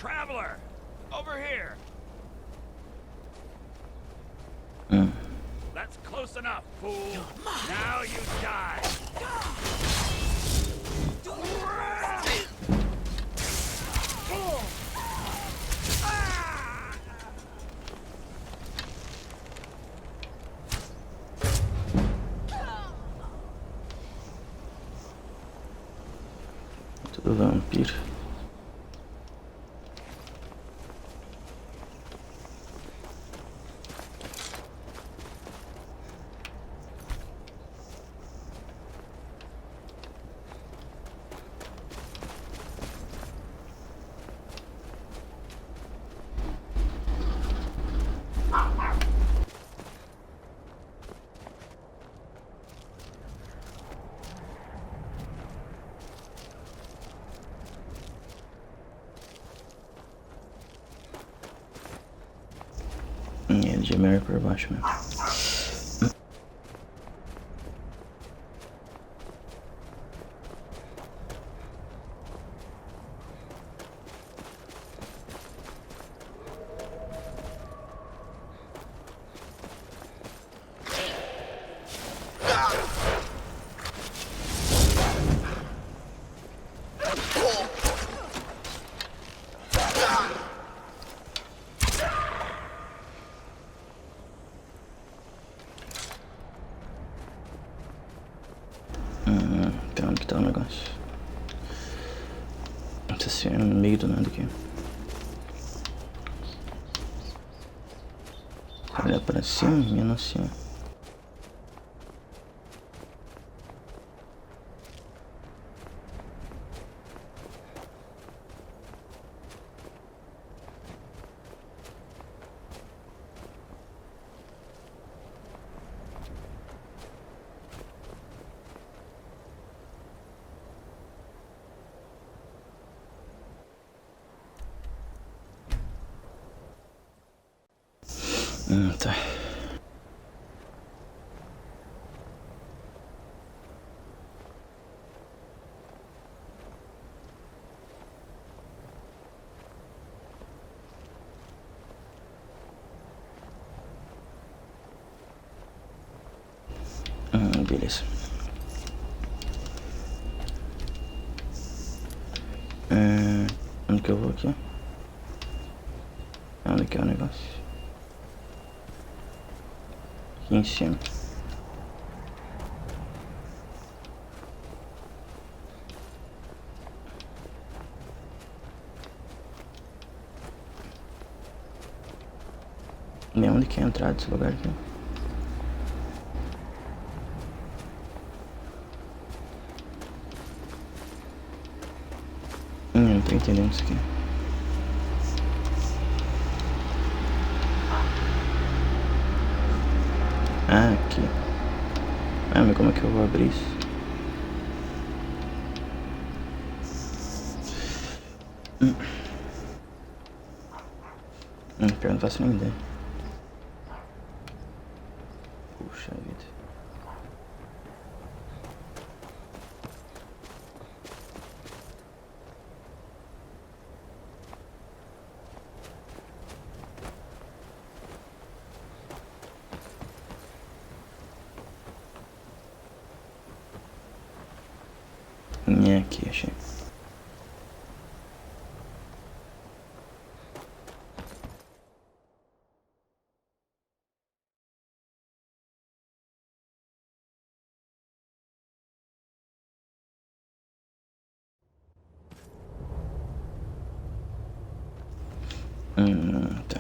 Traveler! Over here! That's close enough, fool! Now you die! Tudo vampiro. Ele de merda por baixo mesmo. Então onde que tá o negócio? Nossa senhora, no meio do nada aqui. Olha pra cima, minha nossa senhora. Tá. Beleza. Onde que eu vou aqui? Onde que é o negócio? Aqui em cima. Nem onde que é a entrada desse lugar aqui? Não tô entendendo isso aqui. Ah, aqui. Ah, mas como é que eu vou abrir isso? Pior, não faço nem ideia. Puxa vida. Aqui, achei. Tá.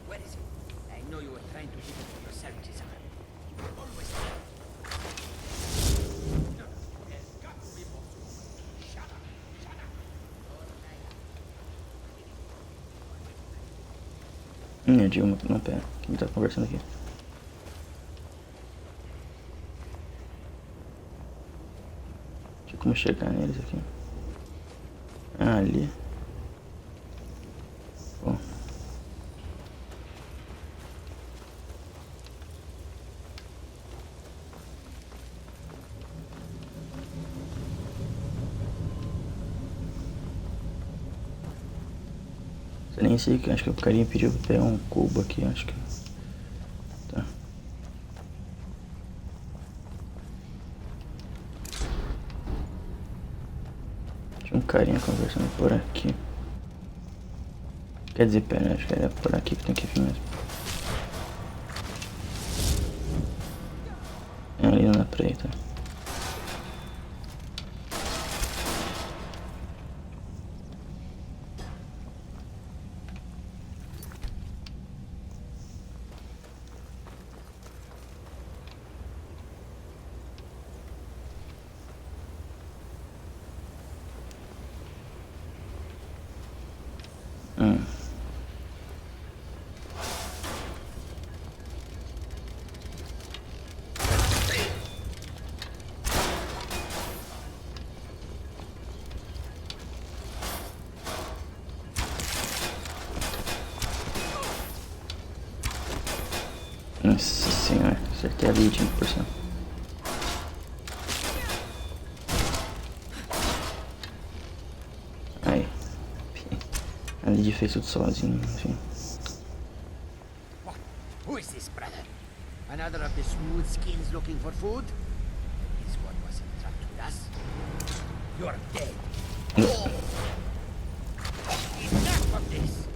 What is it? I know you were trying to keep it for yourself, Cesar. You were always... No, there's got to be more. Shut up, shut up. Dilma, não, pera. Quem tá conversando aqui? Tinha como chegar neles aqui. Ali. Bom. Eu nem sei, que acho que o carinha pediu pra pegar um cubo aqui, acho que. Tá. Tinha um carinha conversando por aqui. Quer dizer, pera, acho que era por aqui que tem que vir mesmo. É ali na preta. Nossa senhora, acertei ali 20%. Aí. A Lidia fez tudo sozinho, enfim. Who is this, brother? Another of the smooth skins looking for food? This one was in trapped with us. You're dead. Oh. Enough of this!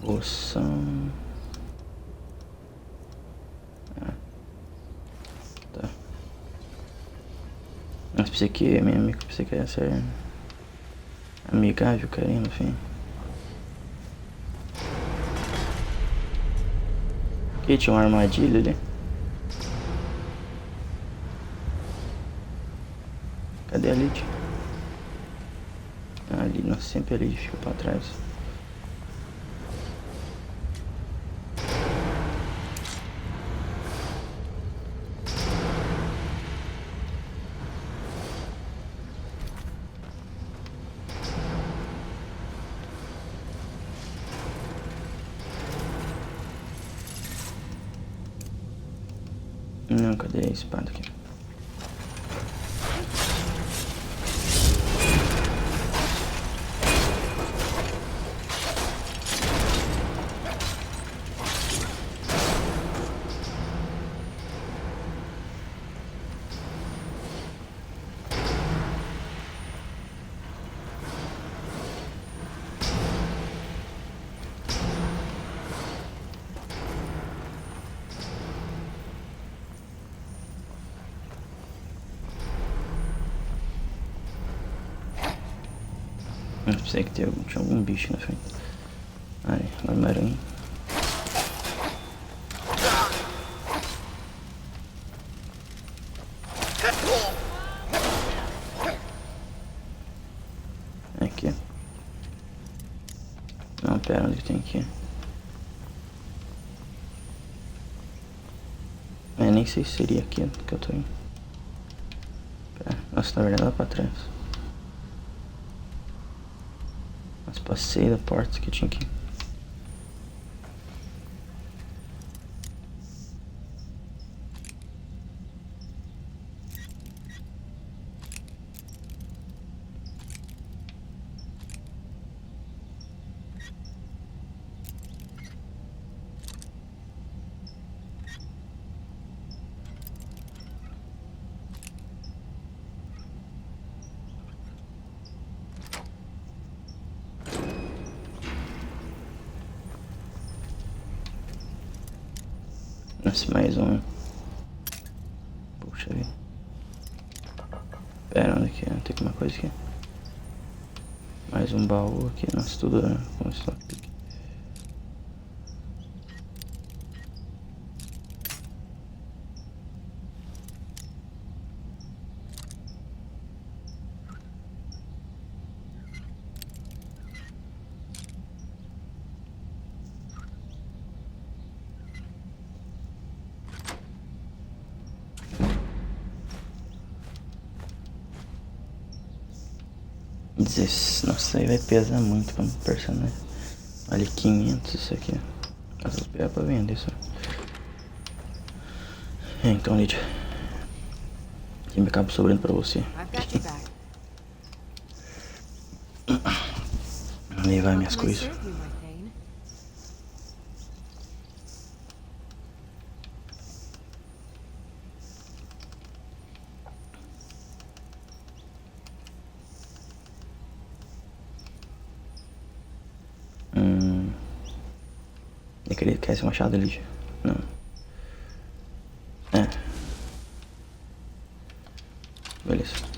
Poção. Tá. Mas pensei que minha amiga, pensei que ia ser amigável, carinho, no fim. Aqui tinha uma armadilha ali. Cadê a Lid? Ah, ali, nossa, sempre a Lid fica pra trás. Não, cadê a espada aqui? Eu pensei que tinha algum bicho na frente. Ai, uma aranha. Aqui. Não, pera, onde que tem aqui? Nem sei se seria aqui que eu tô indo. Pera, nossa, na verdade lá pra trás. Mas passei da porta que eu tinha aqui. Nossa, mais um. Puxa vida. Pera, onde que é? Tem uma coisa aqui. Mais um baú aqui. Nossa, tudo com esse lockpick. Nossa, aí vai pesar muito como personagem. Vale 500 isso aqui. Mas vou pegar pra vender isso. Então, Lídia. Que me acaba sobrando pra você. Levar minhas coisas. Ele quer esse machado, Lídia? Não. É. Beleza.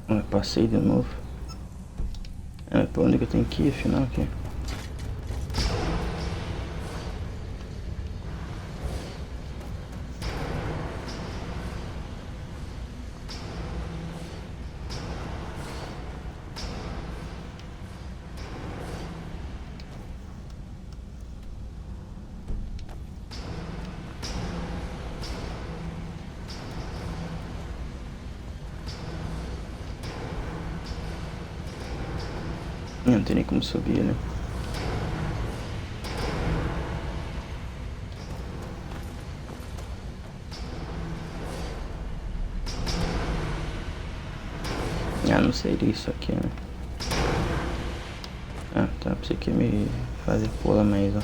Eu passei de novo. Pra onde que eu tenho que ir, afinal, aqui? Não tem nem como subir, né? Ah, não seria isso aqui, né? Ah, tá. Pensei que ia me fazer pular mais, ó.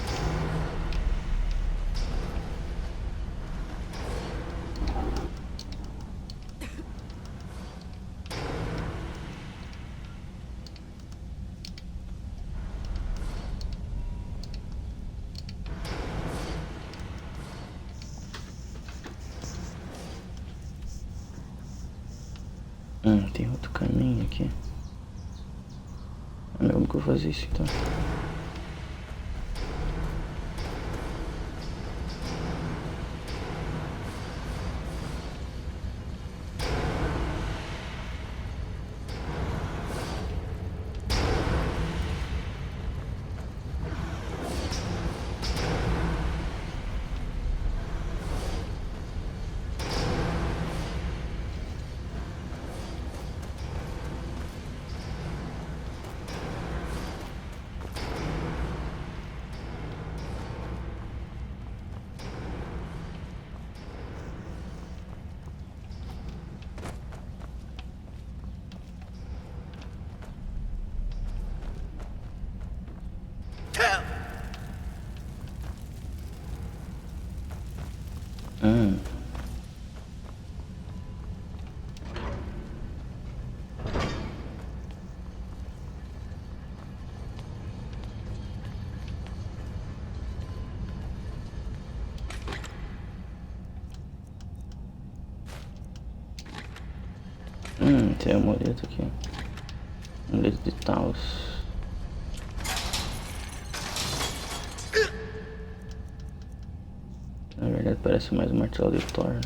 Tem outro caminho aqui. Como que eu vou fazer isso então? Tem um amuleto aqui. Amuleto de Taos. Na verdade parece mais um martelo de Thor.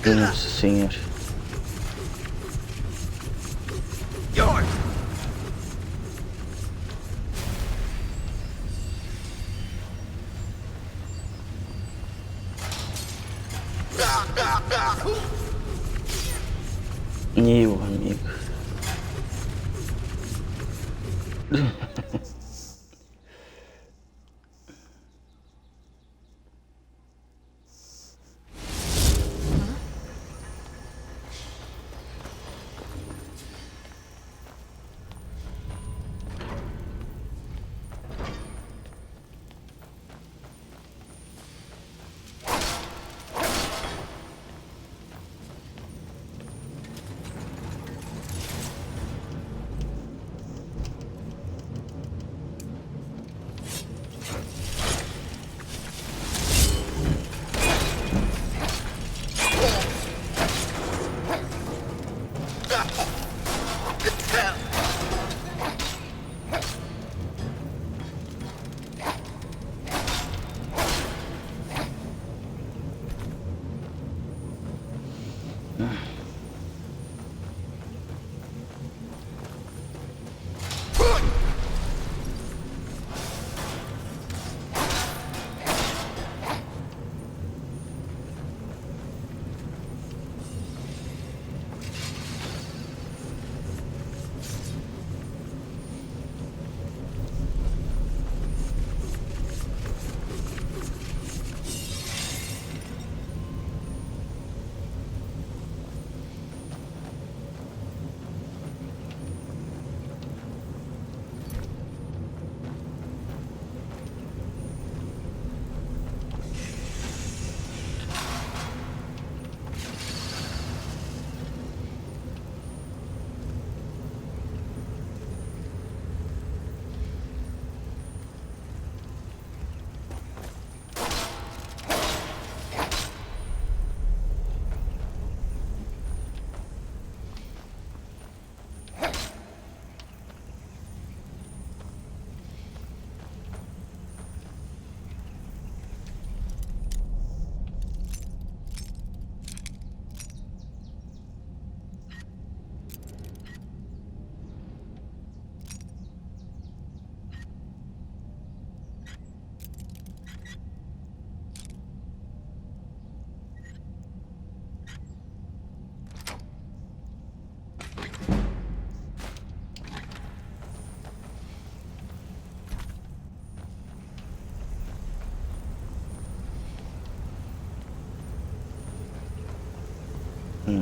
Nossa senhora. Meu amigo.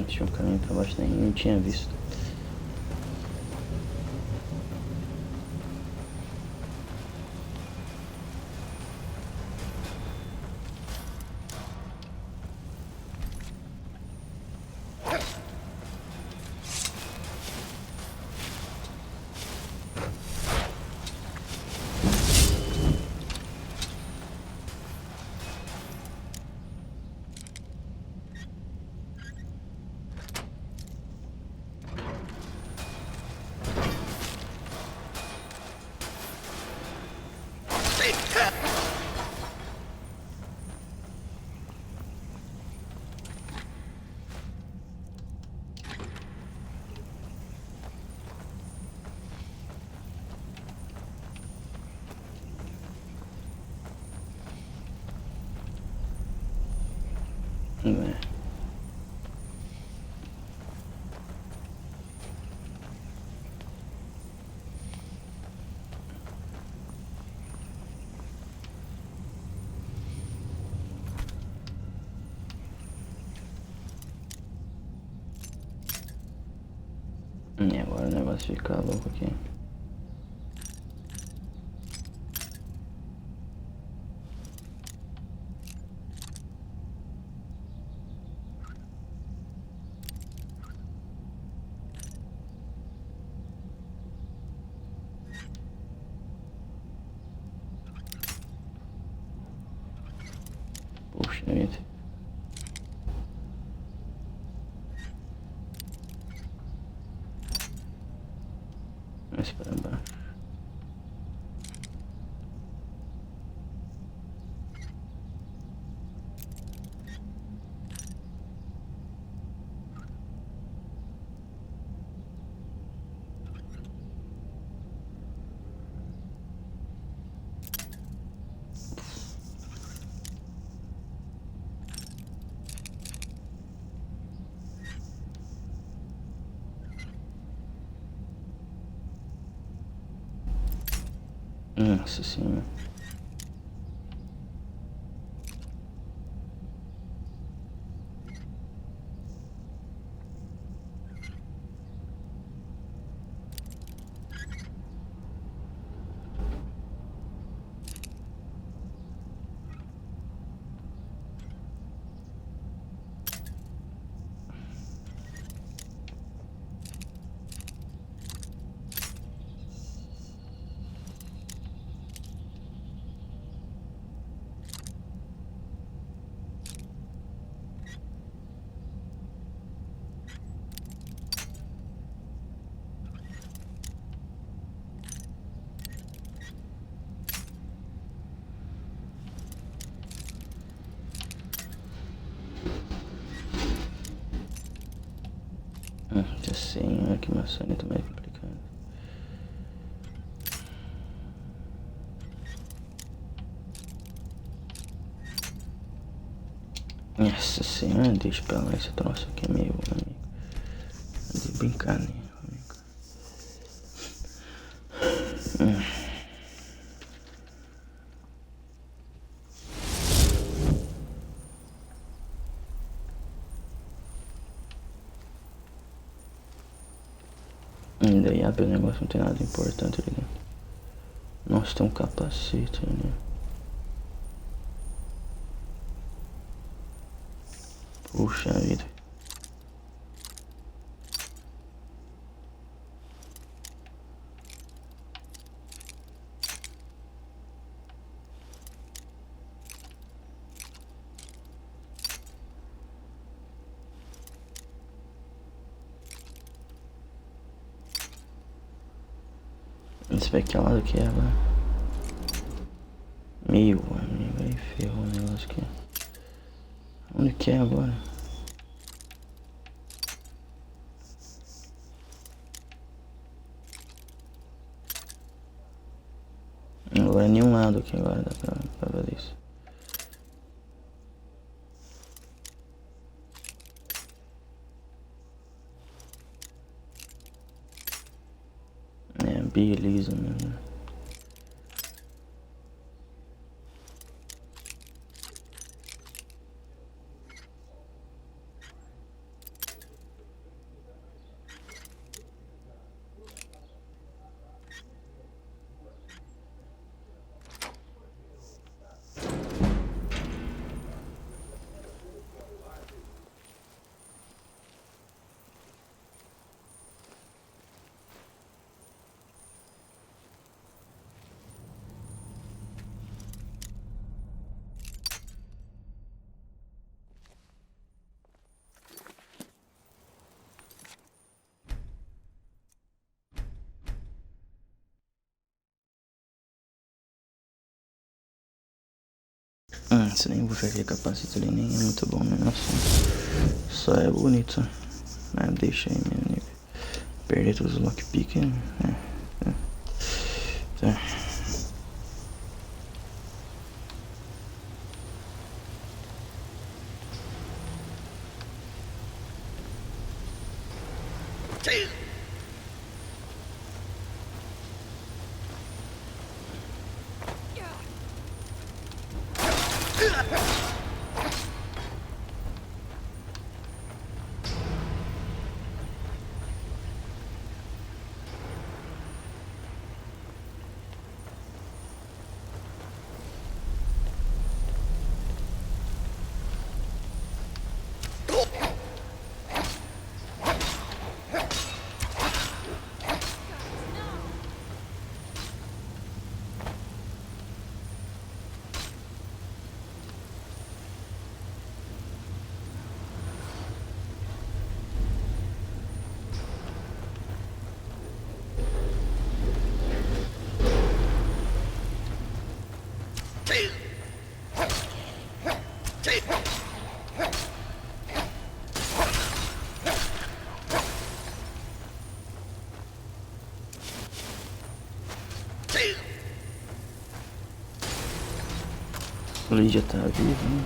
Tinha um caminho pra baixo, nem tinha visto. Ué. E agora o negócio fica louco aqui. Puxa vida. Mais para baixo. Nossa senhora. Assim, olha que maçaneta mais complicada. Nossa senhora, deixa pra lá, esse troço aqui é meio, amigo. De brincadeira, amigo. Ainda aí abre o negócio, não tem nada importante ali dentro. Nossa, tem um capacete ali, né? Puxa vida. Vamos ver que lado que é agora. Meu amigo, aí ferrou o negócio aqui. Onde que é agora? Agora é nenhum lado aqui agora, dá pra ver isso. É, beleza, mano. Esse nem vou aquele capacete ali, nem é muito bom, né? Nossa, só é bonito. Mas deixa aí, meu amigo. Perder todos os lockpick, né? Tá. O Lídia tá vivo, né?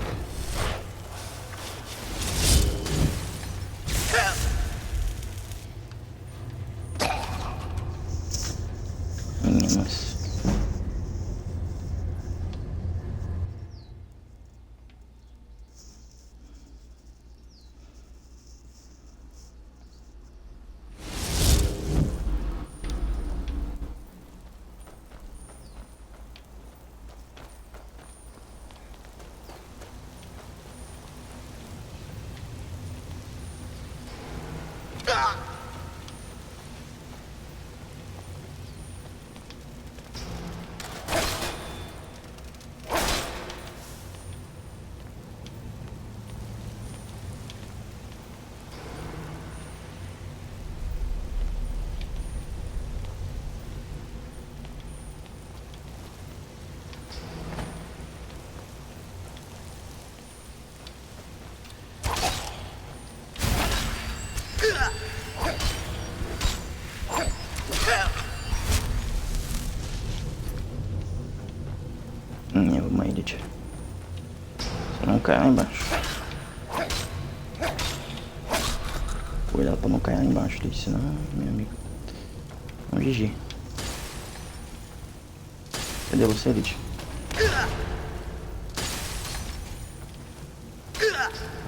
Nossa. Uma ilha. Você não cai lá embaixo. Cuidado pra não cair lá embaixo, senão, meu amigo. É um GG. Cadê você, Lid?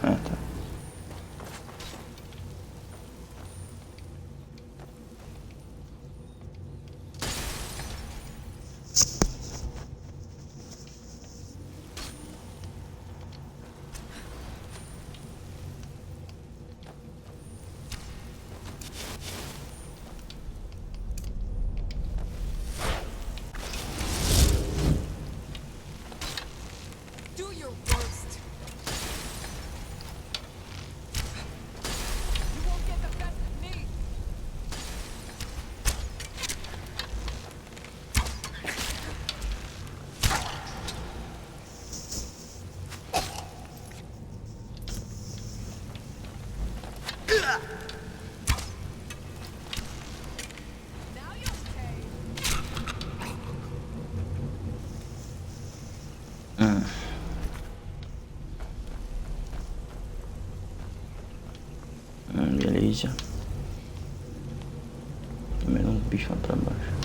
Ah, tá. Beleza. Primeiro um bicho lá pra baixo.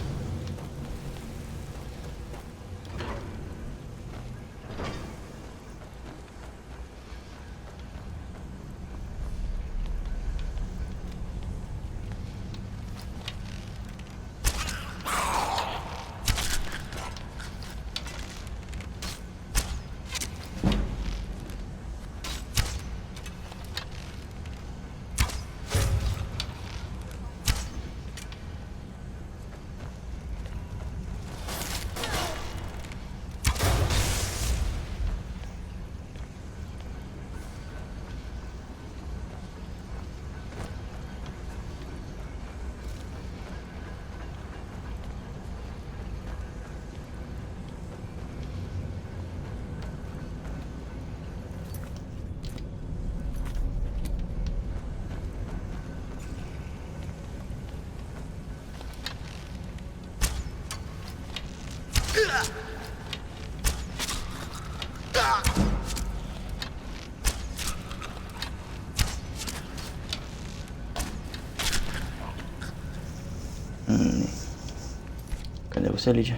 Cadê você, Lídia?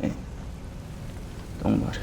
É. Então bora.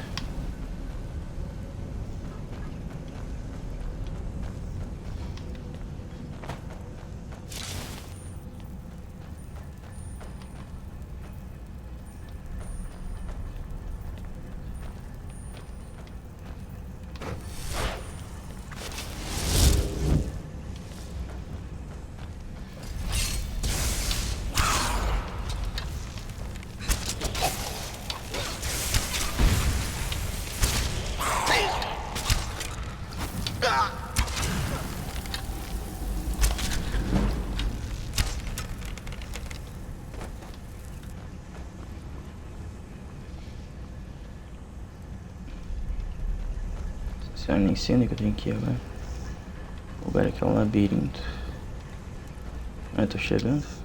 Eu nem sei onde que eu tenho que ir agora. O lugar aqui é um labirinto. Eu tô chegando.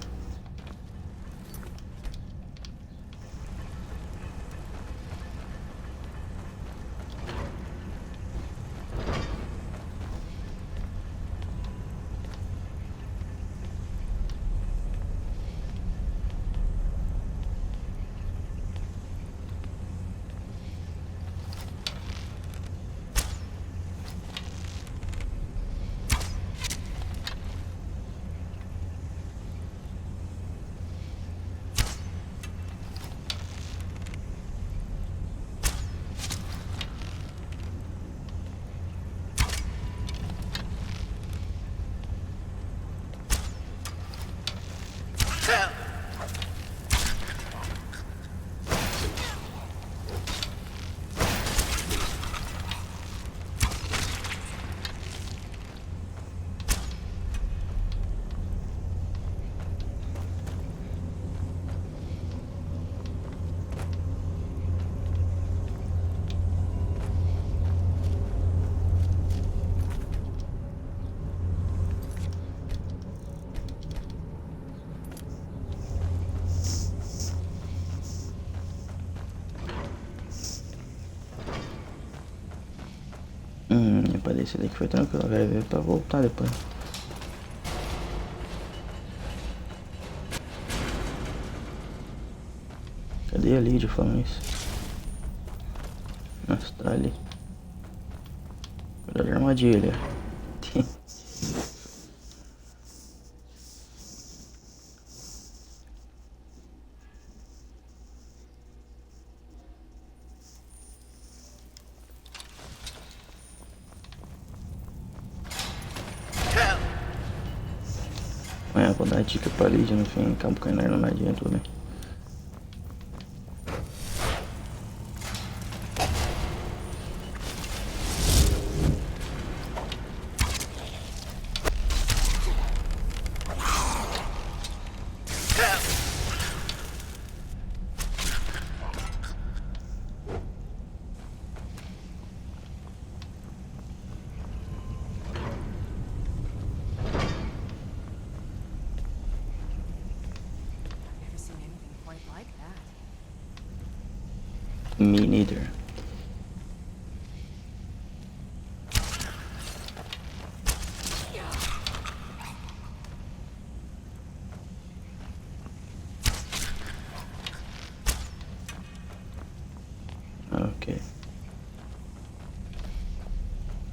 Esse daqui foi tranquilo, agora veio pra voltar depois. Cadê a Lídia falando isso? Nossa, tá ali. Cuidado da armadilha. Vou dar dica pra Lídia no fim, acabo caindo na armadilha, tudo bem. Me neither. Ok.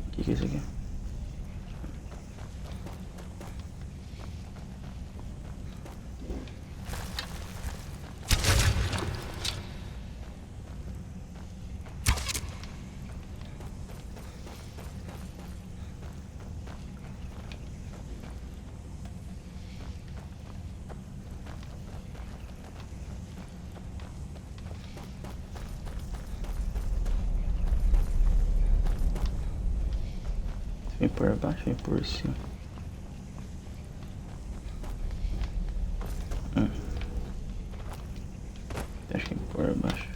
O que é isso aqui? Vem por baixo, vem por cima. Acho que vem por baixo.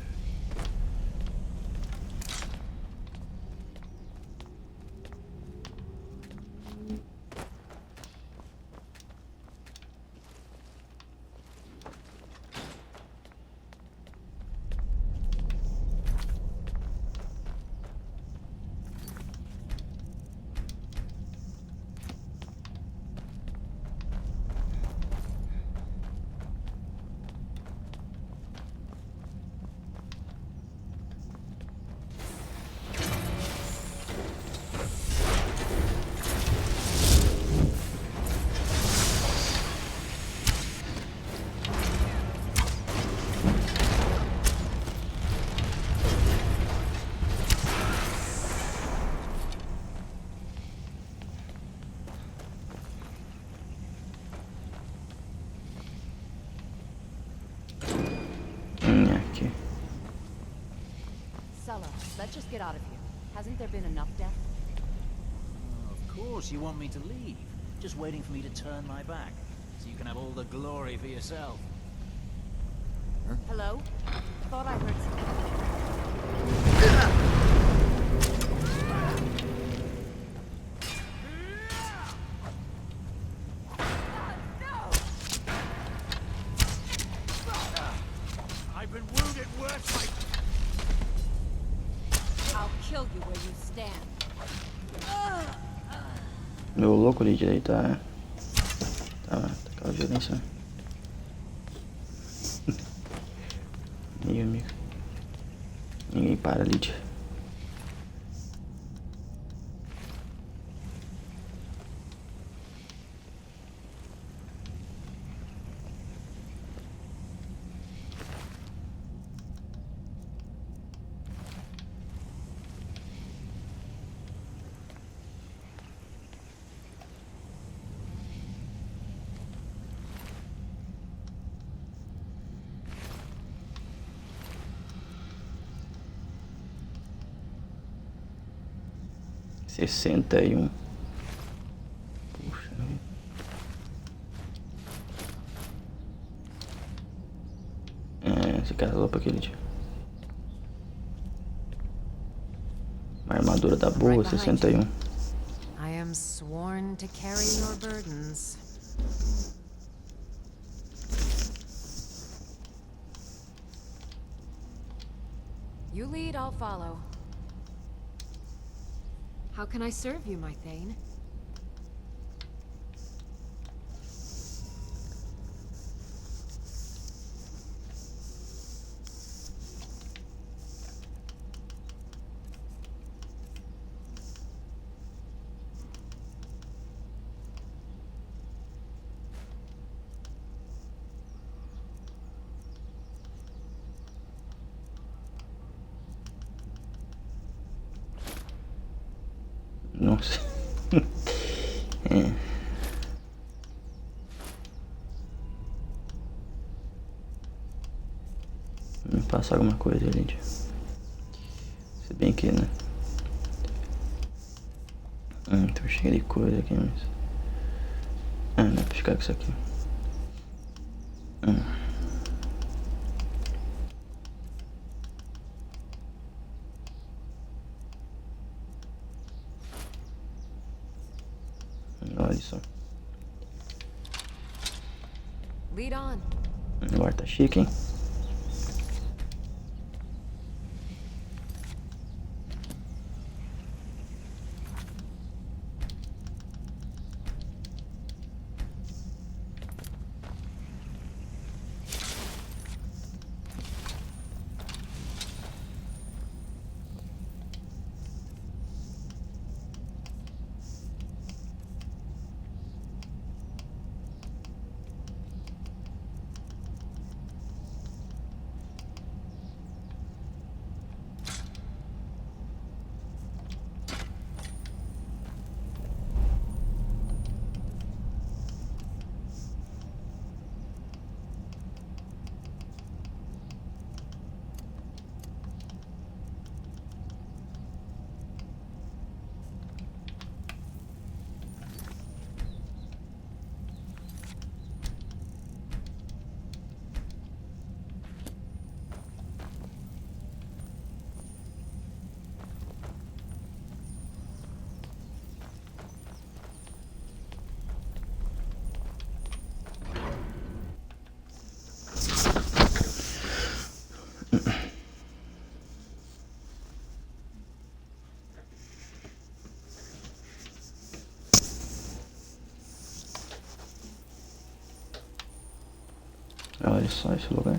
Let's just get out of here. Hasn't there been enough death? course you want me to leave. Just waiting for me to turn my back, so you can have all the glory for yourself. Huh? Hello? Thought I heard something. I've been wounded worse, like... I'll kill you where you stand. Meu louco ali direito, tá aquela violência. Aí, amigo. Ninguém para, Lídia. Sessenta e um. Puxa vida. Esse cara falou pra aquele dia. Uma armadura da boa, 61. I am sworn to carry your burdens. You lead, I'll follow. How can I serve you, my Thane? Nossa. Me passa alguma coisa, gente. Se bem que, né? Tô cheio de coisa aqui, mas... não é pra ficar com isso aqui. Olha só. Lead on. Agora tá chique, hein? Olha só esse lugar.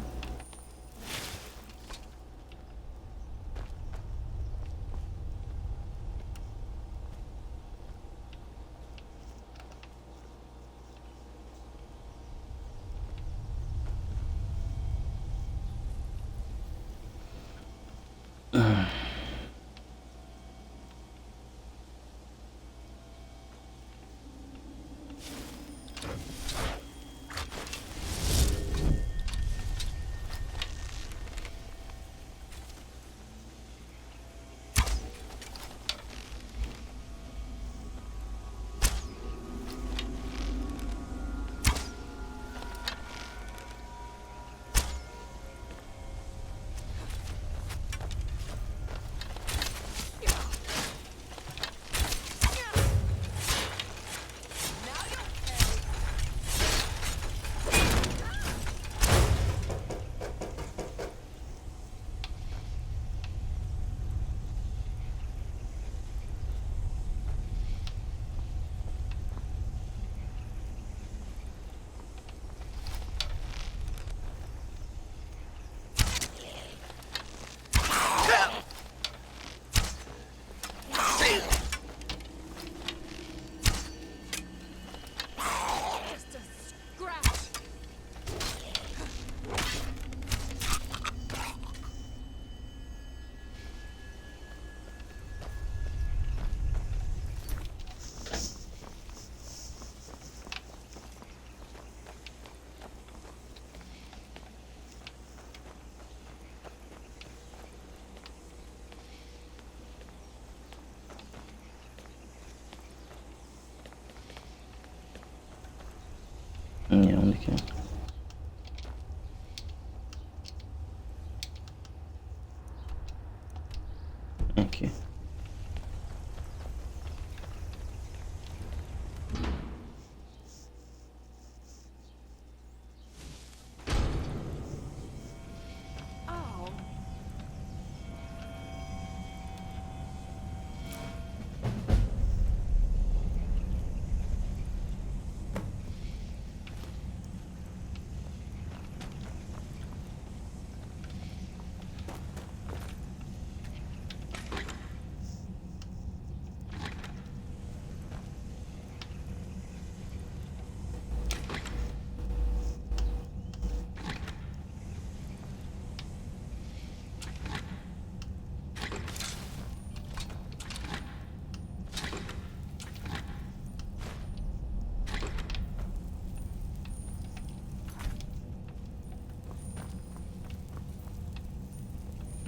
aqui. Aqui.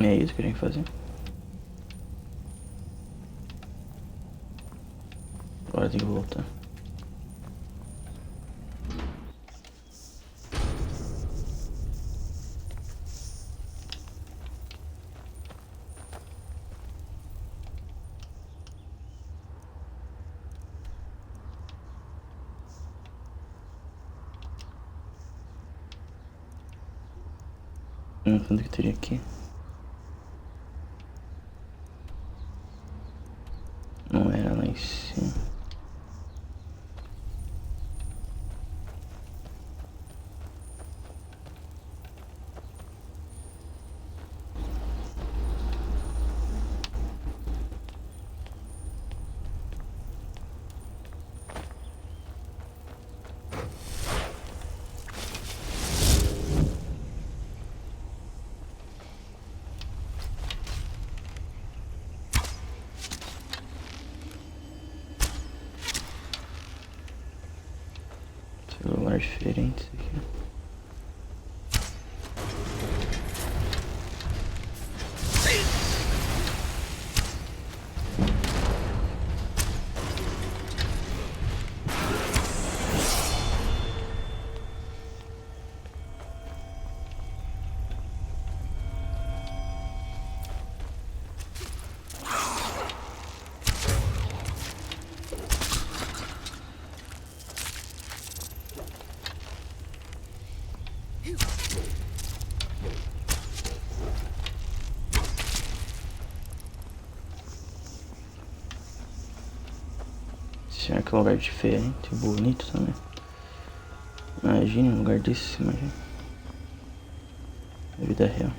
É isso que a gente fazer. Agora tem que voltar. Quanto que teria aqui? Não era lá em cima. Celular diferente isso aqui. Será que é um lugar diferente, bonito também? Imagine um lugar desse, imagina. Na vida real.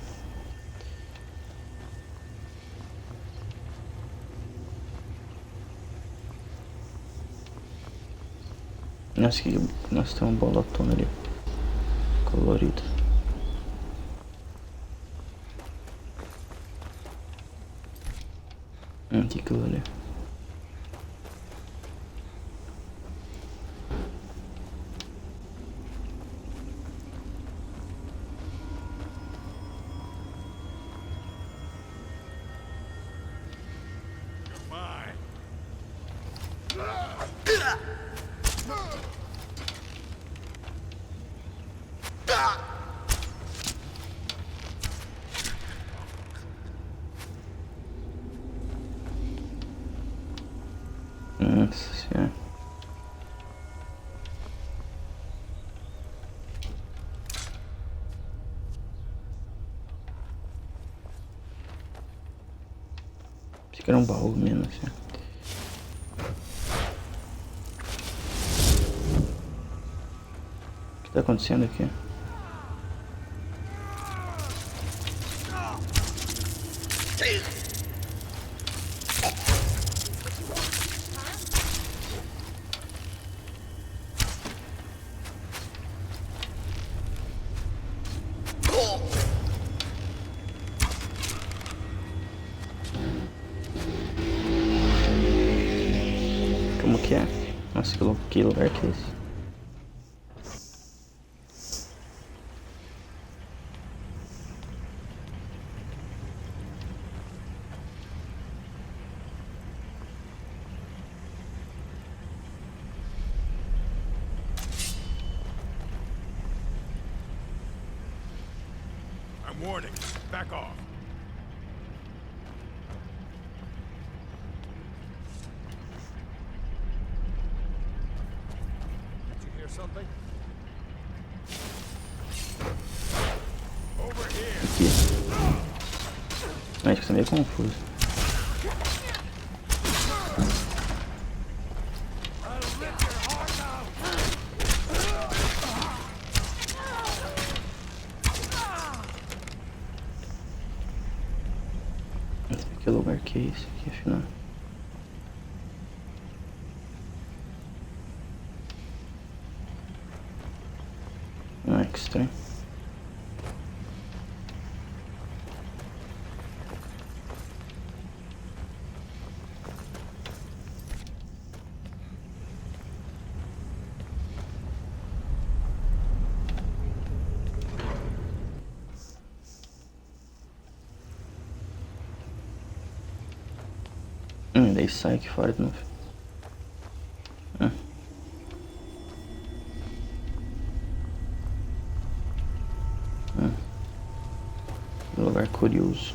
Nossa, tem uma bolotona ali. Colorida. Que aquilo ali? Nossa senhora. Pensei que era um baú mesmo assim. O que tá acontecendo aqui? Como que é? Nossa, que lugar que é esse? Warning, back off. Did you hear something? Over here. Aqui. Acho que tá meio confuso. Que lugar que é esse aqui, afinal? Ah, que estranho. Daí sai aqui fora de novo. Lugar curioso.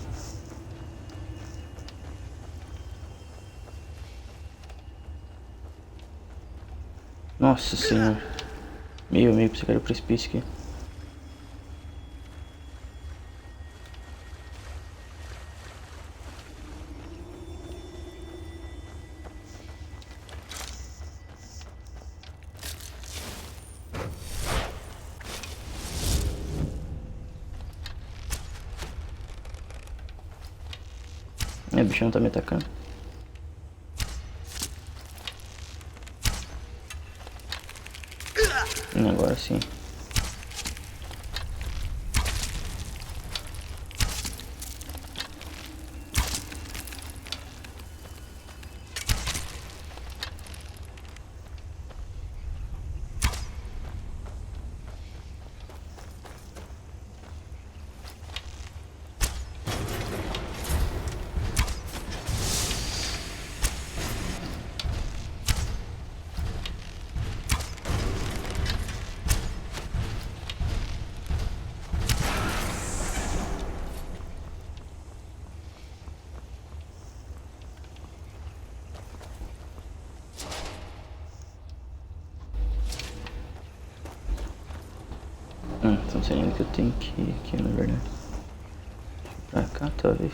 Nossa senhora. Meio pra você cair o precipício aqui. O bichão tá me atacando. Agora sim. Então seria que eu tenho que ir aqui, na verdade. Pra cá, talvez.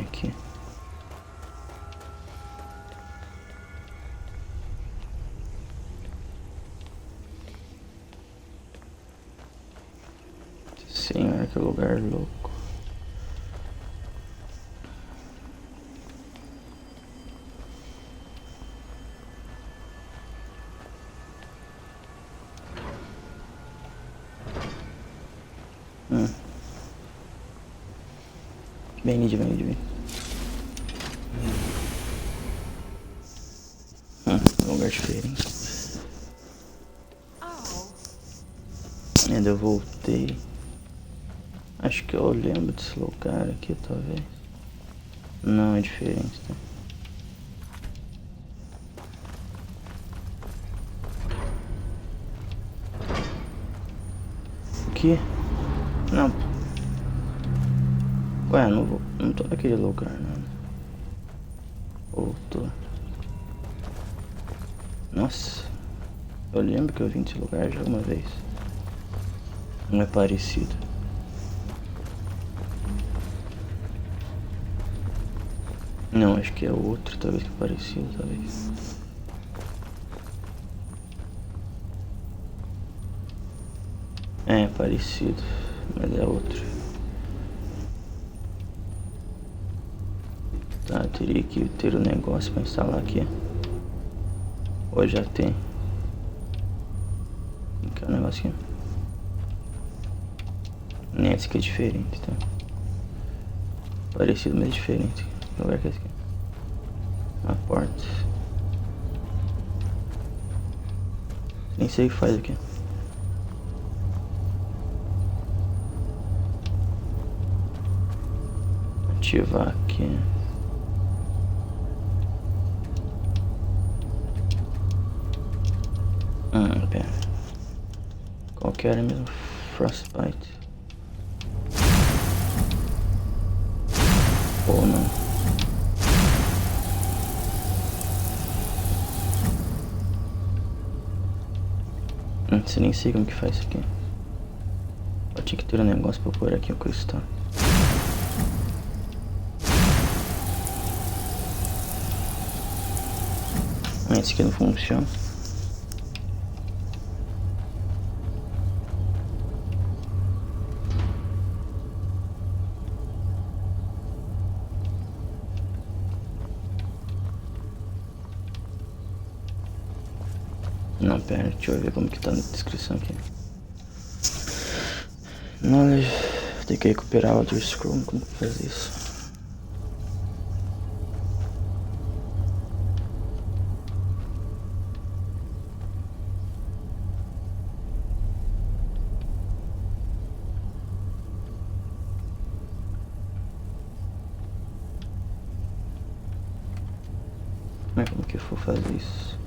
Aqui. Senhora, que lugar louco. Bem, lugar diferente. Ainda eu voltei. Acho que eu lembro desse lugar aqui, talvez. Não, é diferente, tá? Aqui? Não. Ué, não tô naquele lugar, não. Voltou. Nossa. Eu lembro que eu vim desse lugar já uma vez. Não é parecido. Não, acho que é outro, talvez que é parecido, talvez. É parecido, mas é outro. Tá, eu teria que ter o negócio pra instalar aqui. Ou já tem. Aqui é o negócio aqui. Esse aqui é diferente, tá? Parecido, mas diferente. Que lugar que é esse aqui? A porta. Nem sei o que faz aqui. Ativar aqui. Pera. Qual que era mesmo? Frostbite. Ou não. Não sei nem sei como que faz isso aqui. Eu tinha que ter um negócio pra pôr aqui o cristal. Esse aqui não funciona. Não, pera, deixa eu ver como que tá na descrição aqui. Knowledge, tem que recuperar o Elder Scroll, como que faz isso? Como que eu vou fazer isso?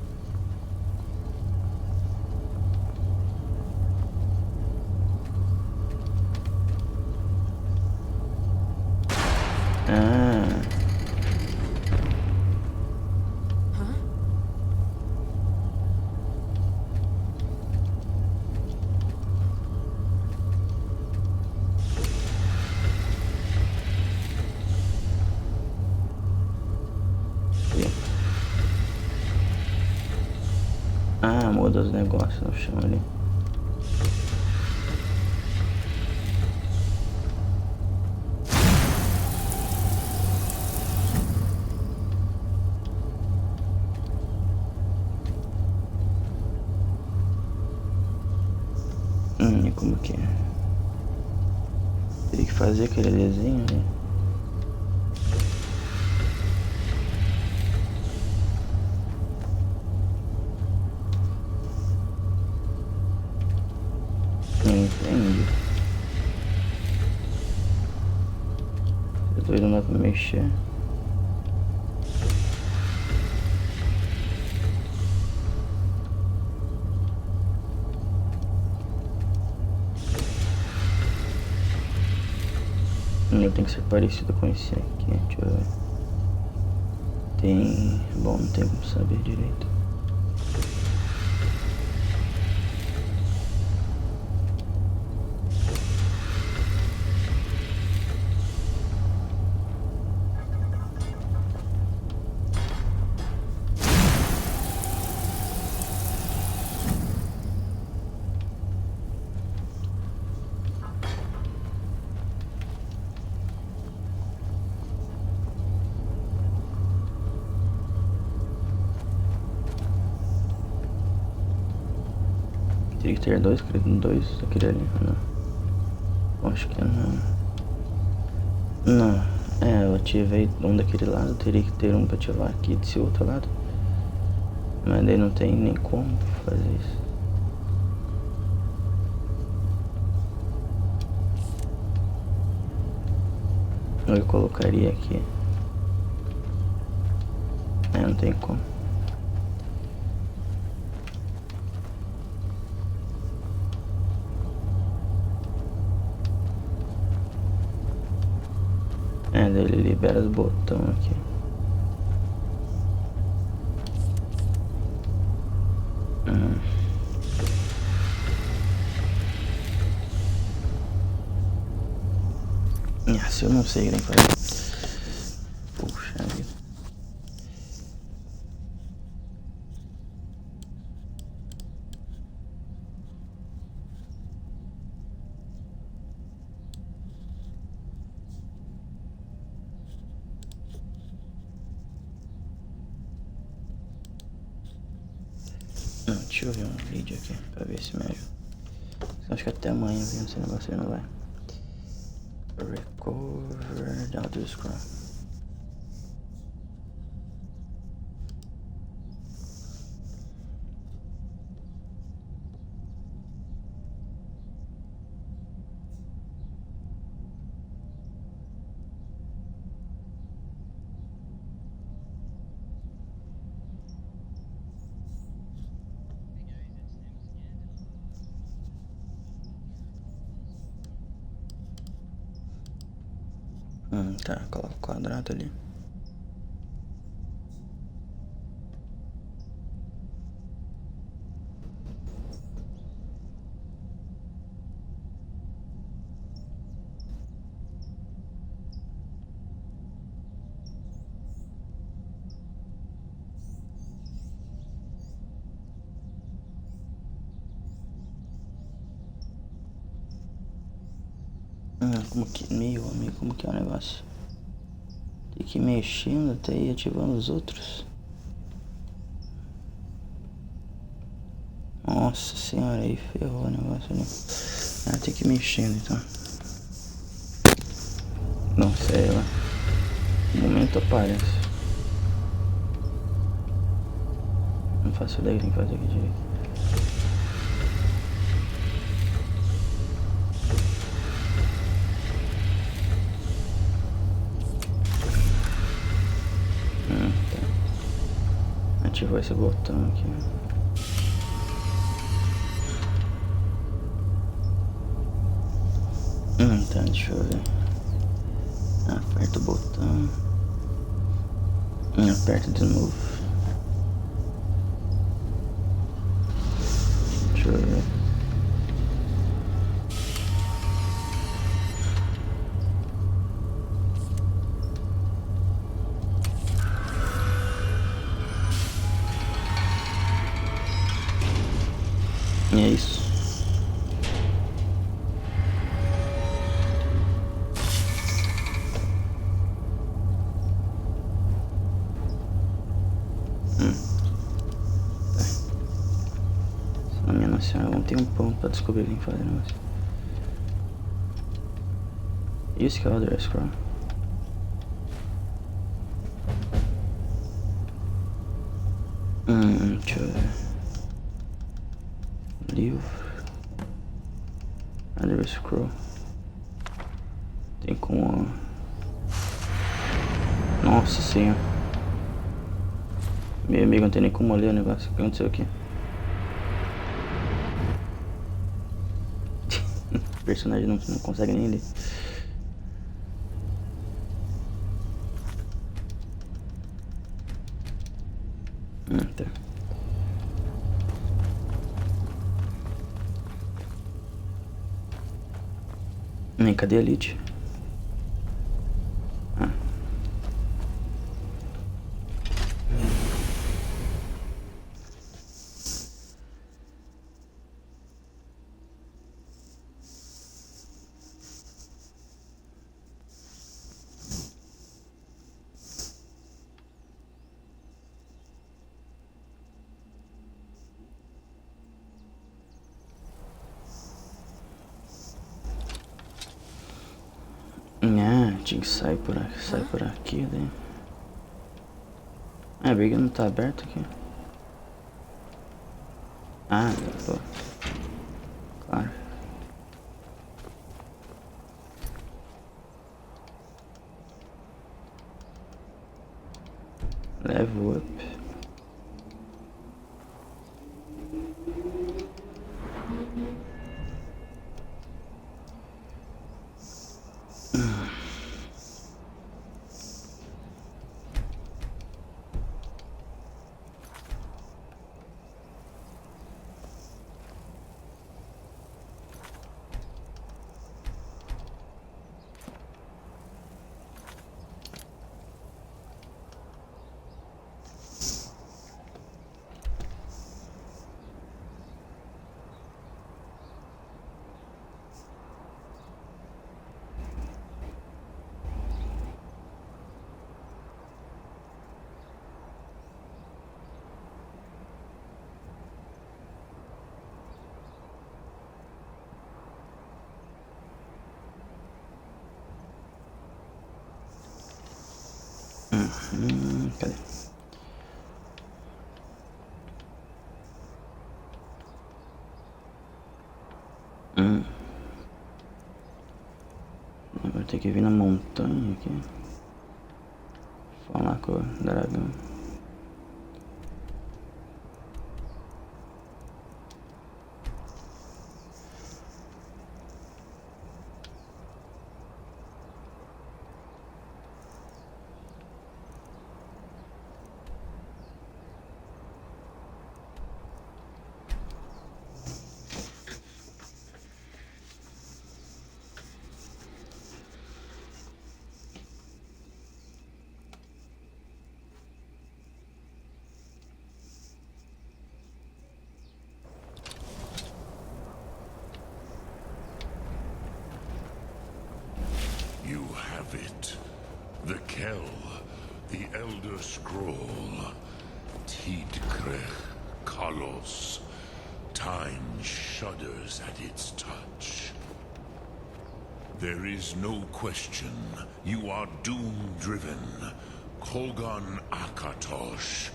Muda os negócios no chão ali. Como que é? Teria que fazer aquele desenho ali. Entendi. Eu tô indo lá pra mexer. Tem que ser parecido com esse aqui, deixa eu ver. Tem... Bom, não tem como saber direito. Teria que ter dois daquele ali, não. Acho que não. Não, eu ativei um daquele lado, teria que ter um pra ativar aqui desse outro lado. Mas daí não tem nem como fazer isso. Eu colocaria aqui. Não tem como. Daí ele libera os botões aqui. Se eu não sei nem fazer. Puxa vida. Deixa eu ver um vídeo aqui pra ver se me ajuda. Acho que até amanhã vendo esse negócio aí não vai. Recover the Elder Scroll. Tá, coloca o quadrado ali. Como que, meu amigo, como que é o negócio? Tem que ir mexendo até ir ativando os outros. Nossa senhora, aí ferrou o negócio ali. Tem que ir mexendo então. Não sei lá. No momento aparece. Não faço ideia de quem fazer aqui direito. Tá. Ativou esse botão aqui. Tá, deixa eu ver. Aperta o botão. Aperta de novo. Deixa eu ver. E é isso. Tá. Minha nossa senhora, vamos ter um pão pra descobrir quem faz o negócio. Isso que é o Elder Scroll. Deixa eu ver. Livro. Elder Scroll. Tem como... Nossa senhora. Meu amigo, não tem nem como ler o negócio. O que aconteceu aqui? O personagem não consegue nem ler. Tá. Cadê a Elite? Tinha que sair por aqui, daí. A briga não tá aberta aqui. Pô. Claro. Level up. Cadê? Agora tem que vir na montanha aqui. Falar com o dragão. You have it. The Kell, the Elder Scroll. Tidkrech Kalos. Time shudders at its touch. There is no question. You are doom-driven. Kogan Akatosh.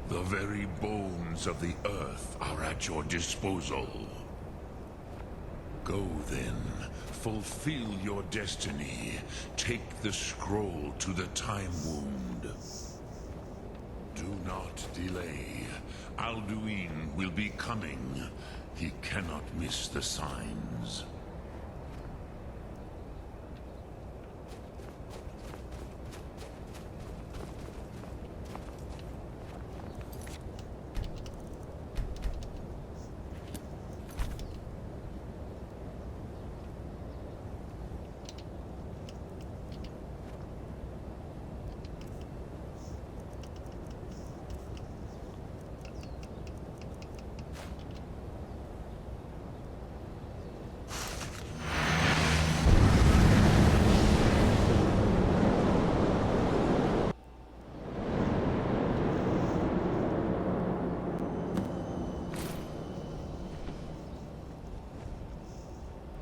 The very bones of the earth are at your disposal. Go then. Fulfill your destiny. Take the scroll to the Time Wound. Do not delay. Alduin will be coming. He cannot miss the signs.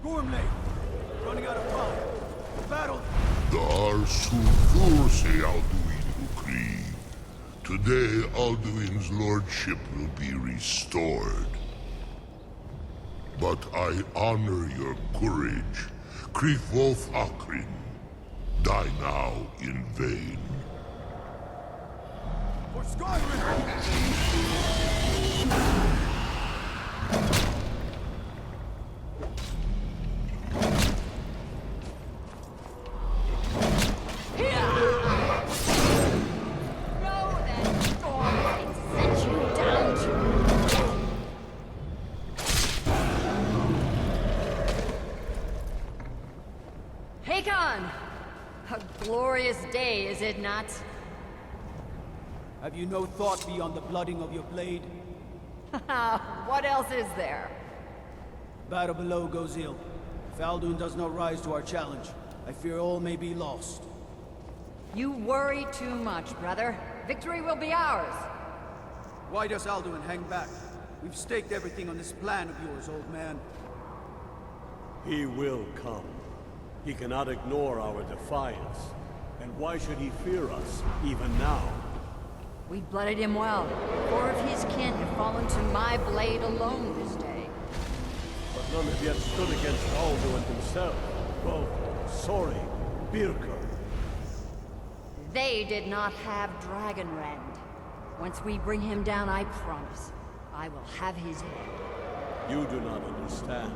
Gormley! Running out of time. Battle! Dar Sulfurse Alduin Ukri. Today, Alduin's lordship will be restored. But I honor your courage. Krifwolf Akrin. Die now in vain. For Skyrim! A glorious day, is it not? Have you no thought beyond the blooding of your blade? What else is there? Battle below goes ill. If Alduin does not rise to our challenge, I fear all may be lost. You worry too much, brother. Victory will be ours. Why does Alduin hang back? We've staked everything on this plan of yours, old man. He will come. He cannot ignore our defiance. And why should he fear us, even now? We blooded him well. Four of his kin have fallen to my blade alone this day. But none have yet stood against Alduin himself. Both Sori, Birker. They did not have Dragonrend. Once we bring him down, I promise, I will have his head. You do not understand.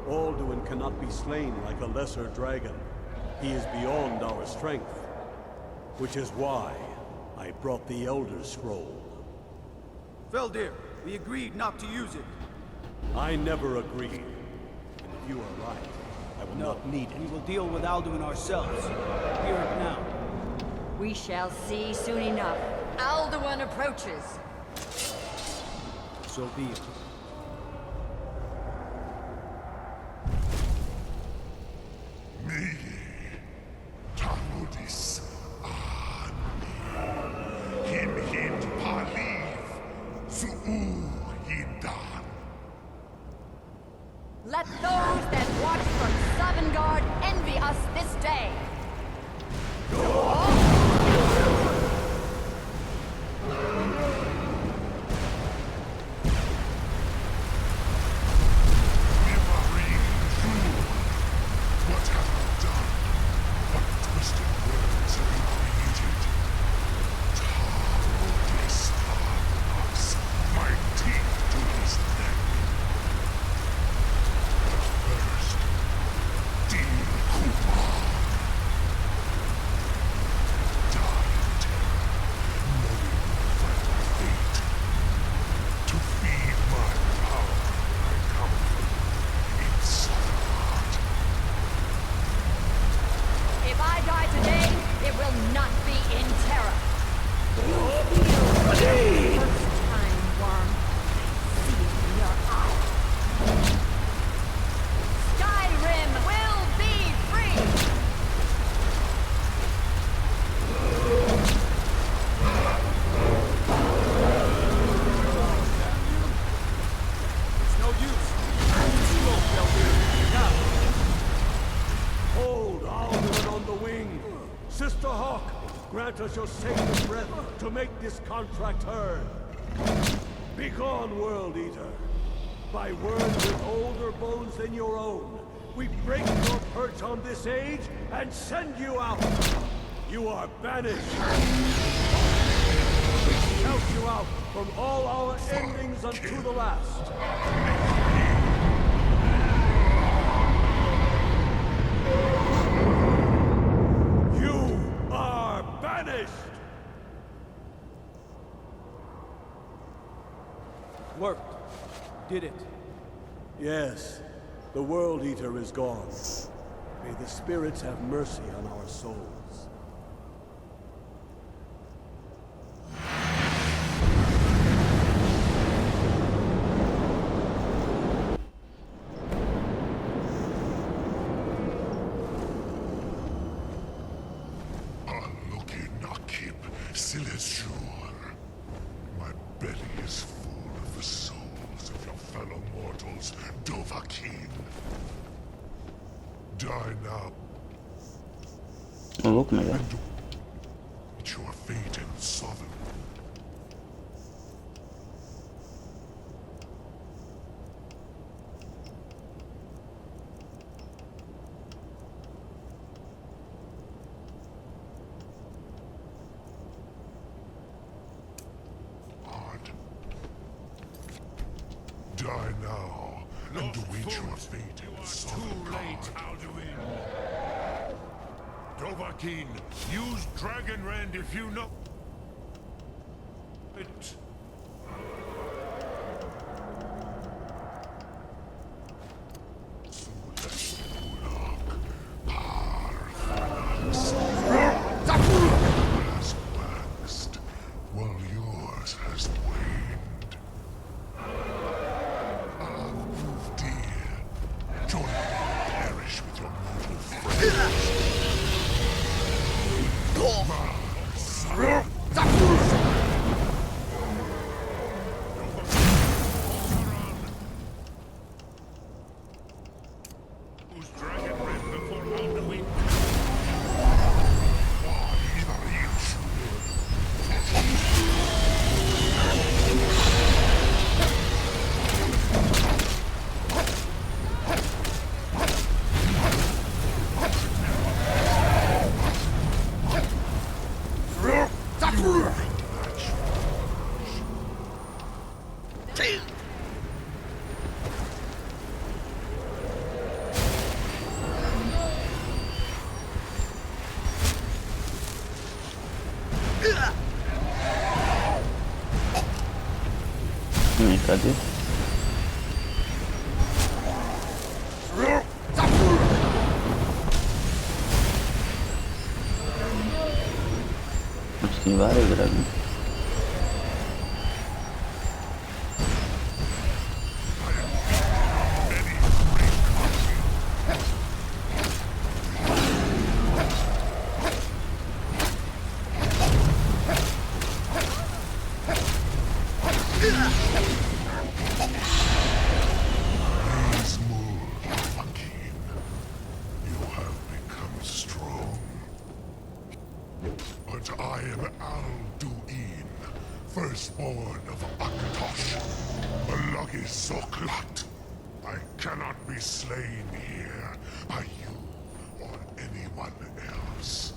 Alduin cannot be slain like a lesser dragon. He is beyond our strength. Which is why I brought the Elder Scroll. Feldir, we agreed not to use it. I never agreed. And if you are right, I will not need it. We will deal with Alduin ourselves. Hear it now. We shall see soon enough. Alduin approaches. So be it. Tamudis Him Hind Paliv Su'u Hindan. Let those that watch from Sovngarde envy us this day. us your sacred breath to make this contract heard. Begone, World Eater. By words with older bones than your own, we break your perch on this age and send you out. You are banished. We shout you out from all our endings unto the last. You are banished! Worked. Did it. Yes, the World Eater is gone. May the spirits have mercy on our souls. My belly is full of the souls of your fellow mortals, Dovahkiin. Die now. Oh, look, my God. It's your fate and sovereign. Die now, and await your fate in the sovereign late, Alduin. Dovahkiin, use Dragon Rend if you know it. Has waxed, while yours has waned. Join me and perish with your mortal friends. Use Dragon Rend before Alduin. Cadê? Acho que tem vários dragões. But I am Alduin, firstborn of Akatosh, Malagi Zoklat. I cannot be slain here by you or anyone else.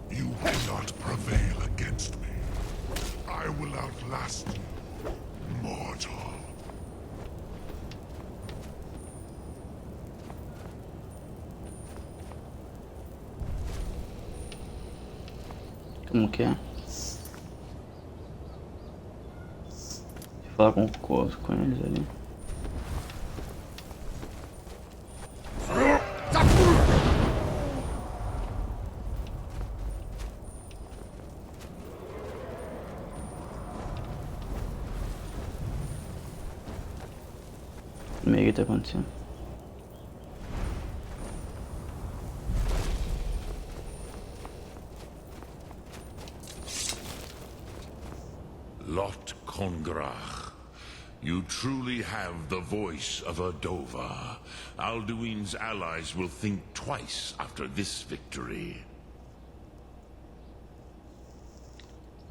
You cannot prevail against me. I will outlast you, mortal. Como que é? Falar com eles ali. O que tá acontecendo? Lot Kongrach, You truly have the voice of a Dova. Alduin's allies will think twice after this victory.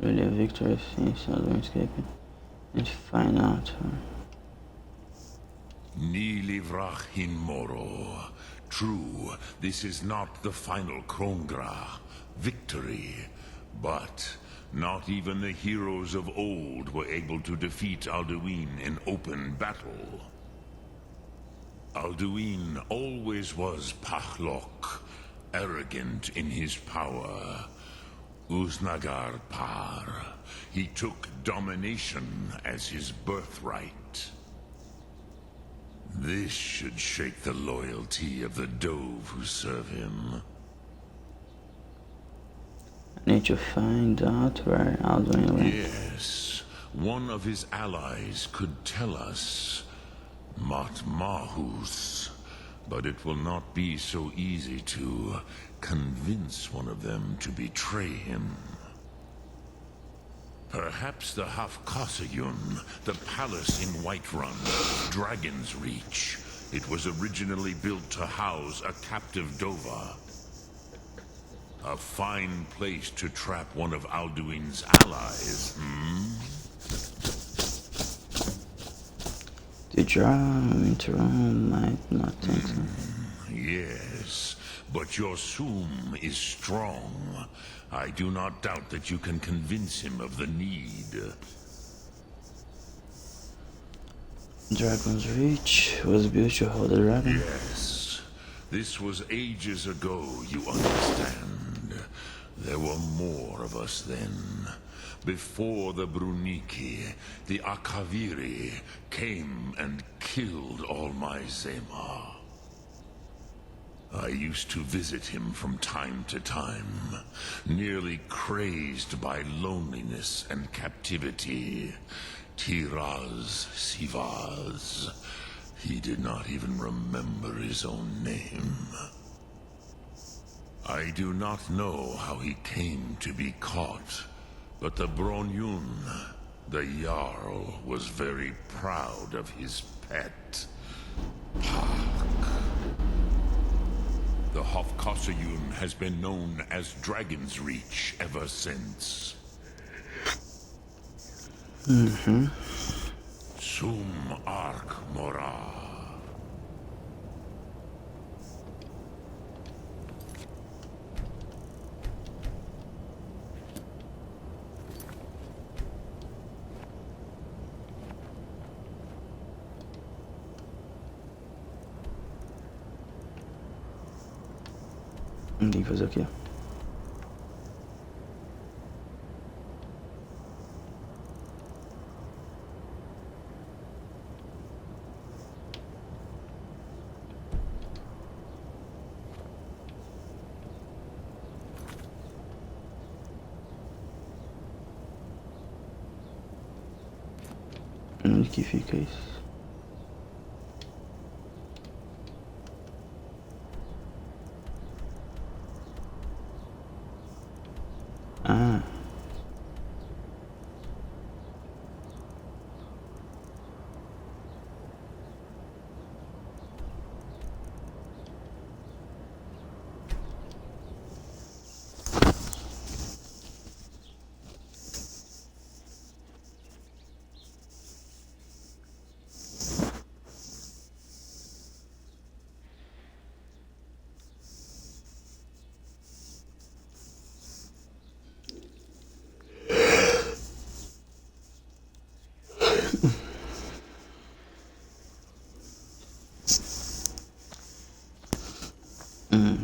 Really a victory since Alduin escaping and find out her. Ni livrach hin moro. True, this is not the final Krongra victory, but not even the heroes of old were able to defeat Alduin in open battle. Alduin always was Pachlok, arrogant in his power. Uznagar Par. He took domination as his birthright. This should shake the loyalty of the Dove who serve him. I need to find out where Alduin went. Yes, one of his allies could tell us. Matmahus. But it will not be so easy to convince one of them to betray him. Perhaps the Hafkasayun, the palace in Whiterun, Dragon's Reach. It was originally built to house a captive Dova. A fine place to trap one of Alduin's allies, The Whiterun might not think so. Yes, but your Sum is strong. I do not doubt that you can convince him of the need. Dragon's Reach was built to hold the dragon. Yes. This was ages ago, you understand. There were more of us then. Before the Bruniki, the Akaviri came and killed all my Zema. I used to visit him from time to time, nearly crazed by loneliness and captivity. Tiraz Sivaz. He did not even remember his own name. I do not know how he came to be caught, but the Bronyun, the Jarl, was very proud of his pet, Pak. The Hofkasayun has been known as Dragon's Reach ever since. Sum Ark Mora. Tem que fazer o quê? Onde que fica isso? Ah.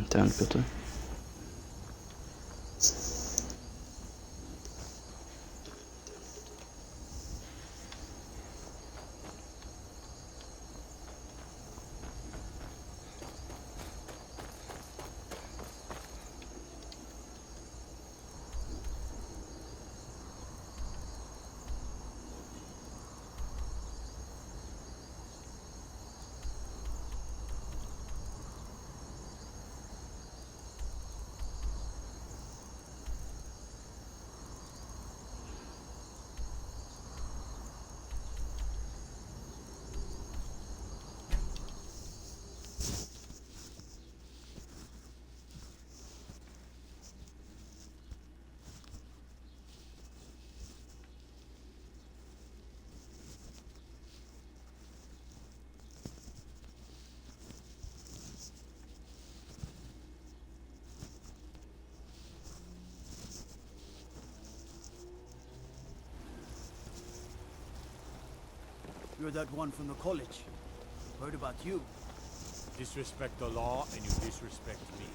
Tá onde que eu tô? You're that one from the college. Heard about you. Disrespect the law and you disrespect me.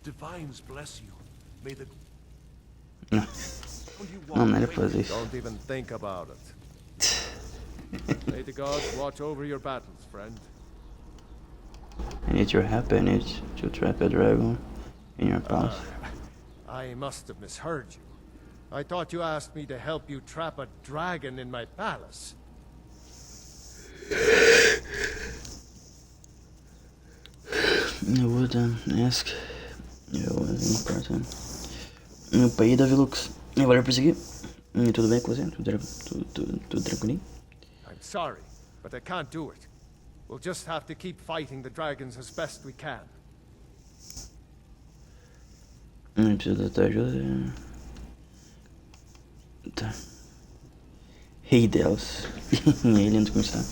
Divines bless you. May the... Não era fazer isso. Don't even think about it. May the gods watch over your battles, friend. I need your help. I need to trap a dragon in your palace. I must have misheard you. I thought you asked me to help you trap a dragon in my palace. I wouldn't ask. Eu was important. Meu pai, Davi Lux. Agora eu persegui. Tudo bem com você? Tudo tranquilinho? I'm sorry, but I can't do it. We'll just have to keep fighting the dragons as best we can. Não precisa da tua ajuda. Tá. Rei Deus. Ele antes de começar.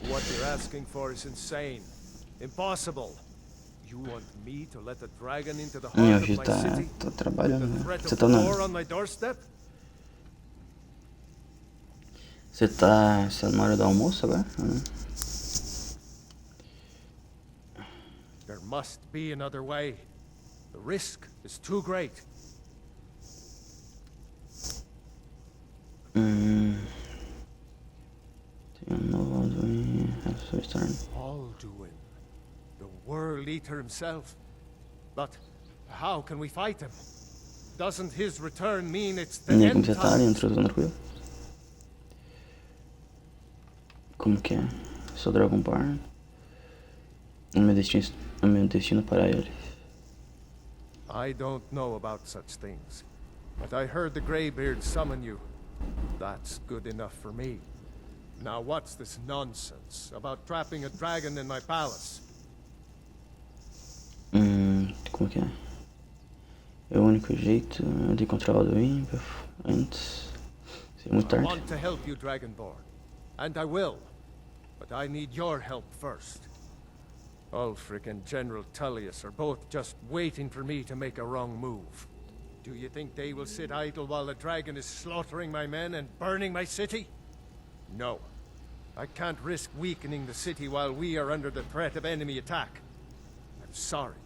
What you're asking for is insane. Impossible. You want me to let the dragon into the heart of my city? Tá trabalhando, né? Você tá on my doorstep? Você tá na hora do almoço agora? There must be another way. The risk is too great. Alduin, the World Eater himself. But how can we fight him? Doesn't his return mean it's the E aí, end como você tá ali? times? Entrou tudo tranquilo? Como que é? Sou Dragonborn. O meu destino para ele. I don't know about such things, but I heard the Greybeard summon you. That's good enough for me. Now what's this nonsense about trapping a dragon in my palace? Como que é? É o único jeito de encontrar o Alduin antes. Seria muito I tarde. want to help you, Dragonborn, and I will, but I need your help first. Ulfric and General Tullius are both just waiting for me to make a wrong move. Do you think they will sit idle while the dragon is slaughtering my men and burning my city? No. I can't risk weakening the city while we are under the threat of enemy attack. I'm sorry.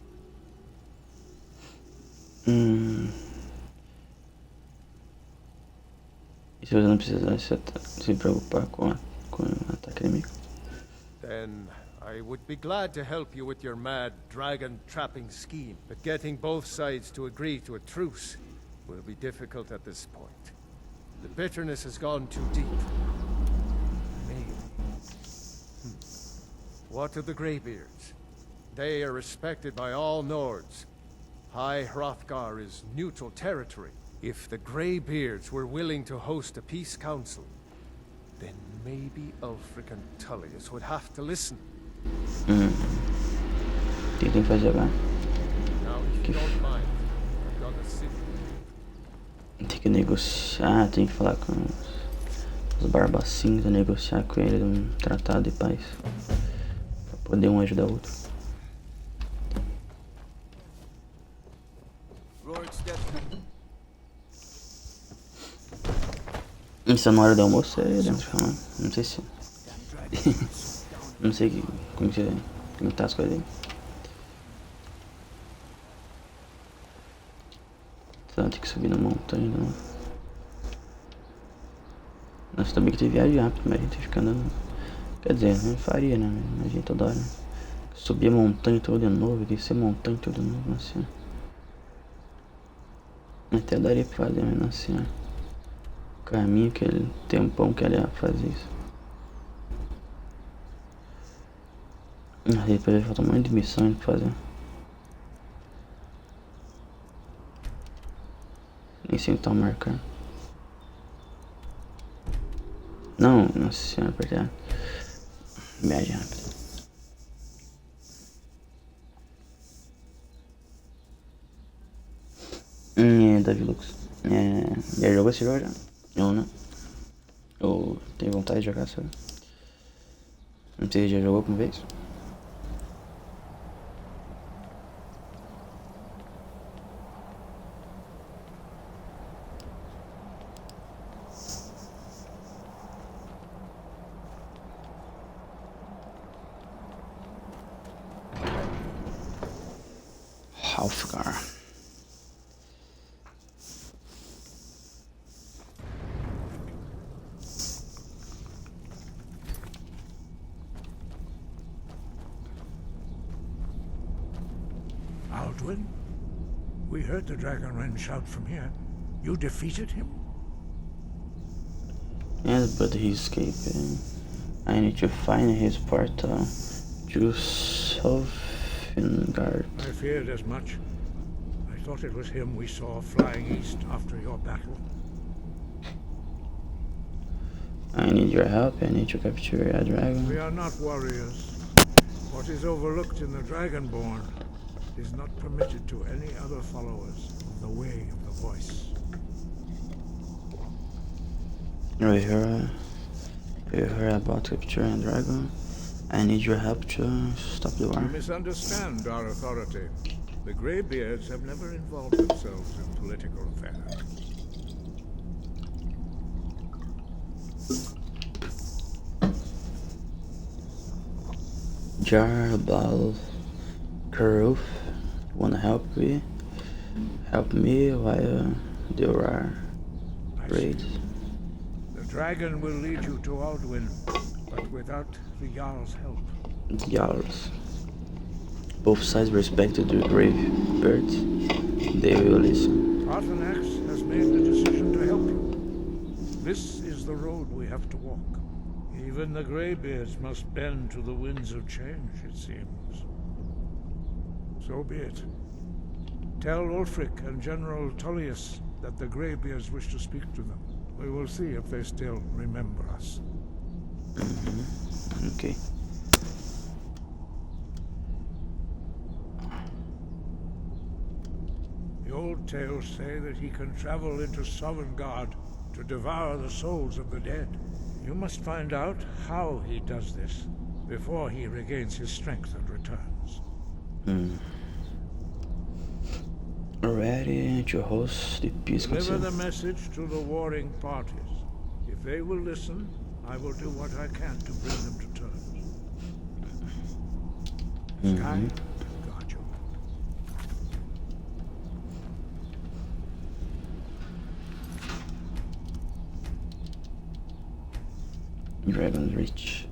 E se você não precisar se preocupar com o ataque inimigo? Then I would be glad to help you with your mad dragon trapping scheme, but getting both sides to agree to a truce will be difficult at this point. The bitterness has gone too deep. Maybe. What of the Greybeards? They are respected by all Nords. High Hrothgar is neutral territory. If the Greybeards were willing to host a peace council, then maybe Ulfric and Tullius would have to listen. O que tem que fazer agora? Now, if you don't mind, I've got a city. Tem que negociar, tem que falar com os barbacinhos, negociar com eles um tratado de paz. Pra poder um ajudar o outro. Isso é na hora do almoço, é dentro, não sei se... não sei como que tá as coisas aí. Então tem que subir na montanha de novo. Nossa, também que tem viagem rápido, mas a gente fica andando... Quer dizer, não faria, né? A gente toda hora subir a montanha toda de novo, descer a montanha toda de novo, assim. Até daria pra fazer, mas assim, ó. Caminho, aquele tempão que ela faz isso. Aí depois vai faltar um monte de missão ainda pra fazer. Nem sei o que tá marcando. Não, nossa senhora, apertar. Viagem rápida. Davi Lucas. Já jogou esse jogo já? Eu não. Eu tenho vontade de jogar, sabe? Não sei se já jogou alguma vez. Halfgar. Aldwin? We heard the Dragonren shout from here. You defeated him? Yes, but he escaped. I need to find his Parte to Sovngarde. I feared as much. I thought it was him we saw flying east after your battle. I need your help. I need to capture a dragon. We are not warriors. What is overlooked in the Dragonborn is not permitted to any other followers of the Way of the Voice. We heard about capturing a dragon. I need your help to stop the war. You misunderstand our authority. The Greybeards have never involved themselves in political affairs. Jarbal Karuf, wanna help me? Help me while there are raids. The dragon will lead you to Aldwin, but without the Jarl's help. Jarls. Both sides respected the grave birds. They will listen. Arthanax has made the decision to help you. This is the road we have to walk. Even the Greybeards must bend to the winds of change, it seems. So be it. Tell Ulfric and General Tullius that the Greybeards wish to speak to them. We will see if they still remember us. Okay. The old tales say that he can travel into Sovngarde to devour the souls of the dead. You must find out how he does this before he regains his strength and returns. Ready to host the peace council. Deliver the message to the warring parties. If they will listen, I will do what I can to bring them to terms. Sky, got you. Dragon's Reach.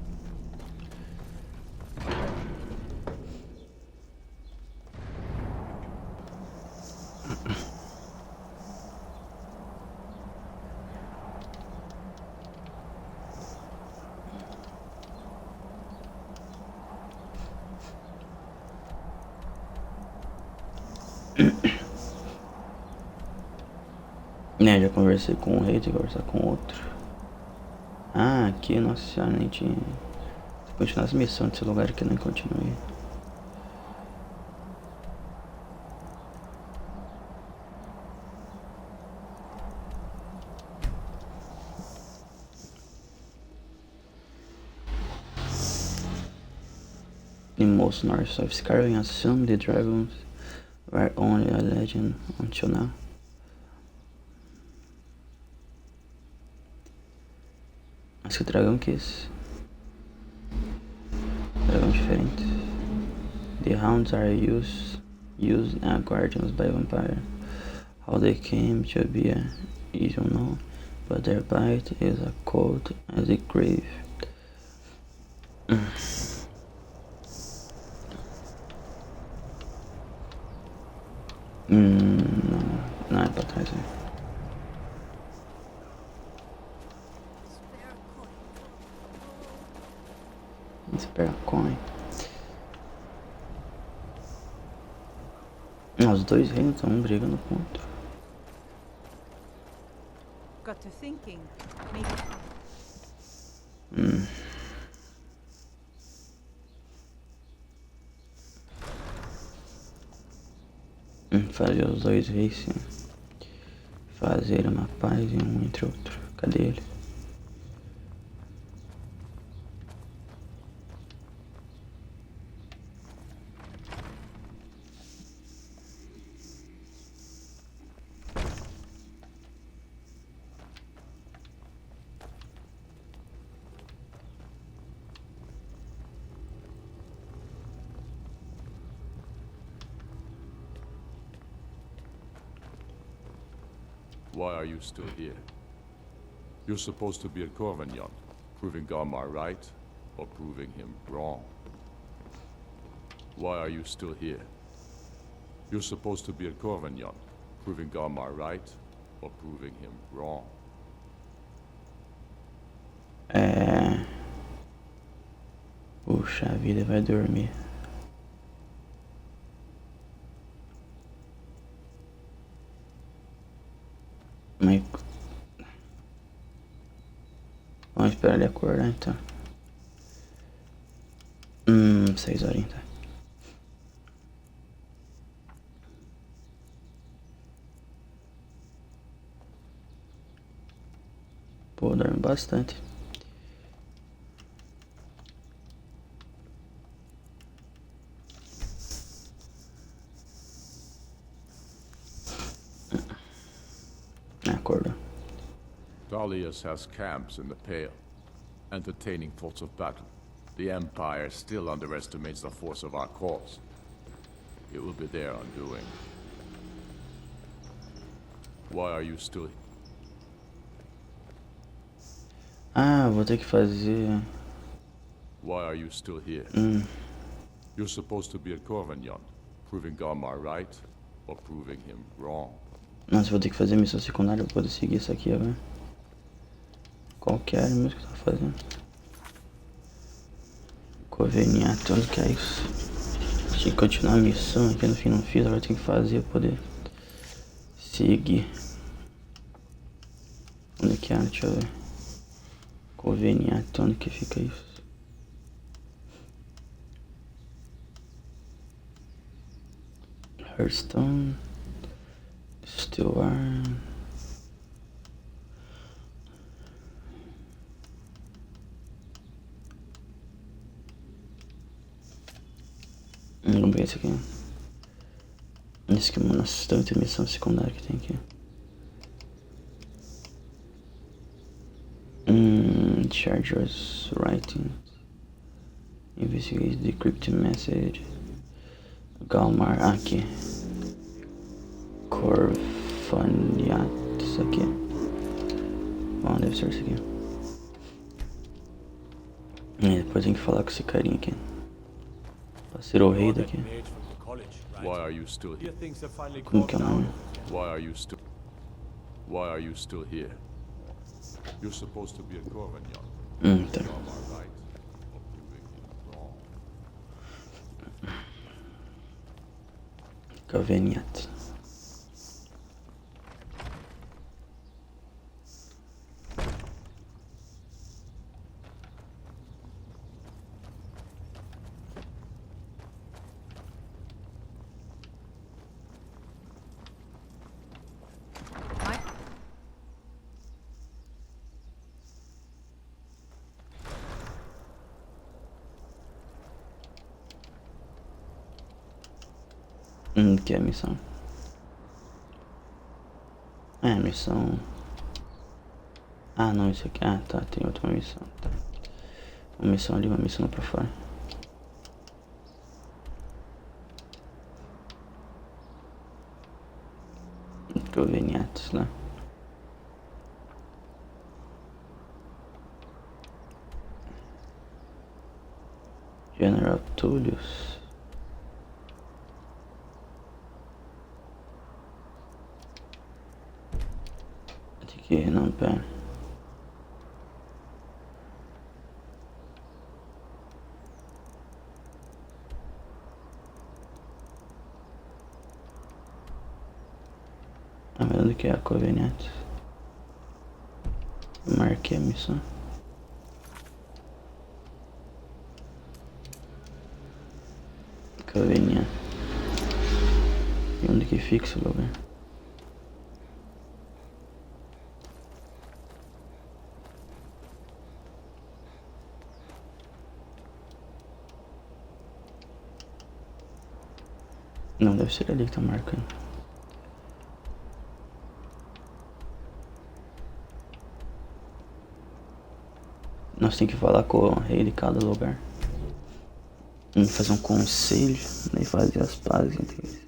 Já conversei com um rei, tem que conversar com outro. Ah, aqui, nossa senhora, nem tinha. Se continuar as missões desse lugar aqui, nem continuei. In most north of Skyrim, assume the dragons were only a legend until now. Mas que dragão que é esse? Dragão diferente. The hounds are used as guardians by vampire. How they came to be, you don't know, but their bite is as cold as the grave. Não é pra trás, né? Spare coin. Os dois reinos estão brigando com o outro. Got to thinking. Maybe. Fazer os dois reis, sim. Fazer uma paz e um entre outro. Cadê ele? Why are you still here? You're supposed to be at Corvignon, proving Garmar right, or proving him wrong. Why are you still here? You're supposed to be at Corvignon, proving Garmar right, or proving him wrong. Puxa, a vida vai dormir. Mas... Vamos esperar ele acordar então. 6 horinhas, tá? Pô, dorme bastante. Acordou. Dalius has camps in the Pale, entertaining thoughts of battle. The Empire still underestimates the force of our cause. It will be their undoing. Why are you still here? Vou ter que fazer... Why are you still here? You're supposed to be at Corvignon, proving Garmar right, or proving him wrong. Nossa, vou ter que fazer missão secundária pra poder seguir isso aqui agora. Qual que era mesmo que eu tava fazendo? Conveniato, onde que é isso? Tinha que continuar a missão aqui, no fim não fiz, agora tem que fazer pra poder seguir. Onde que era? Deixa eu ver. Conveniato, onde que fica isso? Hearthstone. Stillborn. Vamos ver esse aqui. Esse aqui, mano, nossa, tanta missão secundária que tem aqui. Chargers writing. Investigate decrypted message. Galmar, aqui. Corvaniat, isso aqui. Bom, deve ser isso aqui. E depois tem que falar com esse carinha aqui. Pra ser o rei daqui. Why are you still here? Como que é o nome? Why are you still here? You're supposed to be at Corvignon. Tá. Corvaniat. Que é a missão? É a missão. Não, isso aqui. Tá, tem outra missão. Tá. Uma missão ali, uma missão lá pra fora. Proveniatos lá. General Tullius. Aqui, não, pera. Mas onde que é a Covenant? Marquei a missão. Deixa eu ver, né? E onde que fica esse lugar? Não, deve ser ali que tá marcando. Nós temos que falar com o rei de cada lugar. Fazer um conselho, né, e fazer as pazes entre eles.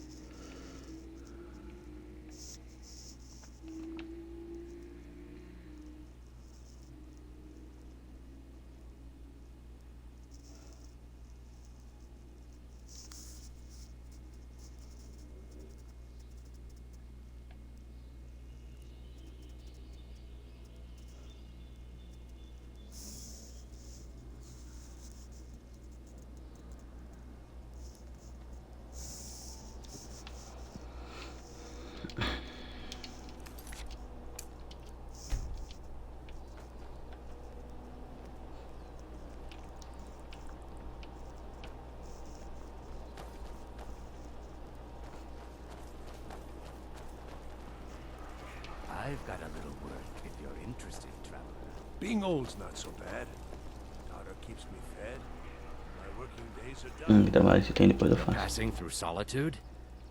I've got a little work if you're interested, traveler. Being old's not so bad. Daughter keeps me fed. My working days are done. Que trabalho você tem depois eu faço. Passing through solitude?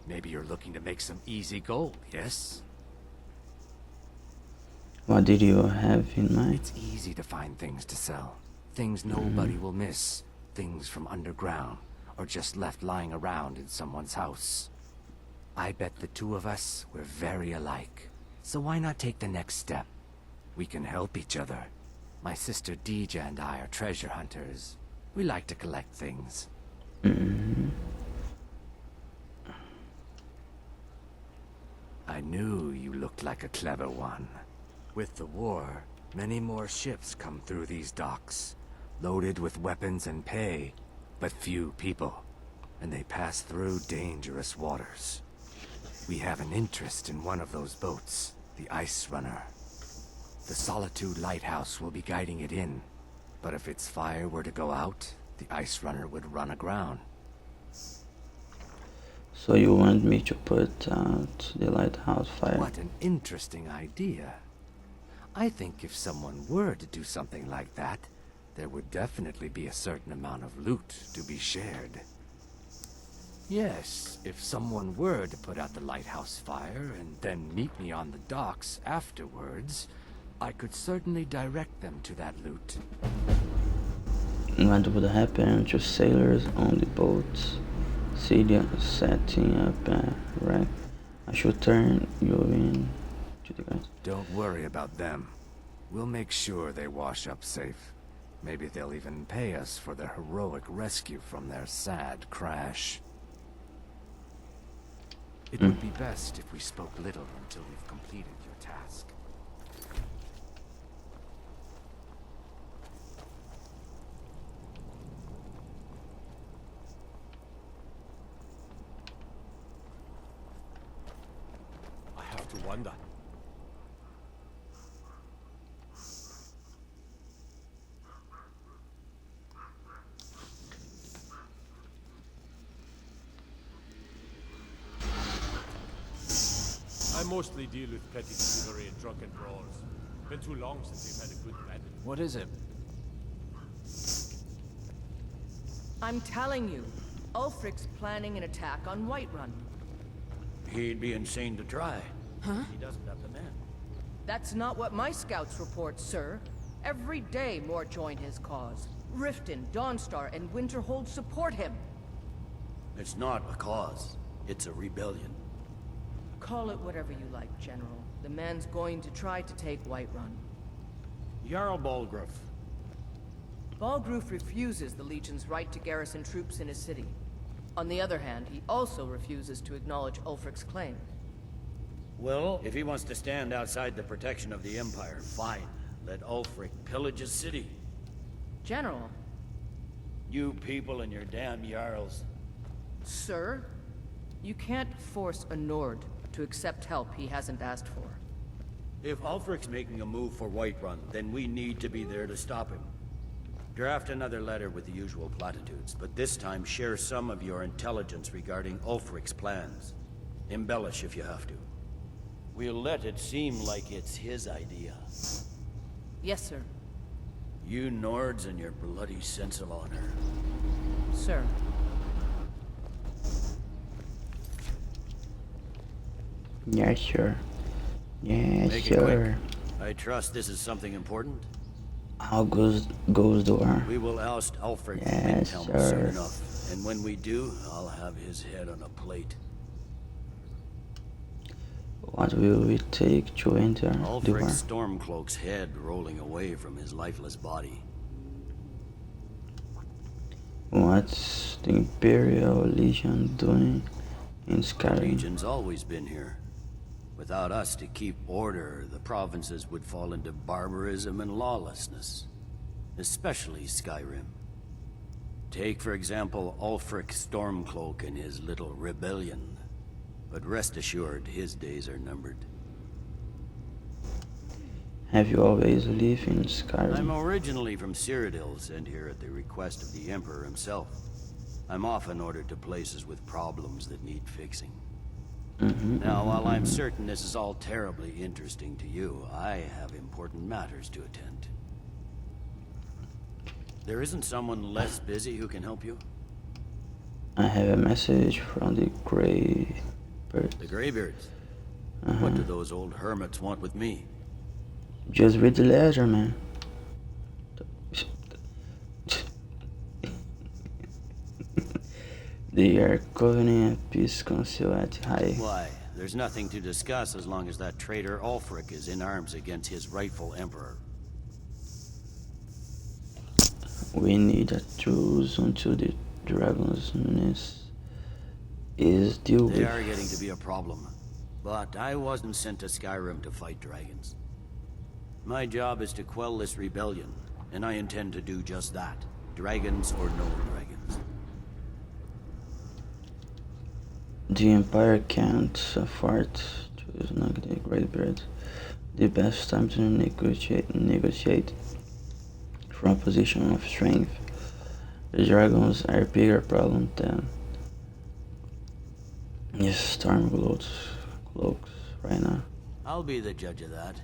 Maybe you're looking to make some easy gold, yes? What did you have in mind? It's easy to find things to sell. Things nobody will miss. Things from underground, or just left lying around in someone's house. I bet the two of us were very alike. So why not take the next step? We can help each other. My sister Deja and I are treasure hunters. We like to collect things. I knew you looked like a clever one. With the war, many more ships come through these docks, loaded with weapons and pay, but few people, and they pass through dangerous waters. We have an interest in one of those boats, the Ice Runner. The Solitude Lighthouse will be guiding it in, but if its fire were to go out, the Ice Runner would run aground. So you want me to put out the lighthouse fire? What an interesting idea. I think if someone were to do something like that, there would definitely be a certain amount of loot to be shared. Yes, if someone were to put out the lighthouse fire and then meet me on the docks afterwards, I could certainly direct them to that loot. What would happen to sailors on the boats? Celia setting up a rack. I should turn you in to the guys. Don't worry about them. We'll make sure they wash up safe. Maybe they'll even pay us for their heroic rescue from their sad crash. It would be best if we spoke little until we've completed your task. I have to wonder. I mostly deal with petty thievery and drunken brawls. Been too long since we've had a good bandit. What is it? I'm telling you, Ulfric's planning an attack on Whiterun. He'd be insane to try. Huh? He doesn't have the men. That's not what my scouts report, sir. Every day more join his cause. Riften, Dawnstar, and Winterhold support him. It's not a cause. It's a rebellion. Call it whatever you like, General. The man's going to try to take Whiterun. Jarl Balgruuf. Balgruuf refuses the Legion's right to garrison troops in his city. On the other hand, he also refuses to acknowledge Ulfric's claim. Well, if he wants to stand outside the protection of the Empire, fine. Let Ulfric pillage his city. General. You people and your damn Jarls. Sir, you can't force a Nord to accept help he hasn't asked for. If Ulfric's making a move for Whiterun, then we need to be there to stop him. Draft another letter with the usual platitudes, but this time share some of your intelligence regarding Ulfric's plans. Embellish if you have to. We'll let it seem like it's his idea. Yes, sir. You Nords and your bloody sense of honor. Sir. Yeah, sure. Yeah, Make it sure. quick. I trust this is something important. How goes door? We will oust Ulfric from Yes, Windhelm sir. soon enough, and when we do, I'll have his head on a plate. What will we take to enter the war? Ulfric's Stormcloak's head rolling away from his lifeless body. What's the Imperial Legion doing in The Skyrim? Legion's always been here. Without us to keep order, the provinces would fall into barbarism and lawlessness. Especially Skyrim. Take, for example, Ulfric Stormcloak and his little rebellion. But rest assured, his days are numbered. Have you always lived in Skyrim? I'm originally from Cyrodiil, sent here at the request of the Emperor himself. I'm often ordered to places with problems that need fixing. Now, while I'm certain this is all terribly interesting to you, I have important matters to attend. There isn't someone less busy who can help you? I have a message from the Greybeards. The Greybeards? What do those old hermits want with me? Just read the letter, man. They are covenant a peace council at high. Why? There's nothing to discuss as long as that traitor Ulfric is in arms against his rightful emperor. We need a truce until the dragon's menace is dealt They with. are getting to be a problem. But I wasn't sent to Skyrim to fight dragons. My job is to quell this rebellion, and I intend to do just that. Dragons or no dragons. The Empire can't afford to snag the Greybeards. The best time to negotiate from a position of strength. The dragons are a bigger problem than the Stormcloaks right now. I'll be the judge of that.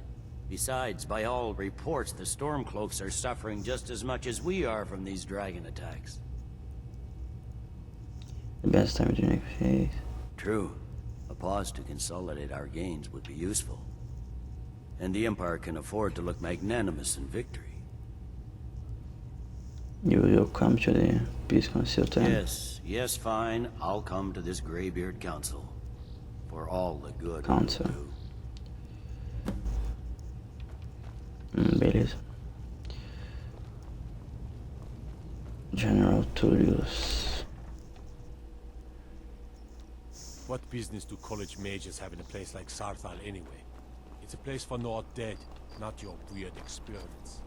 Besides, by all reports, the Stormcloaks are suffering just as much as we are from these dragon attacks. The best time to negotiate. True. A pause to consolidate our gains would be useful. And the Empire can afford to look magnanimous in victory. You will come to the Peace Council then? Yes, fine. I'll come to this Greybeard Council. For all the good Council. we'll do. Beleza. General Tullius. What business do college mages have in a place like Sarthal anyway? It's a place for no dead, not your weird experiments.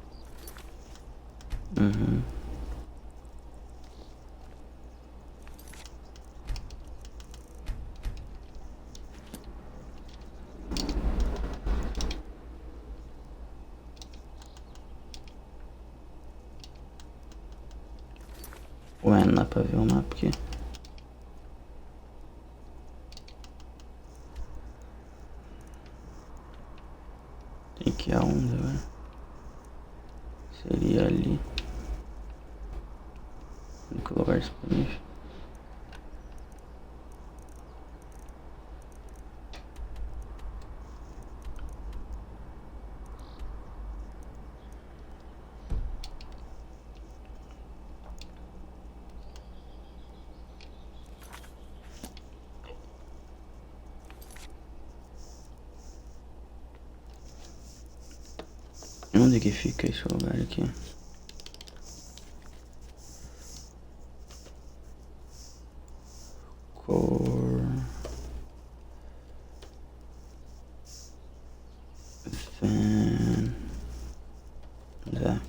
Ué, não dá pra ver o mapa aqui. Tem que ir aonde agora? Seria ali. Único lugar disponível. Onde que fica esse lugar aqui? Cor... Van... Zé.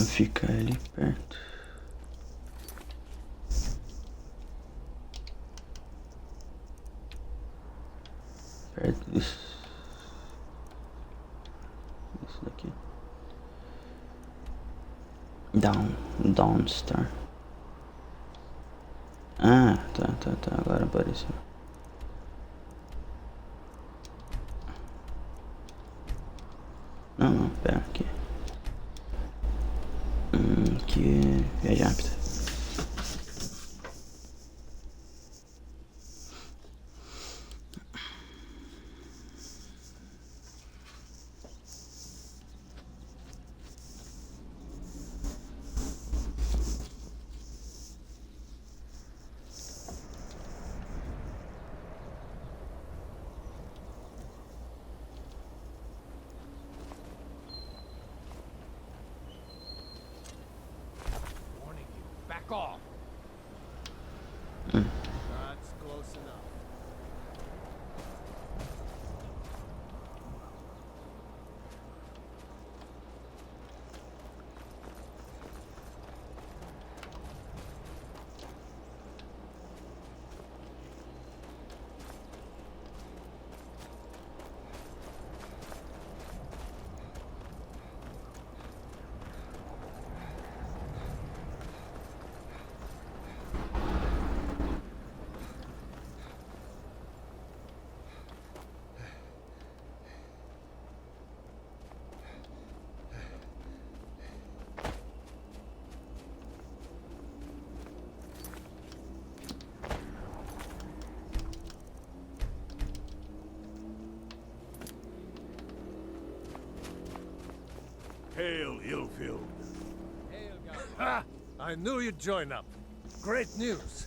Fica ali perto. Dawnstar. Ah, tá, agora apareceu. Não, pera aqui. Aqui, viagem rápida. Back off. That's close enough. Hail, Illfield. Hail, guys. I knew you'd join up. Great news.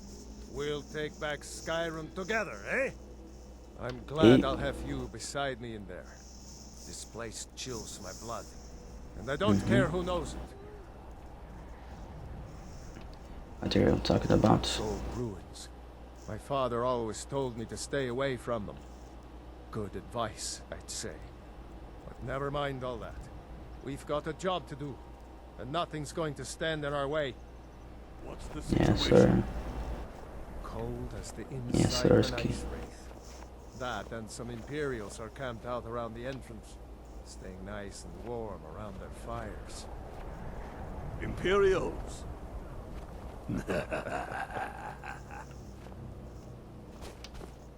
We'll take back Skyrim together, eh? I'm glad I'll have you beside me in there. This place chills my blood. And I don't care who knows it. What are you talking about? Old ruins. My father always told me to stay away from them. Good advice, I'd say. But never mind all that. We've got a job to do, and nothing's going to stand in our way. What's the situation? Yes, sir. Cold as the Yes, inside of an sirski. ice wraith. That and some Imperials are camped out around the entrance, staying nice and warm around their fires. Imperials?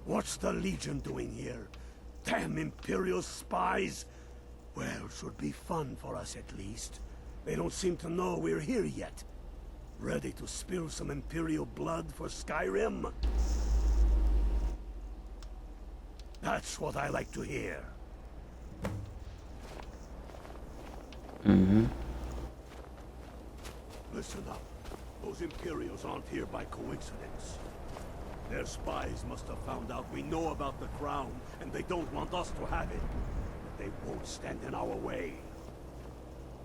What's the Legion doing here? Damn Imperial spies! Well, should be fun for us at least. They don't seem to know we're here yet. Ready to spill some Imperial blood for Skyrim? That's what I like to hear. Listen up. Those Imperials aren't here by coincidence. Their spies must have found out we know about the crown, and they don't want us to have it. But they won't stand in our way.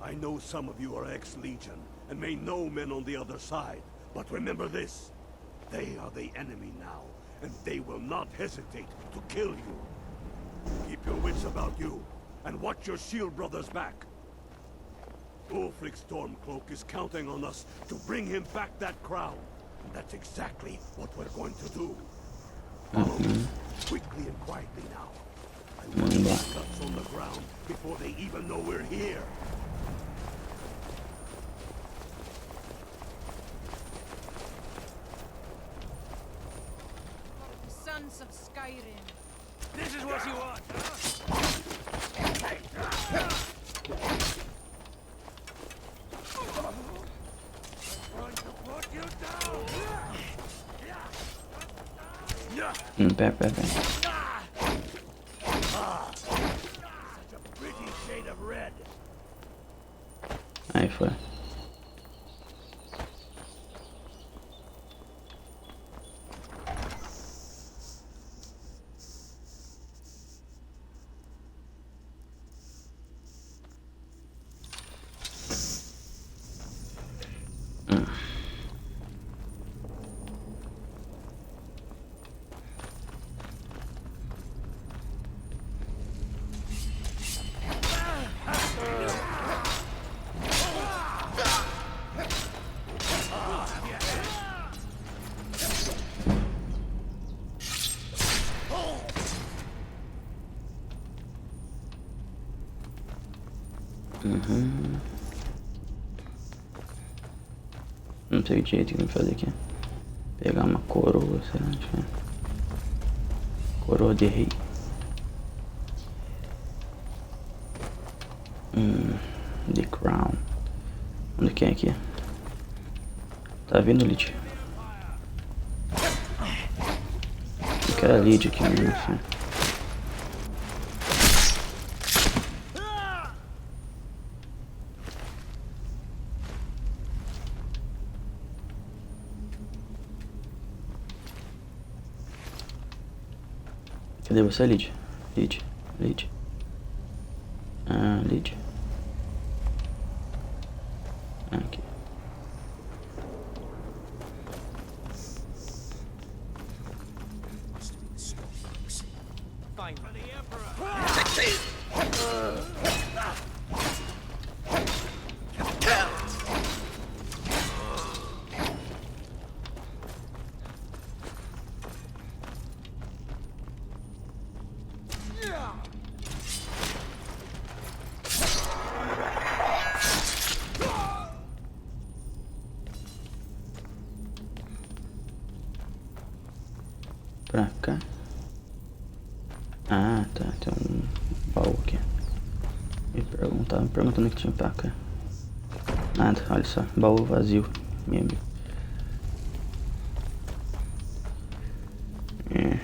I know some of you are ex-Legion, and may know men on the other side. But remember this. They are the enemy now, and they will not hesitate to kill you. Keep your wits about you, and watch your shield brothers back. Ulfric Stormcloak is counting on us to bring him back that crown. And that's exactly what we're going to do. Follow us, quickly and quietly now. I want those guts on the ground before they even know we're here. Sons of Skyrim. This is what you want, Back. Such a pretty shade of red. Aí foi. Não sei o jeito que tem que fazer aqui. Pegar uma coroa, sei lá, deixa eu ver. Coroa de rei. The Crown. Onde que é aqui? Tá vendo, Lid? Fica a Lid aqui mesmo, assim. Cadê você, Lid? Lid? Ah, Lid. Aqui. Pra cá. Ah, tá. Tem um baú aqui. Me perguntando o que tinha pra cá. Nada, olha só. Baú vazio, meu amigo. Amigo.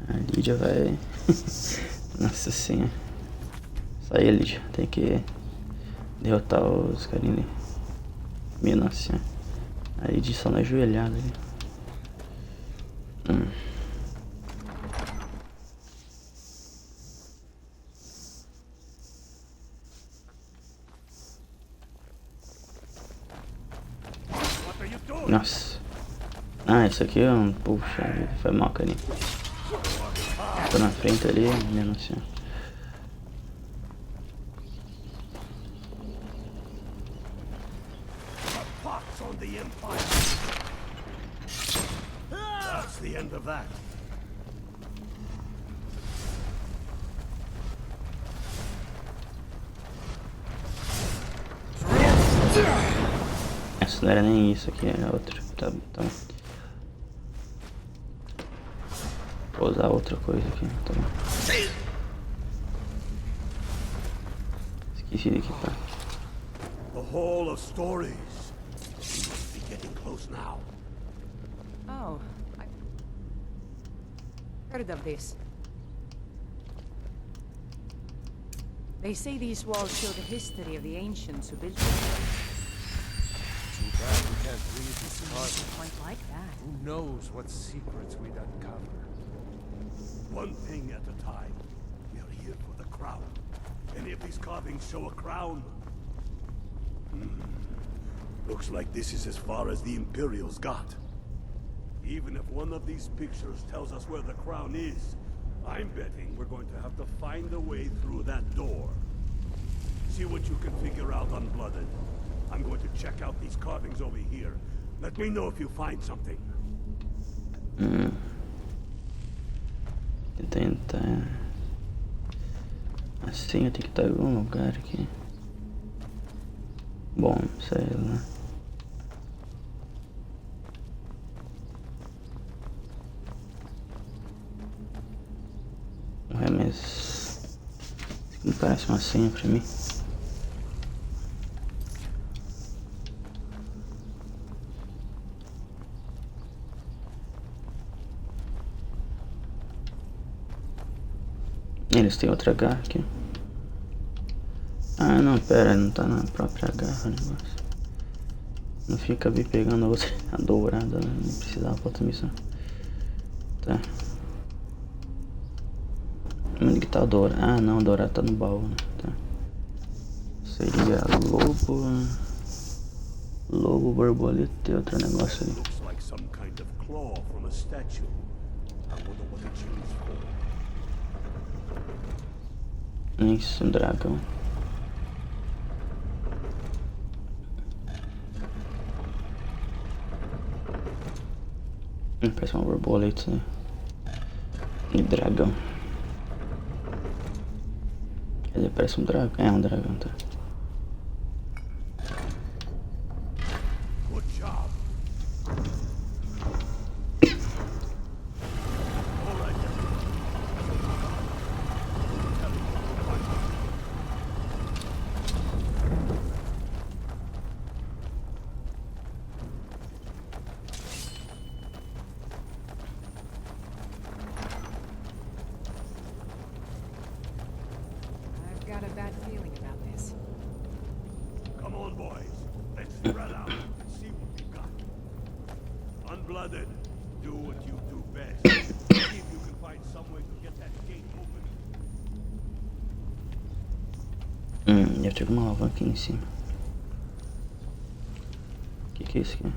A Lídia vai... Nossa senhora. Só aí, Lídia. Tem que derrotar os carinhos ali. Minha nossa senhora. A Lídia só na ajoelhada ali. Nossa. Ah, isso aqui é um... Puxa vida, foi mal, carinha. Tô na frente ali, minha nossa senhora. That's the end of that. Essa não era nem isso aqui, era outro. Tá. Vou usar outra coisa aqui, tá bom. Esqueci de equipar. The Hall of Stories. We must be getting close now. Oh, I heard of this. They say these walls show the history of the ancients who built them. Too bad we can't read this carving. Quite like that. Who knows what secrets we'd uncover? One thing at a time. We are here for the crown. Any of these carvings show a crown? Looks like this is as far as the Imperials got. Even if one of these pictures tells us where the crown is, I'm betting we're going to have to find a way through that door. See what you can figure out, Unblooded. I'm going to check out these carvings over here. Let me know if you find something. Tentar... Assim, eu tenho que estar em algum lugar aqui. Bom, sei lá. Ué, mas... Não parece uma senha pra mim. Eles têm outra garra aqui. Ah, não, pera, não tá na própria garra o negócio. Não fica bem pegando a outra, a dourada, né? Nem precisava pra outra missão. Tá. Onde que tá a dourada? Ah, não, a dourada tá no baú, né? Tá. Seria lobo... Lobo, borboleta e outro negócio ali. claw from a statue. I wonder what it's used for. Isso, dragão. Parece uma borboleta, né? E dragão. Quer dizer, parece um dragão. É um dragão, tá? Good job. I've got a bad feeling about this. Come on, boys. Let's spread out and see what we've got. Unblooded, do what you do best. See if you can find some way to get that gate open. Eu tenho uma alva aqui em cima. Que é isso aqui?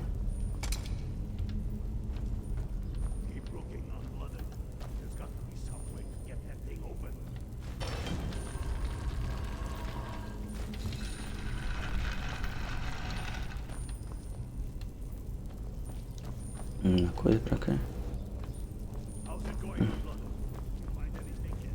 Keep looking, Unblooded. There's got to be some way to get that thing open. Uma coisa pra cá. How's it going, Unblooded? You find anything yet?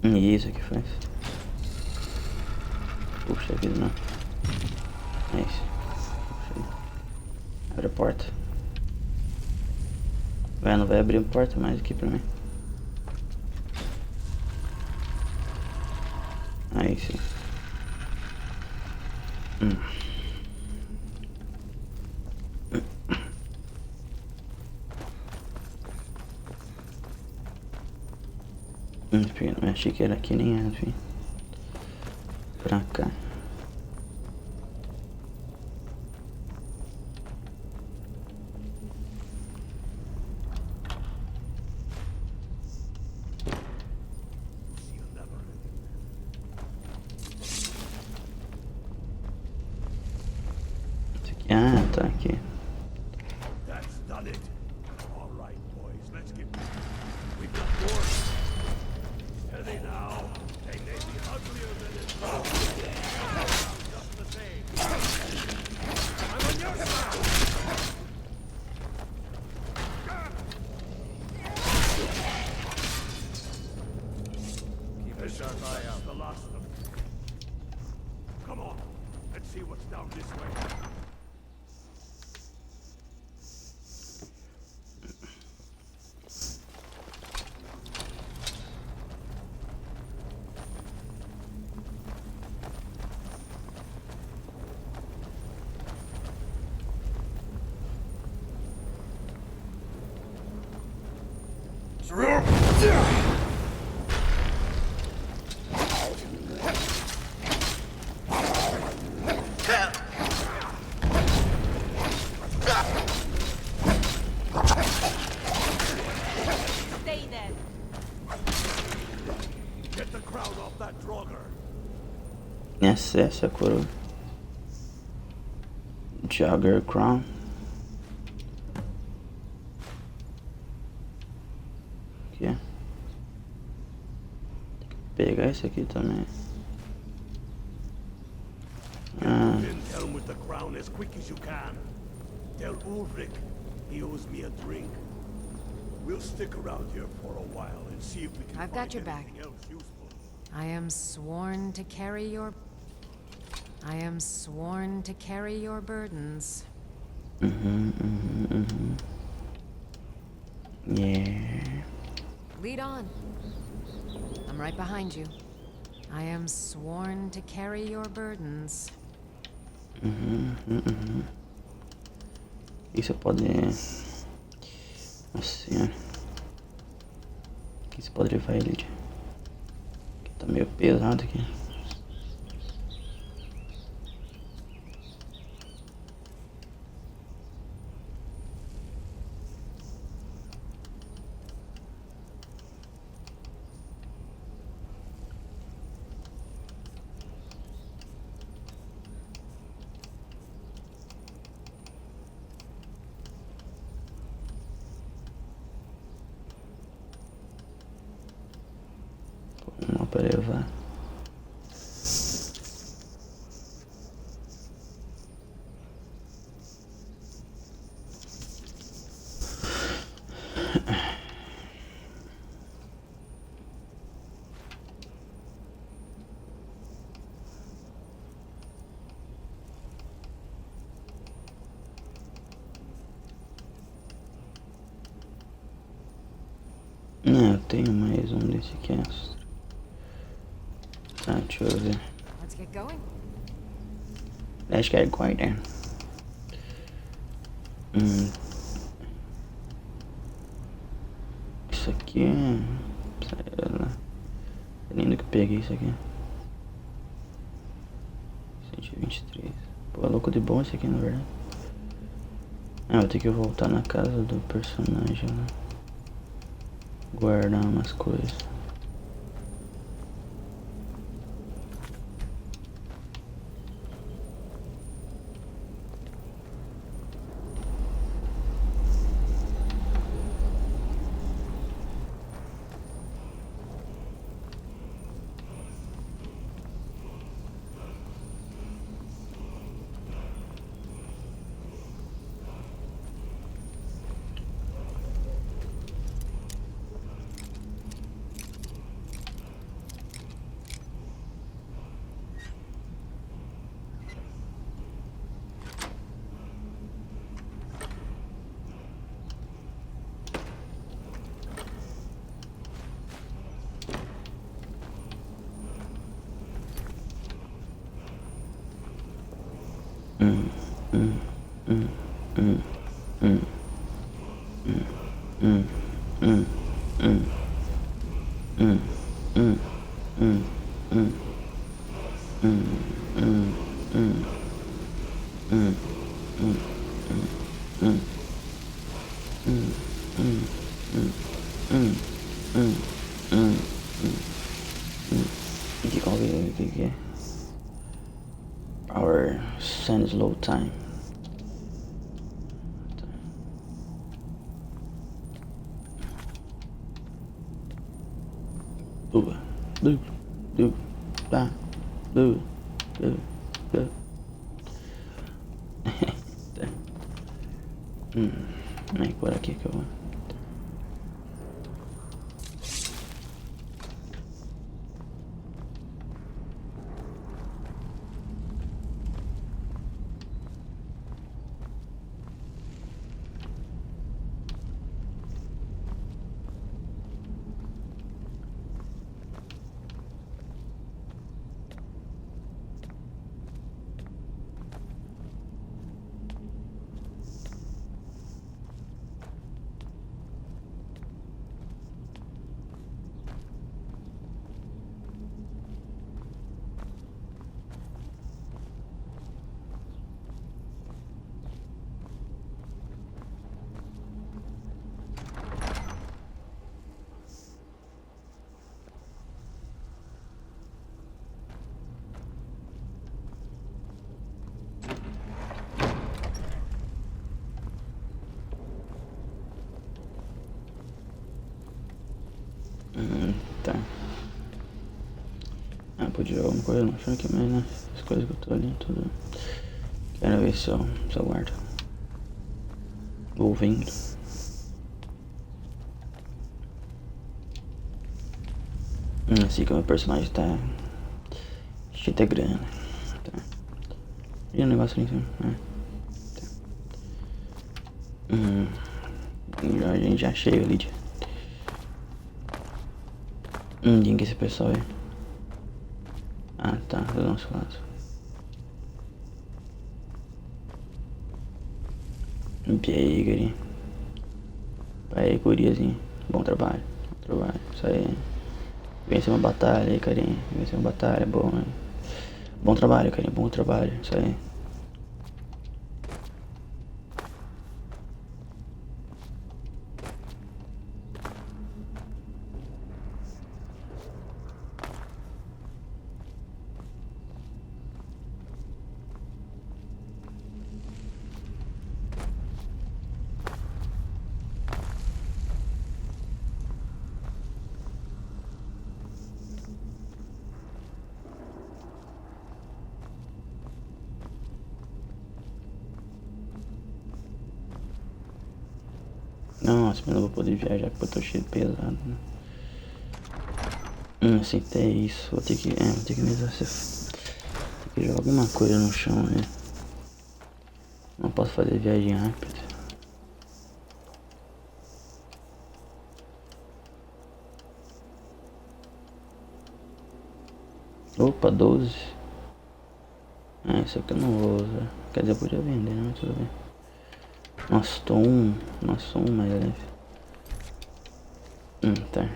E isso aqui faz. Puxa vida, não. É isso. Puxa aí. Abre a porta. Não vai abrir a porta mais aqui pra mim. Aí sim. Eu achei que era aqui, nem era, enfim. Pra cá. Ah, tá aqui. That's done it. All right, boys, let's get moving. We've got more. Steady now. They may be uglier than it looks. Just the same. I'm on your side. Keep a sharp eye out. The last of them. Come on. Let's see what's down this way. Stay there. Get the crown off that drogger. Essa é a coroa. Jogger Crown. Aqui. Tem que pegar esse aqui também. Tell him with the crown as quick as you can. Tell Ulrich he owes me a drink. We'll stick around here for a while and see if we can I've find got your back. anything else useful. I am sworn to carry your burdens. Yeah. Lead on. I'm right behind you. I am sworn to carry your burdens. Isso pode Nossa senhora. Aqui você pode levar ele. Aqui tá meio pesado aqui. Não para levar. Não, eu tenho mais um desse aqui. Tá, deixa eu ver. Let's get going. Let's get going then. Isso aqui é... sei lá. É lindo que eu peguei isso aqui. 123. Pô, é louco de bom esse aqui, na verdade. Ah, vou ter que voltar na casa do personagem, né? Guardar umas coisas. Okay. Our send load time. É por aqui que eu vou. Tá. Ah, podia jogar alguma coisa no chão aqui, mas né? As coisas que eu tô ali, tudo. Quero ver se eu guardo. Ouvindo. Assim que o meu personagem tá cheio de grana. Tá. E o negócio ali em cima. Tá. A gente já chega ali de... Quem que é esse pessoal aí? Ah, tá, do nosso lado. E aí, guri? Aí, guriazinho. Bom trabalho. Bom trabalho. Isso aí. Venceu uma batalha aí, carinha. Venceu uma batalha, bom, né? Bom trabalho, carinha. Bom trabalho. Isso aí. Nossa, mas não vou poder viajar porque eu tô cheio de pesado, né? Assim, até isso. Vou ter que mesmo ter que jogar alguma coisa no chão, né? Não posso fazer viagem rápida. Opa, 12. Ah, isso aqui eu não vou usar. Quer dizer, eu podia vender, né? Mas tudo bem. Nossa, tô um mais leve. Tá.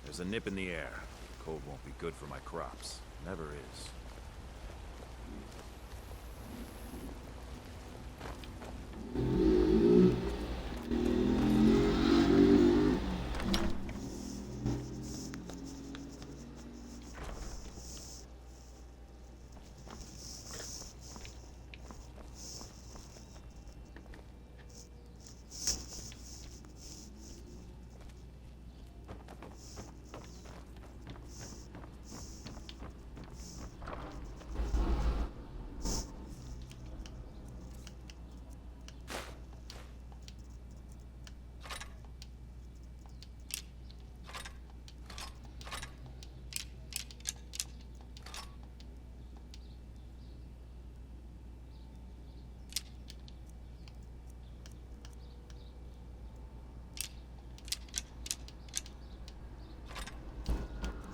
There's a nip in the air. The cold won't be good for my crops. Never is.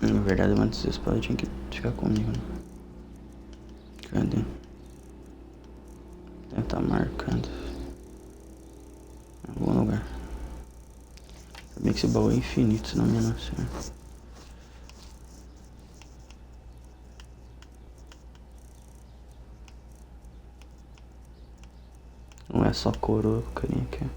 Na verdade, uma dessas espadas tinha que ficar comigo, né? Cadê? Deve estar marcado em algum lugar. Sabia que esse baú é infinito, senão minha nossa senhora. Não é só coroa que o carinha quer.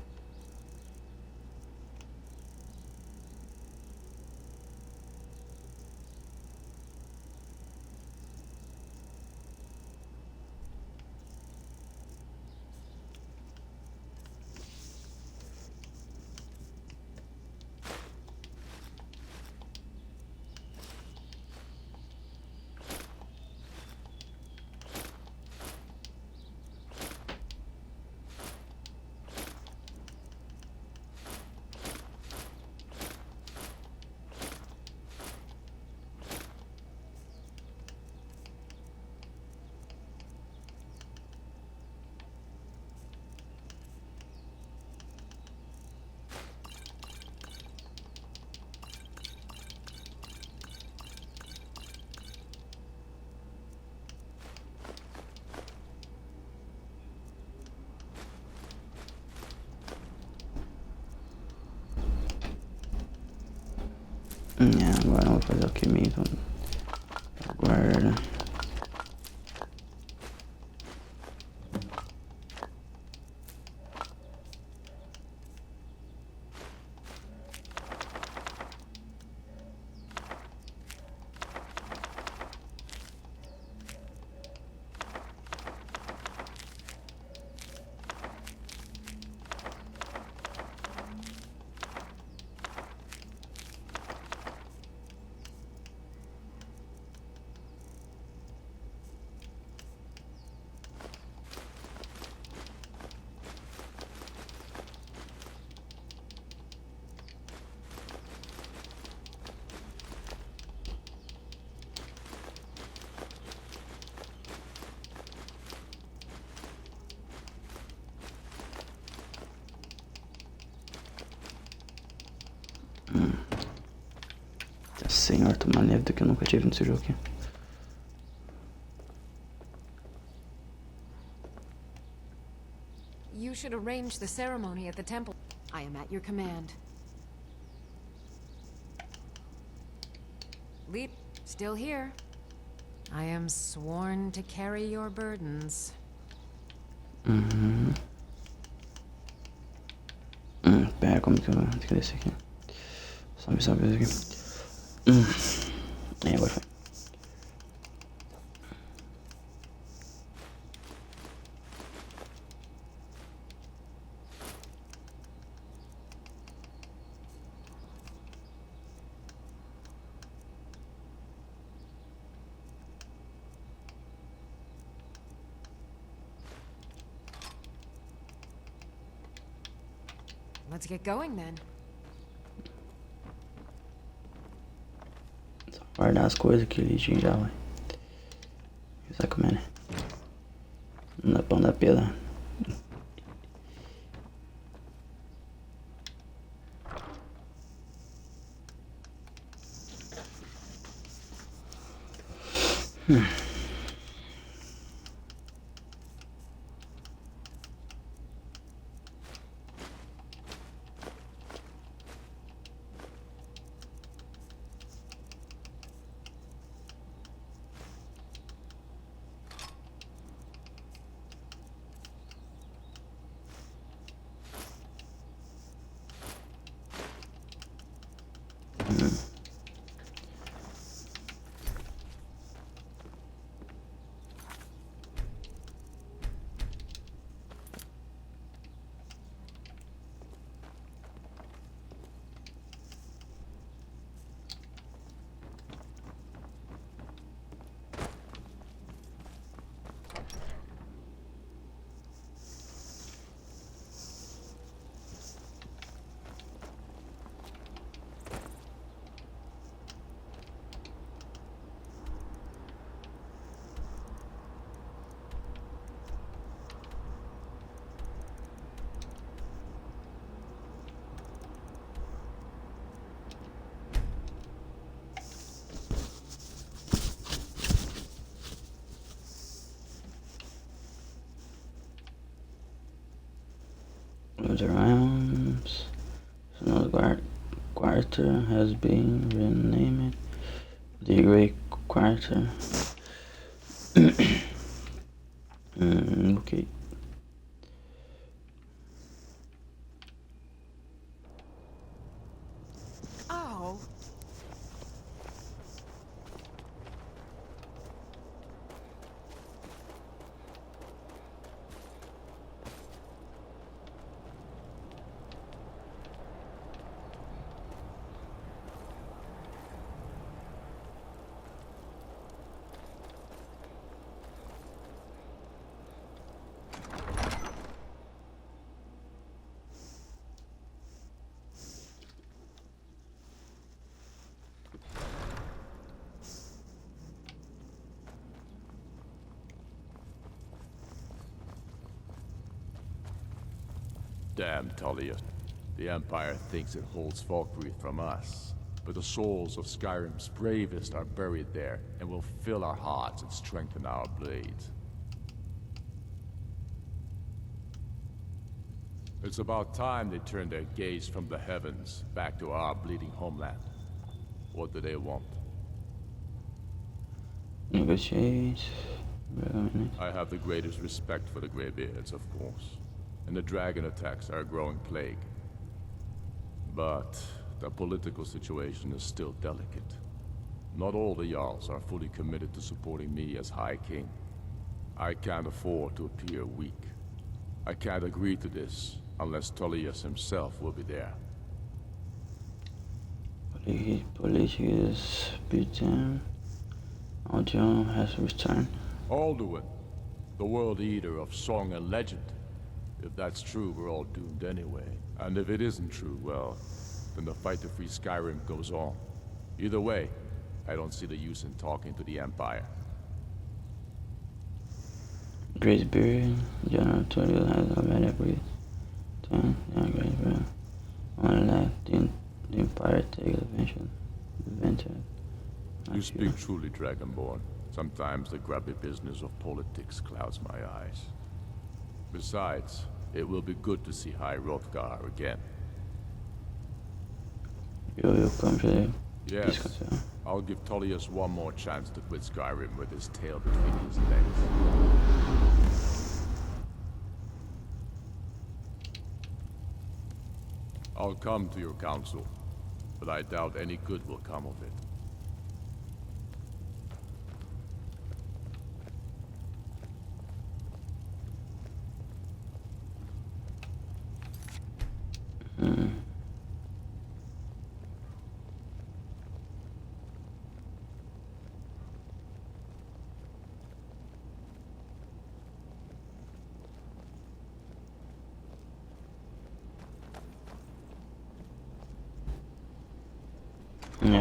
Agora eu vou fazer o que mesmo? Guarda. senhor, tomar neve que eu nunca tive nesse jogo aqui. You should arrange the ceremony at the temple. I am at your command. Leap, still here. I am sworn to carry your burdens. Pera, como que eu vou ter que descer aqui? Sobe aqui. Agora foi. Let's get going then. Só guardar as coisas que ele tinha já, vai. Sabe como é, né? Não dá pra andar pela. The Rams. Another quarter has been renamed the Great Quarter. Okay. Oh. Damn Tullius. The Empire thinks it holds Valkyrie from us. But the souls of Skyrim's bravest are buried there and will fill our hearts and strengthen our blades. It's about time they turned their gaze from the heavens back to our bleeding homeland. What do they want? Negotiate. I have the greatest respect for the Greybeards, of course. And the dragon attacks are a growing plague. But the political situation is still delicate. Not all the Jarls are fully committed to supporting me as High King. I can't afford to appear weak. I can't agree to this unless Tullius himself will be there. Politics beaten. Alduin has returned. Alduin, the world eater of song and legend. If that's true, we're all doomed anyway. And if it isn't true, well, then the fight to free Skyrim goes on. Either way, I don't see the use in talking to the Empire. Greybeard, General Tullius has already agreed. Greybeard. Only let the Empire take advantage You speak truly, Dragonborn. Sometimes the grubby business of politics clouds my eyes. Besides, it will be good to see High Hrothgar again. Eu comprei. Yes, I'll give Tullius one more chance to quit Skyrim with his tail between his legs. I'll come to your council, but I doubt any good will come of it.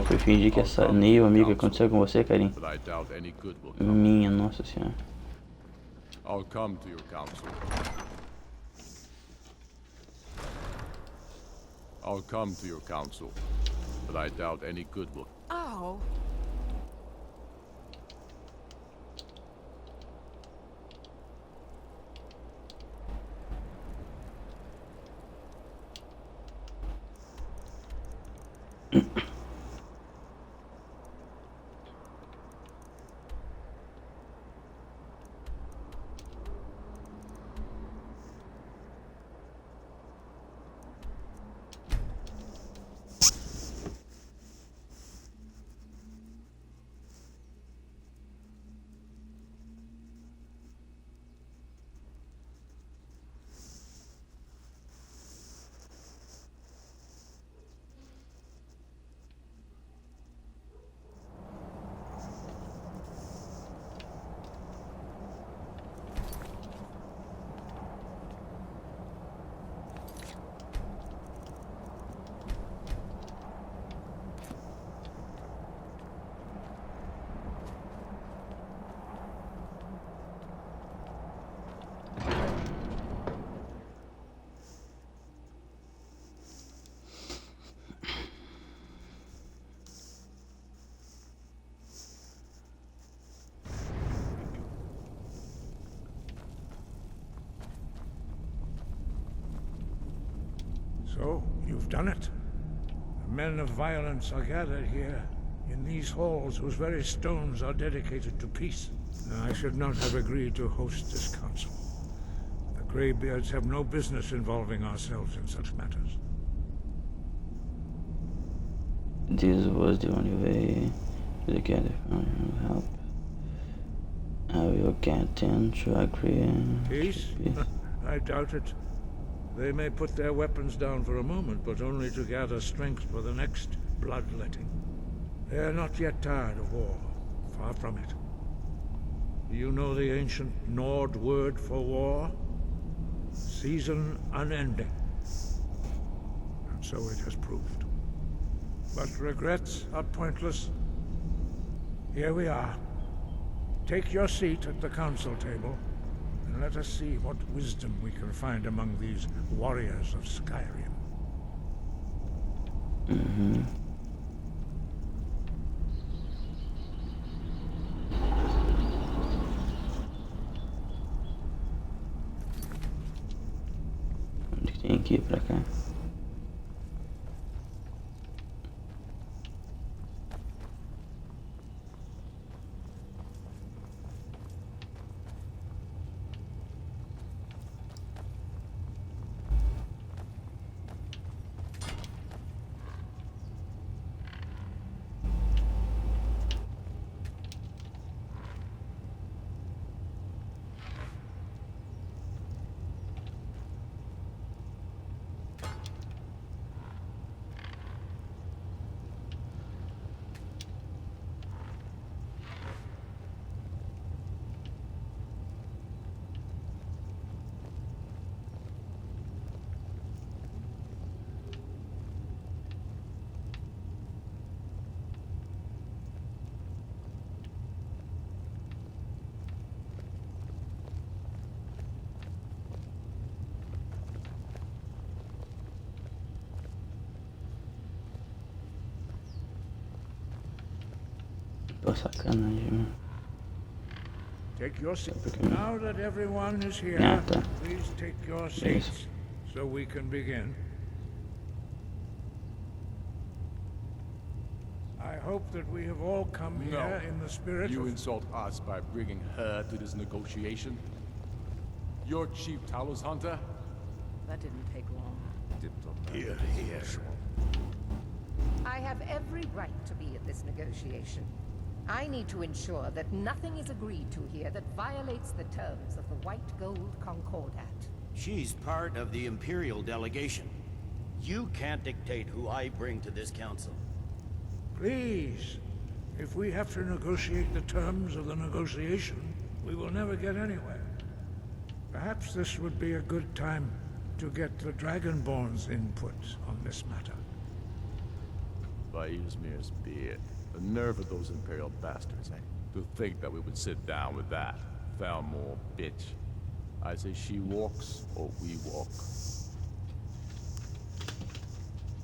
Foi fingir que essa nem o amigo aconteceu com você, Karim. Minha nossa senhora. I'll come to your council. I'll come to your council, but I doubt any good will. Oh. So, you've done it. The men of violence are gathered here, in these halls whose very stones are dedicated to peace. I should not have agreed to host this council. The Greybeards have no business involving ourselves in such matters. This was the only way to get help. I will get them to agree. Peace? I doubt it. They may put their weapons down for a moment, but only to gather strength for the next bloodletting. They are not yet tired of war. Far from it. Do you know the ancient Nord word for war? Season unending. And so it has proved. But regrets are pointless. Here we are. Take your seat at the council table, and let us see what wisdom we can find among these warriors of Skyrim. Onde que tem que ir pra cá? Tô sacanagem, mano. Take your seat. Now that everyone is here, please take your seats so we can begin. I hope that we have all come here in the spirit You of... insult us by bringing her to this negotiation? You're Chief Talos Hunter? That didn't take long. Here, here. I have every right to be at this negotiation. I need to ensure that nothing is agreed to here that violates the terms of the White Gold Concordat. She's part of the Imperial delegation. You can't dictate who I bring to this council. Please, if we have to negotiate the terms of the negotiation, we will never get anywhere. Perhaps this would be a good time to get the Dragonborn's input on this matter. By Izmir's beard. The nerve of those Imperial bastards, eh? To think that we would sit down with that. Falmore bitch. I say she walks, or we walk.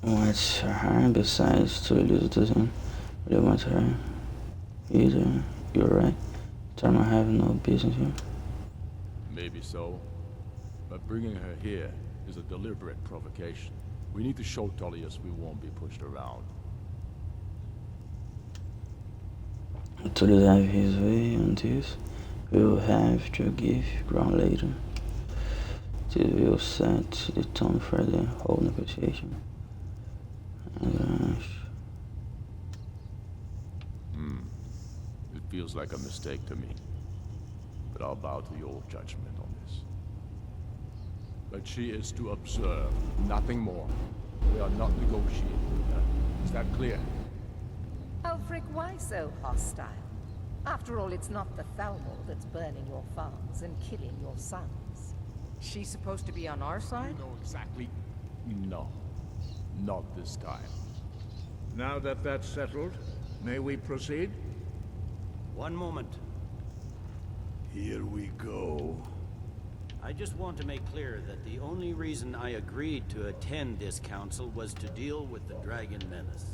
What's her besides Tullius doesn't really want her either. You're right. Tarma have no business here. Maybe so. But bringing her here is a deliberate provocation. We need to show Tullius we won't be pushed around. Tullius have his way on this. We will have to give ground later. This will set the tone for the whole negotiation. It feels like a mistake to me. But I'll bow to your judgment on this. But she is to observe, nothing more. We are not negotiating with her. Is that clear? Ulfric, why so hostile? After all, it's not the Thalmor that's burning your farms and killing your sons. She's supposed to be on our side? You know exactly. No. Not this time. Now that that's settled, may we proceed? One moment. Here we go. I just want to make clear that the only reason I agreed to attend this council was to deal with the Dragon Menace.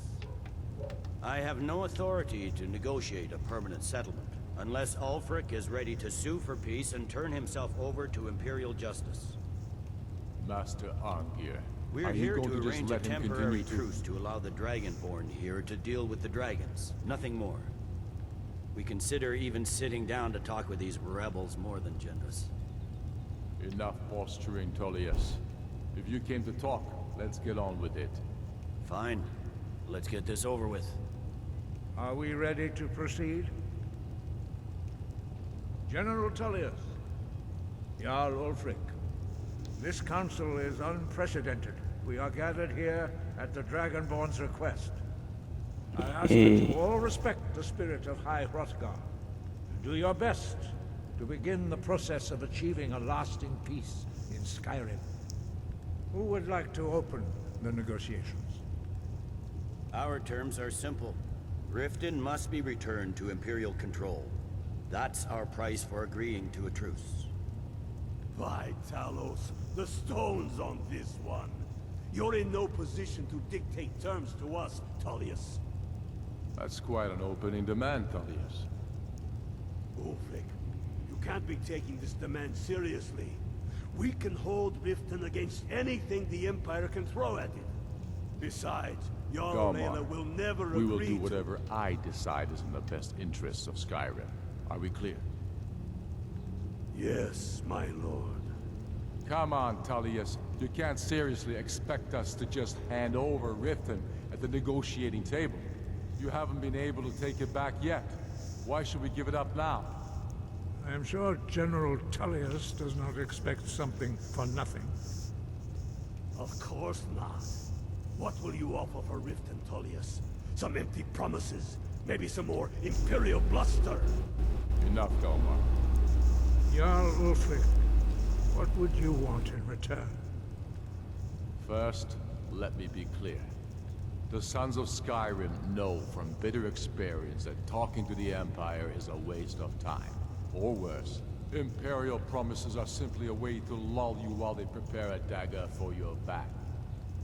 I have no authority to negotiate a permanent settlement, unless Ulfric is ready to sue for peace and turn himself over to Imperial justice. Master Arngeir, We're here to arrange a temporary truce to allow the Dragonborn here to deal with the dragons, nothing more. We consider even sitting down to talk with these rebels more than generous. Enough posturing, Tullius. If you came to talk, let's get on with it. Fine. Let's get this over with. Are we ready to proceed? General Tullius, Jarl Ulfric, this council is unprecedented. We are gathered here at the Dragonborn's request. I ask that you all respect the spirit of High Hrothgar, and do your best to begin the process of achieving a lasting peace in Skyrim. Who would like to open the negotiations? Our terms are simple. Riften must be returned to Imperial control. That's our price for agreeing to a truce. By Talos, the stone's on this one. You're in no position to dictate terms to us, Tullius. That's quite an opening demand, Tullius. Ulfric, you can't be taking this demand seriously. We can hold Riften against anything the Empire can throw at it. Besides, Jarl Mela will never agree. We will do whatever I decide is in the best interests of Skyrim. Are we clear? Yes, my lord. Come on, Tullius. You can't seriously expect us to just hand over Riften at the negotiating table. You haven't been able to take it back yet. Why should we give it up now? I am sure General Tullius does not expect something for nothing. Of course not. What will you offer for Riften, Tullius? Some empty promises? Maybe some more Imperial bluster? Enough, Galmar. Jarl Ulfric, what would you want in return? First, let me be clear. The Sons of Skyrim know from bitter experience that talking to the Empire is a waste of time. Or worse, Imperial promises are simply a way to lull you while they prepare a dagger for your back.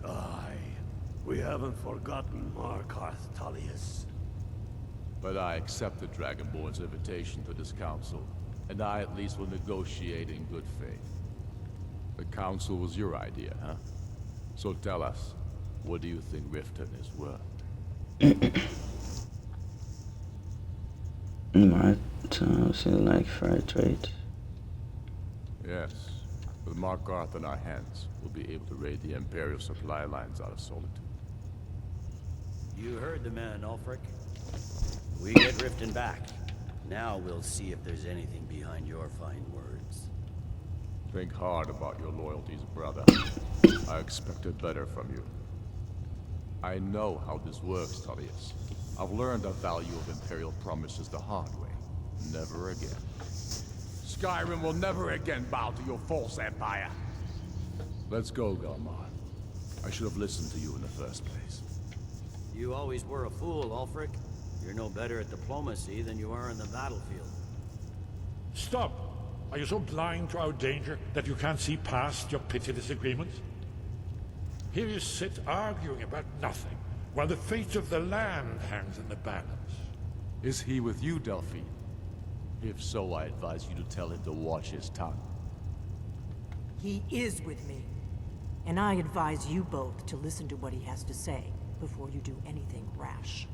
Aye. We haven't forgotten Markarth, Tullius. But I accepted Dragonborn's invitation to this council, and I at least will negotiate in good faith. The council was your idea, huh? So tell us, what do you think Riften is worth? Might seem like fair trade. Yes. With Markarth in our hands, we'll be able to raid the Imperial supply lines out of Solitude. You heard the man, Ulfric. We get Riften back. Now we'll see if there's anything behind your fine words. Think hard about your loyalties, brother. I expected better from you. I know how this works, Tullius. I've learned the value of Imperial promises the hard way. Never again. Skyrim will never again bow to your false empire. Let's go, Galmar. I should have listened to you in the first place. You always were a fool, Ulfric. You're no better at diplomacy than you are in the battlefield. Stop! Are you so blind to our danger that you can't see past your petty disagreements? Here you sit arguing about nothing, while the fate of the land hangs in the balance. Is he with you, Delphine? If so, I advise you to tell him to watch his tongue. He is with me. And I advise you both to listen to what he has to say before you do anything rash.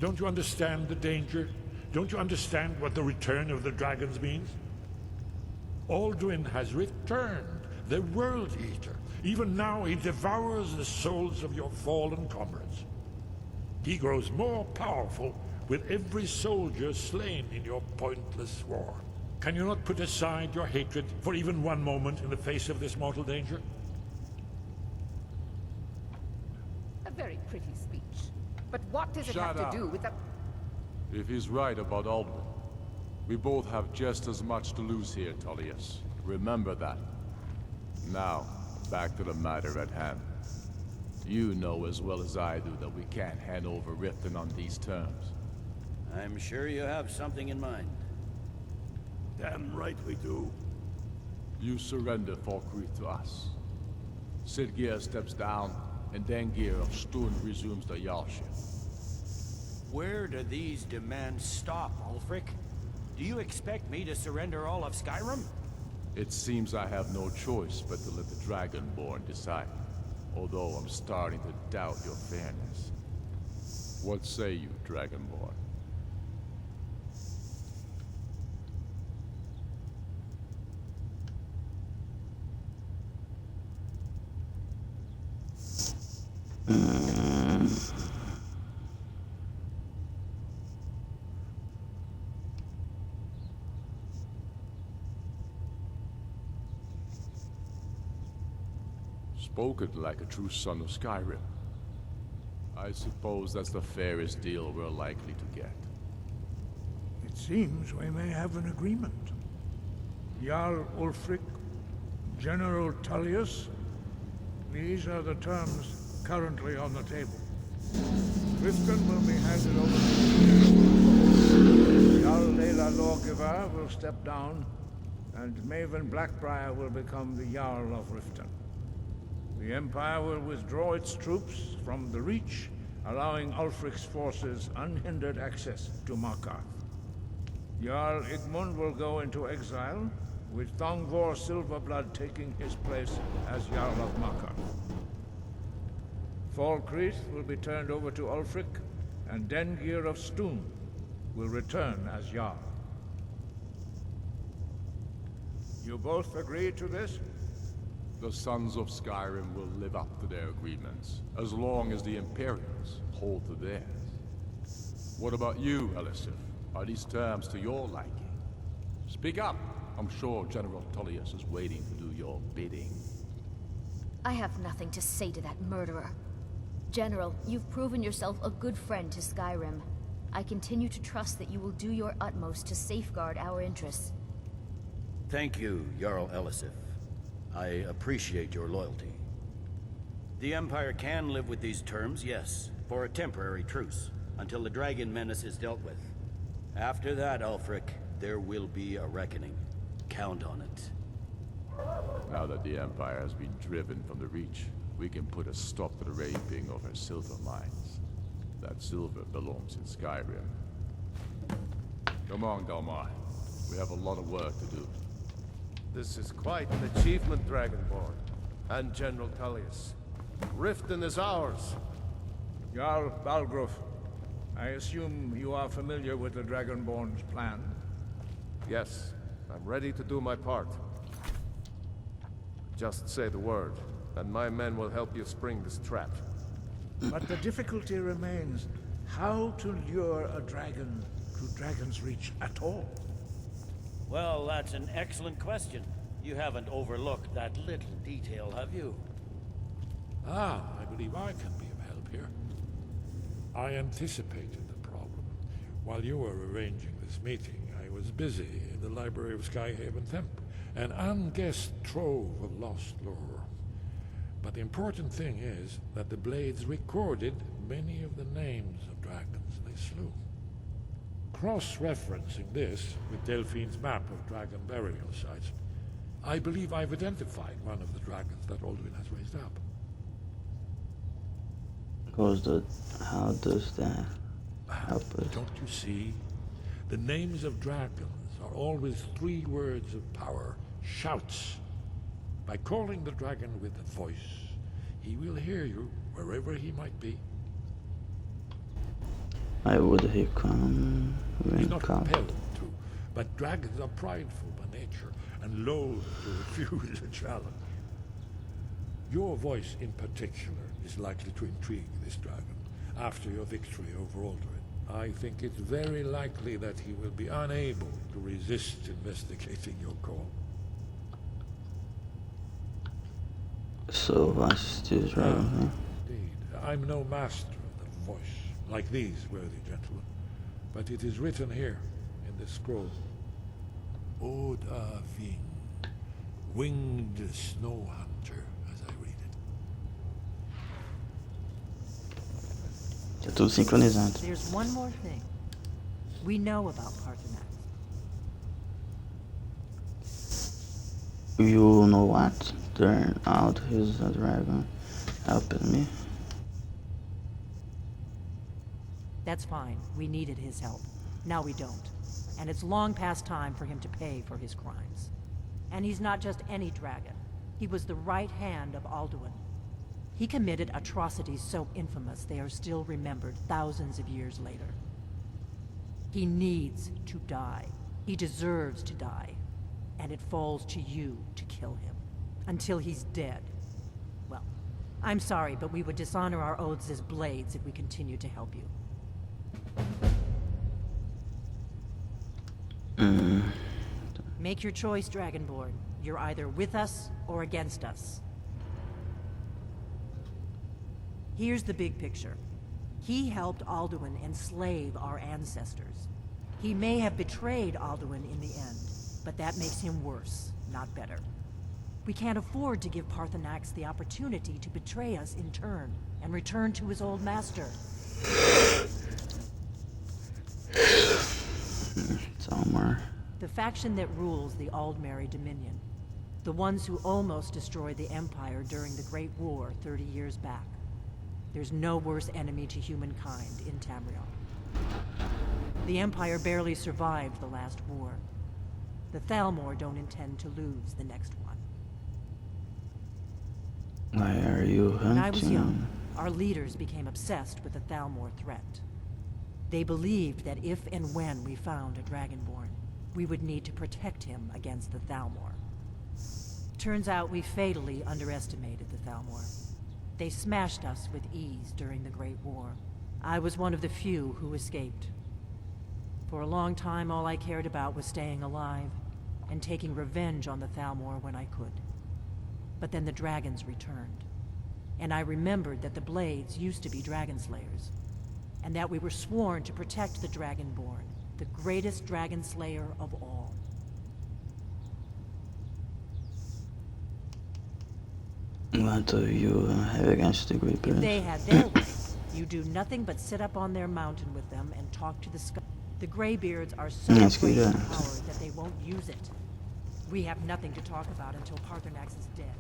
Don't you understand the danger? Don't you understand what the return of the dragons means? Alduin has returned, the World Eater. Even now he devours the souls of your fallen comrades. He grows more powerful with every soldier slain in your pointless war. Can you not put aside your hatred for even one moment in the face of this mortal danger? A very pretty speech. But what does it Shut have up. to do with the... If he's right about Alduin, we both have just as much to lose here, Tullius. Remember that. Now, back to the matter at hand. You know as well as I do that we can't hand over Riften on these terms. I'm sure you have something in mind. Damn right we do. You surrender Falkreath to us. Sidgeir steps down, and Dengir of Sturn resumes the Jarlship. Where do these demands stop, Ulfric? Do you expect me to surrender all of Skyrim? It seems I have no choice but to let the Dragonborn decide. Although I'm starting to doubt your fairness. What say you, Dragonborn? Spoken like a true son of Skyrim. I suppose that's the fairest deal we're likely to get. It seems we may have an agreement. Jarl Ulfric, General Tullius, these are the terms currently on the table. Riften will be handed over to Jarl Leila Lawgiver will step down, and Maven Blackbriar will become the Jarl of Riften. The Empire will withdraw its troops from the Reach, allowing Ulfric's forces unhindered access to Markarth. Jarl Igmund will go into exile, with Thongvor Silverblood taking his place as Jarl of Markarth. Falkreath will be turned over to Ulfric, and Dengir of Sturn will return as Jarl. You both agree to this? The Sons of Skyrim will live up to their agreements, as long as the Imperials hold to theirs. What about you, Elisif? Are these terms to your liking? Speak up! I'm sure General Tullius is waiting to do your bidding. I have nothing to say to that murderer. General, you've proven yourself a good friend to Skyrim. I continue to trust that you will do your utmost to safeguard our interests. Thank you, Jarl Elisif. I appreciate your loyalty. The Empire can live with these terms, yes, for a temporary truce, until the dragon menace is dealt with. After that, Ulfric, there will be a reckoning. Count on it. Now that the Empire has been driven from the Reach, we can put a stop to the raping of her silver mines. That silver belongs in Skyrim. Come on, Dalmar. We have a lot of work to do. This is quite an achievement, Dragonborn. And General Tullius. Riften is ours. Jarl Balgruf, I assume you are familiar with the Dragonborn's plan? Yes, I'm ready to do my part. Just say the word, and my men will help you spring this trap. But the difficulty remains how to lure a dragon to Dragon's Reach at all. Well, that's an excellent question. You haven't overlooked that little detail, have you? Ah, I believe I can be of help here. I anticipated the problem. While you were arranging this meeting, I was busy in the library of Skyhaven Temple, an unguessed trove of lost lore. But the important thing is that the Blades recorded many of the names of dragons they slew. Cross-referencing this with Delphine's map of dragon burial sites, I believe I've identified one of the dragons that Alduin has raised up. How does that help us? Don't you see? The names of dragons are always 3 words of power, shouts. By calling the dragon with a voice, he will hear you wherever he might be. Why would he come when He's not come? compelled to, but dragons are prideful by nature and loath to refuse a challenge. Your voice in particular is likely to intrigue this dragon after your victory over Alduin. I think it's very likely that he will be unable to resist investigating your call. So what's this dragon? Indeed. I'm no master of the voice, like these worthy gentlemen, but it is written here in this scroll. Oda Ving, winged snow hunter, as I read it. Tá tudo sincronizado. There's one more thing. We know about Parthenax. You know what? Turn out he's a dragon helping me. That's fine. We needed his help. Now we don't. And it's long past time for him to pay for his crimes. And he's not just any dragon. He was the right hand of Alduin. He committed atrocities so infamous they are still remembered thousands of years later. He needs to die. He deserves to die. And it falls to you to kill him. Until he's dead. Well, I'm sorry, but we would dishonor our oaths as blades if we continue to help you. Make your choice, Dragonborn. You're either with us or against us. Here's the big picture. He helped Alduin enslave our ancestors. He may have betrayed Alduin in the end, but that makes him worse, not better. We can't afford to give Parthenax the opportunity to betray us in turn and return to his old master. Somewhere. The faction that rules the Aldmeri Dominion. The ones who almost destroyed the Empire during the Great War 30 years back. There's no worse enemy to humankind in Tamriel. The Empire barely survived the last war. The Thalmor don't intend to lose the next one. Why are you hunting? When I was young, our leaders became obsessed with the Thalmor threat. They believed that if and when we found a Dragonborn, we would need to protect him against the Thalmor. Turns out we fatally underestimated the Thalmor. They smashed us with ease during the Great War. I was one of the few who escaped. For a long time, all I cared about was staying alive and taking revenge on the Thalmor when I could. But then the dragons returned, and I remembered that the Blades used to be dragon slayers, and that we were sworn to protect the Dragonborn, the greatest dragon slayer of all. What do you have against the Great Blades? If they had their way, you do nothing but sit up on their mountain with them and talk to the sky. The Greybeards are so afraid of power that they won't use it. We have nothing to talk about until Parthenax is dead.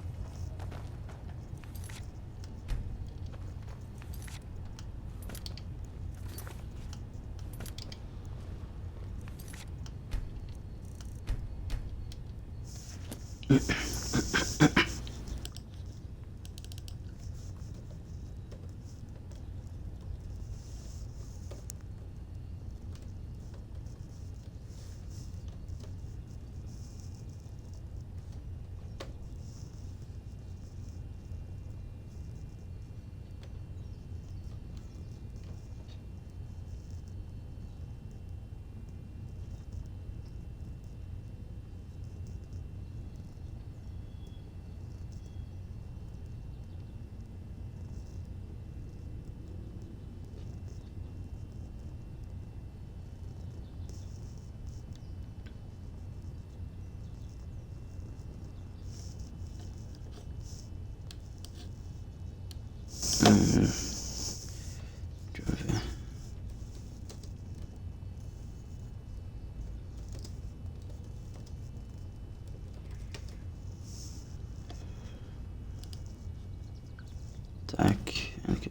Attack and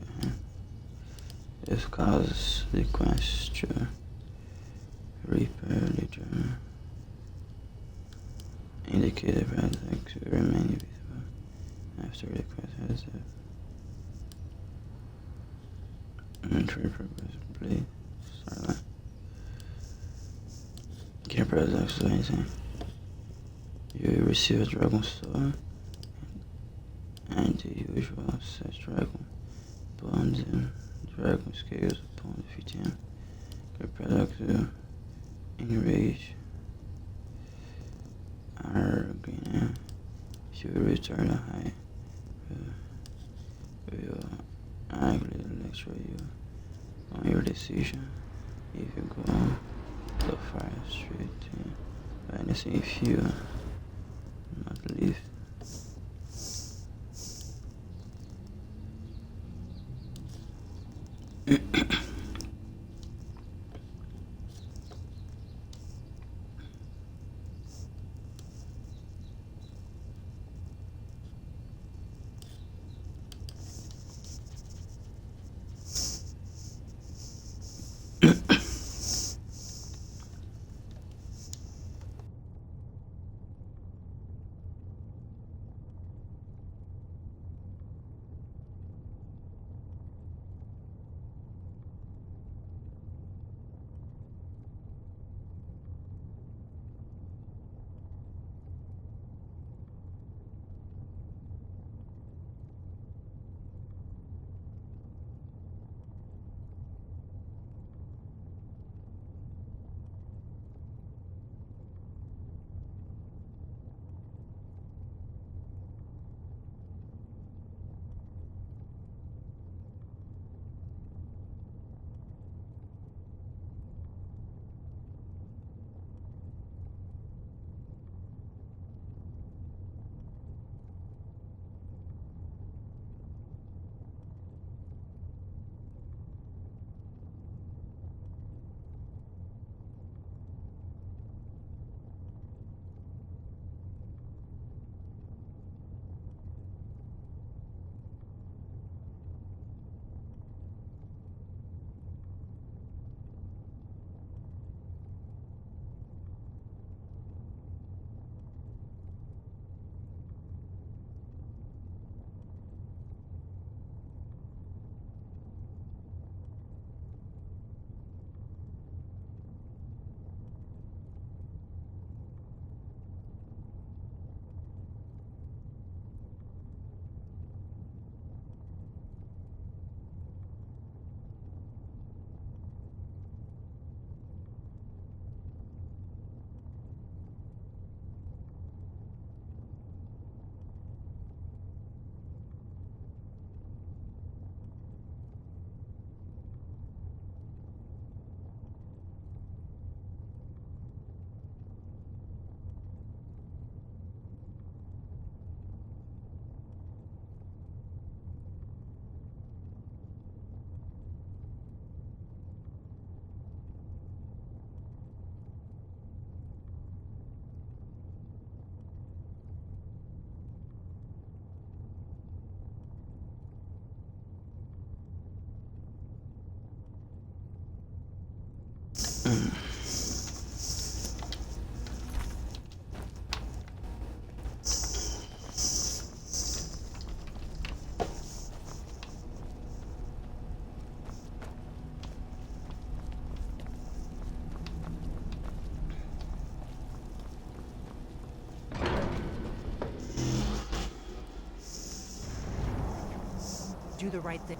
this causes the quest to repair later. Indicate the attack to remain visible after the quest has entry purpose blade. Starlight. Can't press X to anything. You receive a dragon sword and the usual set dragon bones and dragon scales upon defeating him. Can press X to enrage Argina. If you return a high, we will actively lecture you on your decision. If you go the fire street, anything if you not leave. do the right thing.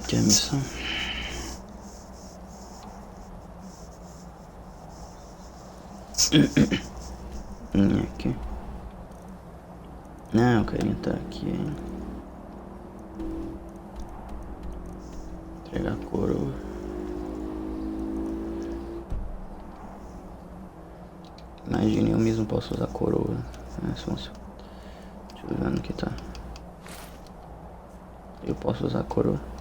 Que é a missão? Aqui. Não, o carinha tá aqui. Entregar a coroa. Imagine, eu mesmo posso usar a coroa. Deixa eu ver onde que tá. Eu posso usar a coroa.